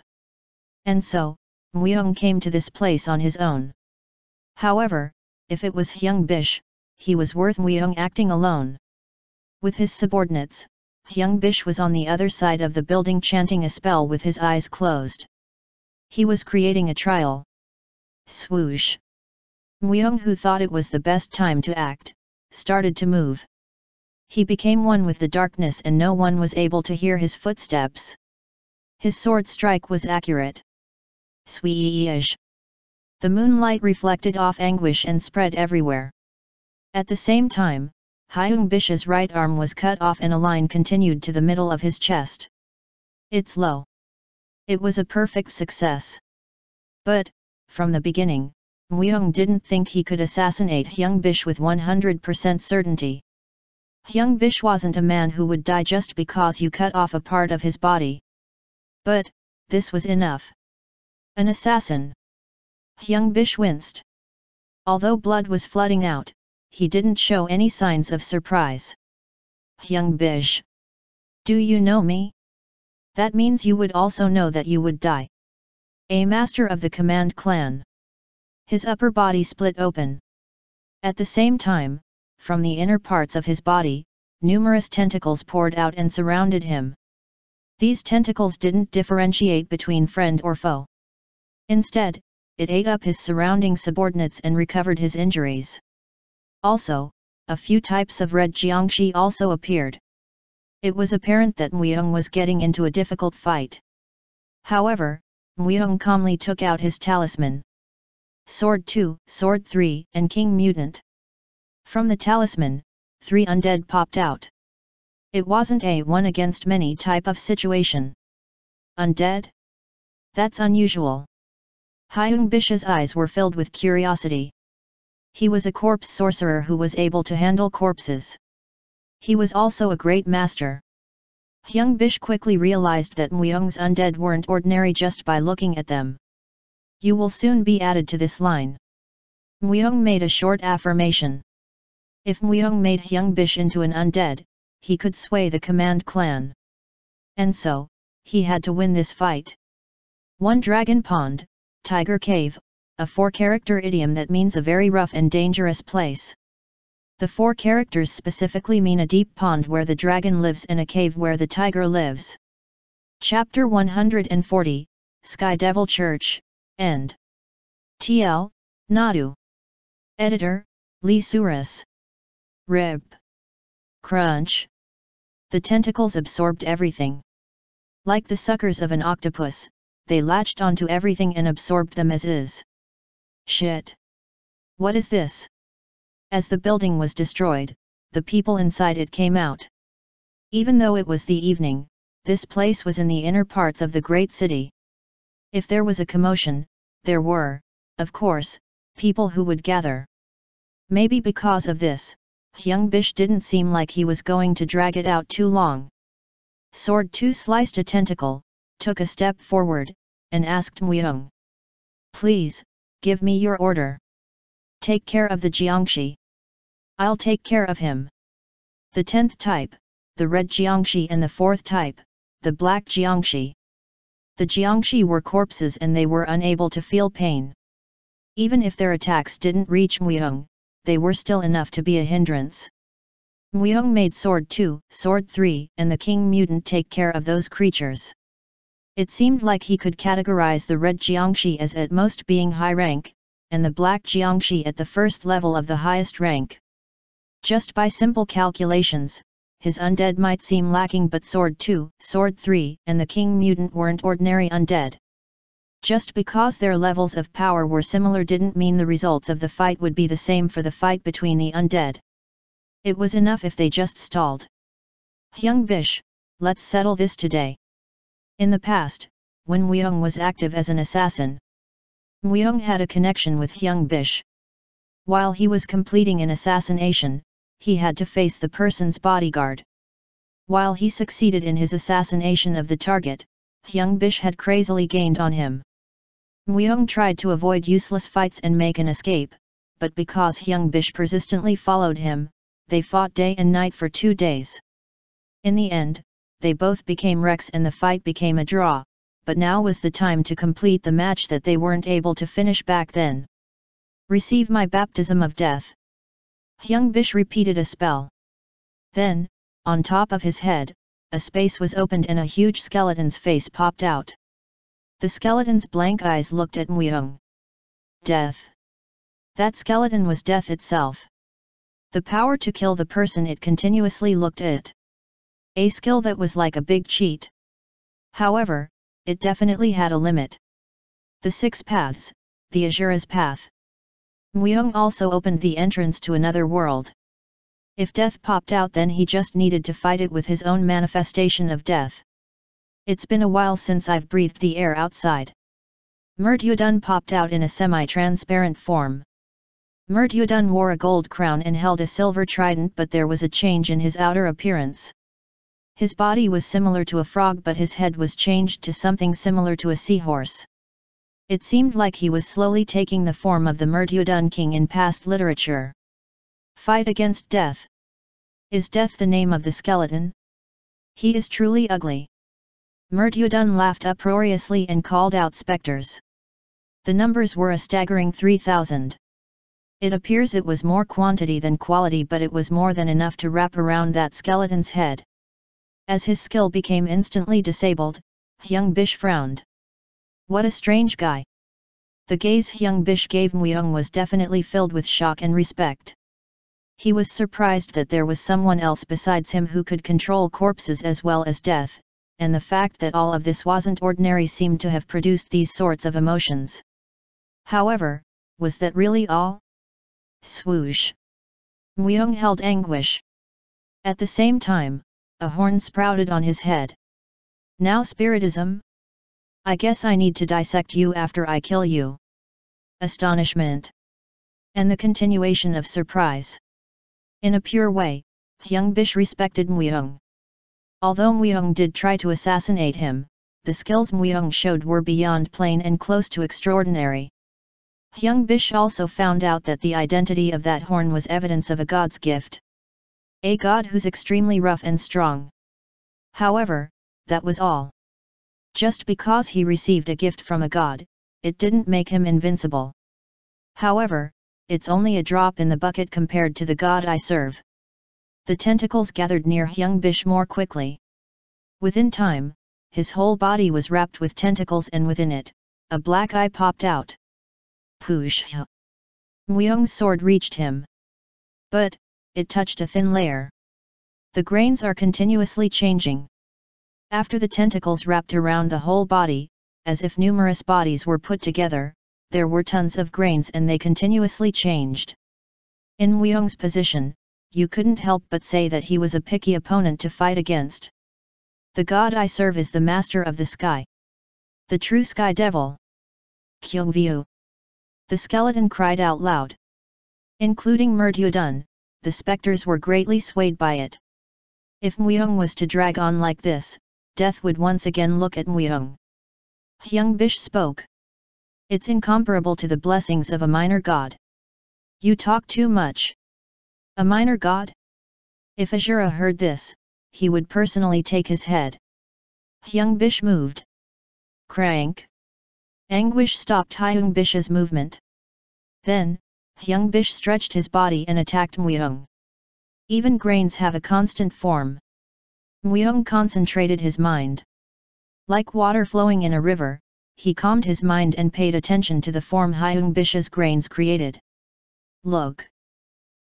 And so, Muyong came to this place on his own. However, if it was Hyung Bish, he was worth Muyong acting alone. With his subordinates, Hyung Bish was on the other side of the building chanting a spell with his eyes closed. He was creating a trial. Swoosh. Muyong, who thought it was the best time to act, started to move. He became one with the darkness and no one was able to hear his footsteps. His sword strike was accurate. Sweesh. The moonlight reflected off anguish and spread everywhere. At the same time, Hyung Bish's right arm was cut off and a line continued to the middle of his chest. It's low. It was a perfect success. But, from the beginning, Muyong didn't think he could assassinate Hyung Bish with 100% certainty. Hyung Bish wasn't a man who would die just because you cut off a part of his body. But, this was enough. An assassin. Hyung Bish winced. Although blood was flooding out, he didn't show any signs of surprise. Hyung Bish. Do you know me? That means you would also know that you would die. A master of the Command Clan. His upper body split open. At the same time, from the inner parts of his body, numerous tentacles poured out and surrounded him. These tentacles didn't differentiate between friend or foe. Instead, it ate up his surrounding subordinates and recovered his injuries. Also, a few types of red jiangshi also appeared. It was apparent that Muyong was getting into a difficult fight. However, Muyong calmly took out his talisman. Sword 2, Sword 3, and King Mutant. From the talisman, 3 undead popped out. It wasn't a one against many type of situation. Undead? That's unusual. Hyung Bish's eyes were filled with curiosity. He was a corpse sorcerer who was able to handle corpses. He was also a great master. Hyung Bish quickly realized that Muyong's undead weren't ordinary just by looking at them. You will soon be added to this line. Muyong made a short affirmation. If Muyong made Hyung Bish into an undead, he could sway the command clan. And so, he had to win this fight. One Dragon Pond, Tiger Cave, a 4-character idiom that means a very rough and dangerous place. The 4 characters specifically mean a deep pond where the dragon lives and a cave where the tiger lives. Chapter 140, Sky Devil Church, End. TL, Nadu. Editor, Lee Suris. Rib. Crunch. The tentacles absorbed everything. Like the suckers of an octopus, they latched onto everything and absorbed them as is. Shit. What is this? As the building was destroyed, the people inside it came out. Even though it was the evening, this place was in the inner parts of the great city. If there was a commotion, there were, of course, people who would gather. Maybe because of this, Hyung Bish didn't seem like he was going to drag it out too long. Sword 2 sliced a tentacle, took a step forward, and asked Muyong. Please, give me your order. Take care of the Jiangshi. I'll take care of him. The 10th type, the red Jiangshi, and the 4th type, the black Jiangshi. The Jiangshi were corpses and they were unable to feel pain. Even if their attacks didn't reach Muyong, they were still enough to be a hindrance. Muyong made Sword 2, Sword 3, and the King Mutant take care of those creatures. It seemed like he could categorize the red Jiangshi as at most being high rank, and the black Jiangshi at the first level of the highest rank. Just by simple calculations, his undead might seem lacking, but Sword 2, Sword 3, and the King Mutant weren't ordinary undead. Just because their levels of power were similar didn't mean the results of the fight would be the same for the fight between the undead. It was enough if they just stalled. Hyung Bish, let's settle this today. In the past, when Muyong was active as an assassin, Muyong had a connection with Hyung Bish. While he was completing an assassination, he had to face the person's bodyguard. While he succeeded in his assassination of the target, Hyung Bish had crazily gained on him. Muyong tried to avoid useless fights and make an escape, but because Hyung Bish persistently followed him, they fought day and night for 2 days. In the end, they both became wrecks and the fight became a draw, but now was the time to complete the match that they weren't able to finish back then. Receive my baptism of death. Hyung Bish repeated a spell. Then, on top of his head, a space was opened and a huge skeleton's face popped out. The skeleton's blank eyes looked at Muyong. Death. That skeleton was death itself. The power to kill the person it continuously looked at. A skill that was like a big cheat. However, it definitely had a limit. The 6 paths, the Azura's path. Muyong also opened the entrance to another world. If death popped out, then he just needed to fight it with his own manifestation of death. It's been a while since I've breathed the air outside. Murtyudun popped out in a semi-transparent form. Murtyudun wore a gold crown and held a silver trident, but there was a change in his outer appearance. His body was similar to a frog, but his head was changed to something similar to a seahorse. It seemed like he was slowly taking the form of the Murtyudun king in past literature. Fight against death. Is death the name of the skeleton? He is truly ugly. Murtyudun laughed uproariously and called out specters. The numbers were a staggering 3,000. It appears it was more quantity than quality, but it was more than enough to wrap around that skeleton's head. As his skill became instantly disabled, Hyung Bish frowned. What a strange guy. The gaze Hyung Bish gave Muyong was definitely filled with shock and respect. He was surprised that there was someone else besides him who could control corpses as well as death, and the fact that all of this wasn't ordinary seemed to have produced these sorts of emotions. However, was that really all? Swoosh! Myung held anguish. At the same time, a horn sprouted on his head. Now spiritism? I guess I need to dissect you after I kill you. Astonishment. And the continuation of surprise. In a pure way, Hyung Bish respected Myung. Although Myung did try to assassinate him, the skills Myung showed were beyond plain and close to extraordinary. Hyung Bish also found out that the identity of that horn was evidence of a god's gift. A god who's extremely rough and strong. However, that was all. Just because he received a gift from a god, it didn't make him invincible. However, it's only a drop in the bucket compared to the god I serve. The tentacles gathered near Hyung Bish more quickly. Within time, his whole body was wrapped with tentacles and within it, a black eye popped out. Poosh! Myung's sword reached him. But, it touched a thin layer. The grains are continuously changing. After the tentacles wrapped around the whole body, as if numerous bodies were put together, there were tons of grains and they continuously changed. In Myung's position, you couldn't help but say that he was a picky opponent to fight against. The god I serve is the master of the sky. The true sky devil. Kyungvyu. The skeleton cried out loud. Including Murtyudun, the specters were greatly swayed by it. If Myung was to drag on like this, death would once again look at Myung. Hyung Bish spoke. It's incomparable to the blessings of a minor god. You talk too much. A minor god? If Azura heard this, he would personally take his head. Hyung Bish moved. Crank. Anguish stopped Hyung Bish's movement. Then, Hyung Bish stretched his body and attacked Myung. Even grains have a constant form. Myung concentrated his mind. Like water flowing in a river, he calmed his mind and paid attention to the form Hyung Bish's grains created. Look!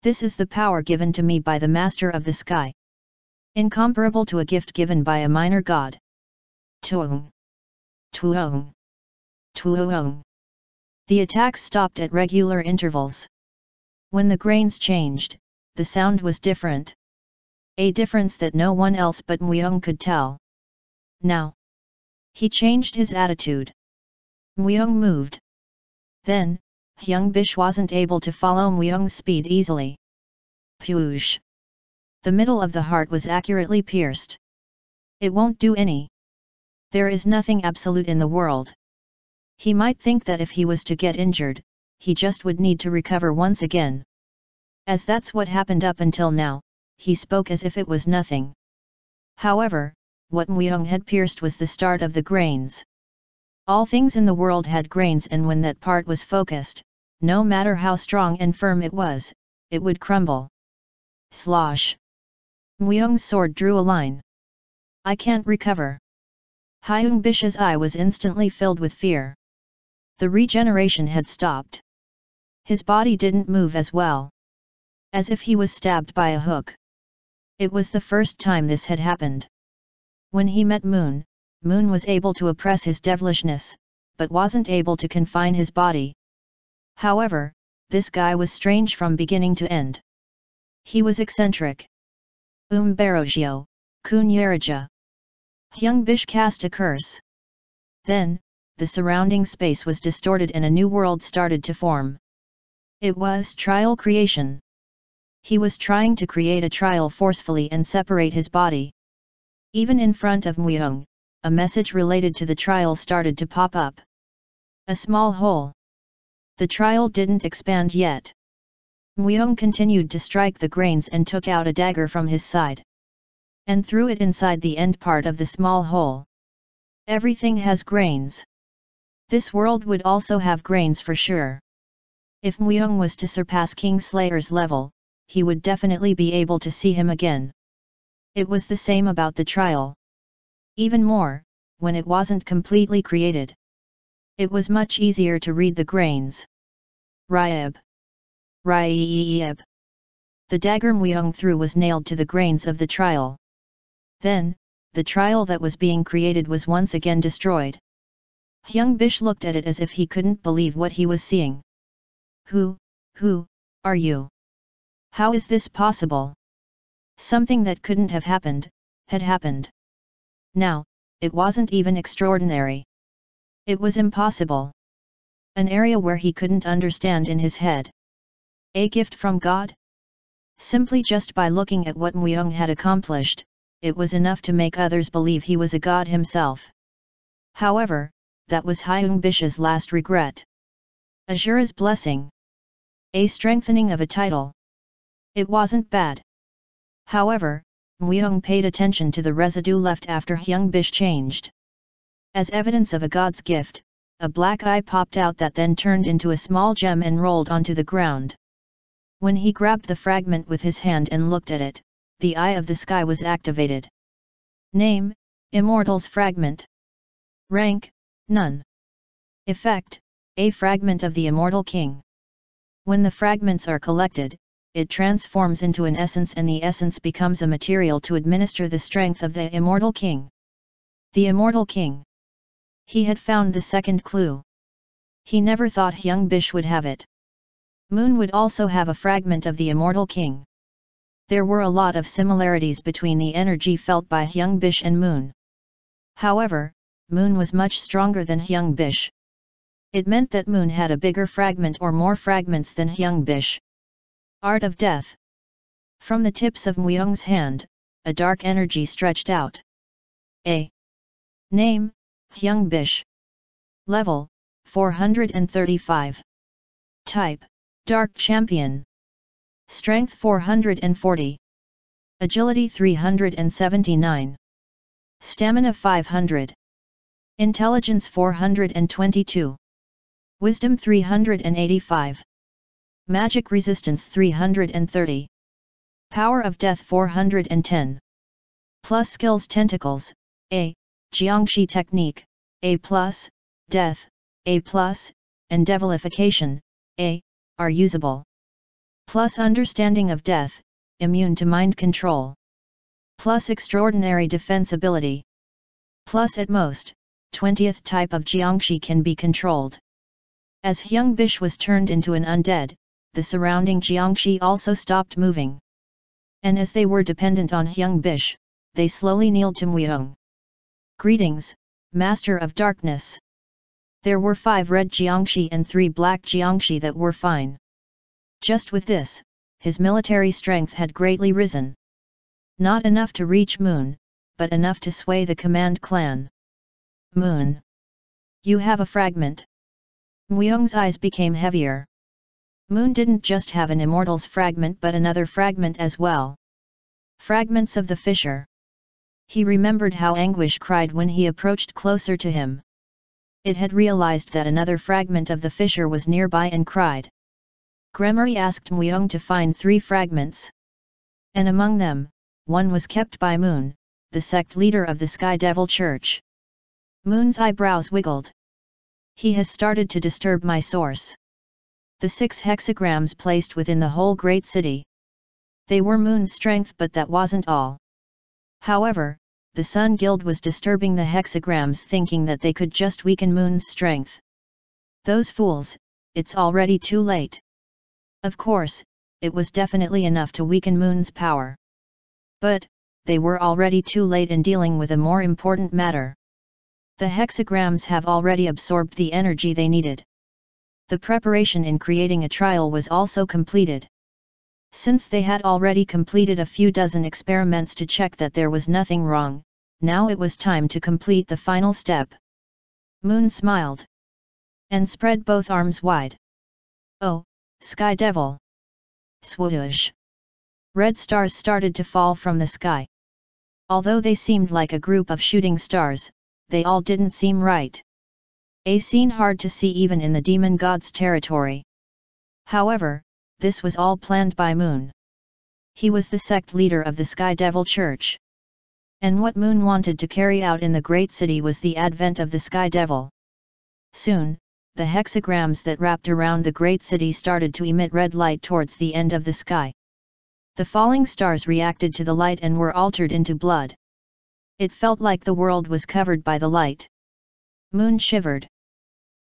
This is the power given to me by the Master of the Sky. Incomparable to a gift given by a minor god. Tuong! Tuong! Tuong! The attacks stopped at regular intervals. When the grains changed, the sound was different. A difference that no one else but Myung could tell. Now, he changed his attitude. Myung moved. Then, Hyung Bish wasn't able to follow Myung's speed easily. Poosh! The middle of the heart was accurately pierced. It won't do any. There is nothing absolute in the world. He might think that if he was to get injured, he just would need to recover once again. As that's what happened up until now, he spoke as if it was nothing. However, what Myung had pierced was the start of the grains. All things in the world had grains, and when that part was focused, no matter how strong and firm it was, it would crumble. Slosh! Myung's sword drew a line. I can't recover. Hyung Bish's eye was instantly filled with fear. The regeneration had stopped. His body didn't move as well. As if he was stabbed by a hook. It was the first time this had happened. When he met Moon, Moon was able to oppress his devilishness, but wasn't able to confine his body. However, this guy was strange from beginning to end. He was eccentric. Barojio, Kunyaraja. Hyung Bish cast a curse. Then, the surrounding space was distorted and a new world started to form. It was trial creation. He was trying to create a trial forcefully and separate his body. Even in front of Myung, a message related to the trial started to pop up. A small hole. The trial didn't expand yet. Myung continued to strike the grains and took out a dagger from his side. And threw it inside the end part of the small hole. Everything has grains. This world would also have grains for sure. If Myung was to surpass King Slayer's level, he would definitely be able to see him again. It was the same about the trial. Even more, when it wasn't completely created. It was much easier to read the grains. Ryeb. Ryeb. The dagger Muyong threw was nailed to the grains of the trial. Then, the trial that was being created was once again destroyed. Hyung Bish looked at it as if he couldn't believe what he was seeing. Who are you? How is this possible? Something that couldn't have happened, had happened. Now, it wasn't even extraordinary. It was impossible. An area where he couldn't understand in his head. A gift from God? Simply just by looking at what Muyong had accomplished, it was enough to make others believe he was a god himself. However, that was Hyung Bish's last regret. Azura's blessing. A strengthening of a title. It wasn't bad. However, Muyong paid attention to the residue left after Hyung Bish changed. As evidence of a god's gift, a black eye popped out that then turned into a small gem and rolled onto the ground. When he grabbed the fragment with his hand and looked at it, the Eye of the Sky was activated. Name, Immortal's Fragment. Rank, None. Effect, a fragment of the Immortal King. When the fragments are collected, it transforms into an essence and the essence becomes a material to administer the strength of the Immortal King. The Immortal King. He had found the second clue. He never thought Hyung Bish would have it. Moon would also have a fragment of the Immortal King. There were a lot of similarities between the energy felt by Hyung Bish and Moon. However, Moon was much stronger than Hyung Bish. It meant that Moon had a bigger fragment or more fragments than Hyung Bish. Art of Death. From the tips of Muyong's hand, a dark energy stretched out. A. Name, Hyung Bish. Level, 435. Type, Dark Champion. Strength 440. Agility 379. Stamina 500. Intelligence 422. Wisdom 385. Magic resistance 330. Power of Death 410. Plus skills tentacles, A, Jiangshi technique, A+, Death, A+, and Devilification, A, are usable. Plus understanding of death, immune to mind control. Plus extraordinary defensibility. Plus at most, 20th type of Jiangshi can be controlled. As Hyung Bish was turned into an undead, the surrounding Jiangshi also stopped moving. And as they were dependent on Hyung Bish, they slowly kneeled to Muyong. Greetings, Master of Darkness. There were 5 red Jiangshi and 3 black Jiangshi that were fine. Just with this, his military strength had greatly risen. Not enough to reach Moon, but enough to sway the command clan. Moon. You have a fragment. Muyong's eyes became heavier. Moon didn't just have an immortal's fragment but another fragment as well. Fragments of the fissure. He remembered how Anguish cried when he approached closer to him. It had realized that another fragment of the fissure was nearby and cried. Gremory asked Muyong to find 3 fragments. And among them, one was kept by Moon, the sect leader of the Sky Devil Church. Moon's eyebrows wiggled. He has started to disturb my source. The 6 hexagrams placed within the whole great city. They were Moon's strength, but that wasn't all. However, the Sun Guild was disturbing the hexagrams, thinking that they could just weaken Moon's strength. Those fools, it's already too late. Of course, it was definitely enough to weaken Moon's power. But, they were already too late in dealing with a more important matter. The hexagrams have already absorbed the energy they needed. The preparation in creating a trial was also completed. Since they had already completed a few dozen experiments to check that there was nothing wrong, now it was time to complete the final step. Moon smiled. And spread both arms wide. Oh, Sky Devil! Swoosh! Red stars started to fall from the sky. Although they seemed like a group of shooting stars, they all didn't seem right. A scene hard to see even in the demon god's territory. However, this was all planned by Moon. He was the sect leader of the Sky Devil Church. And what Moon wanted to carry out in the great city was the advent of the Sky Devil. Soon, the hexagrams that wrapped around the great city started to emit red light towards the end of the sky. The falling stars reacted to the light and were altered into blood. It felt like the world was covered by the light. Moon shivered.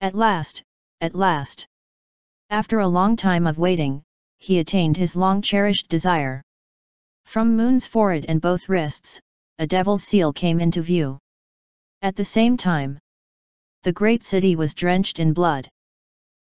At last, at last. After a long time of waiting, he attained his long-cherished desire. From Moon's forehead and both wrists, a devil's seal came into view. At the same time, the great city was drenched in blood.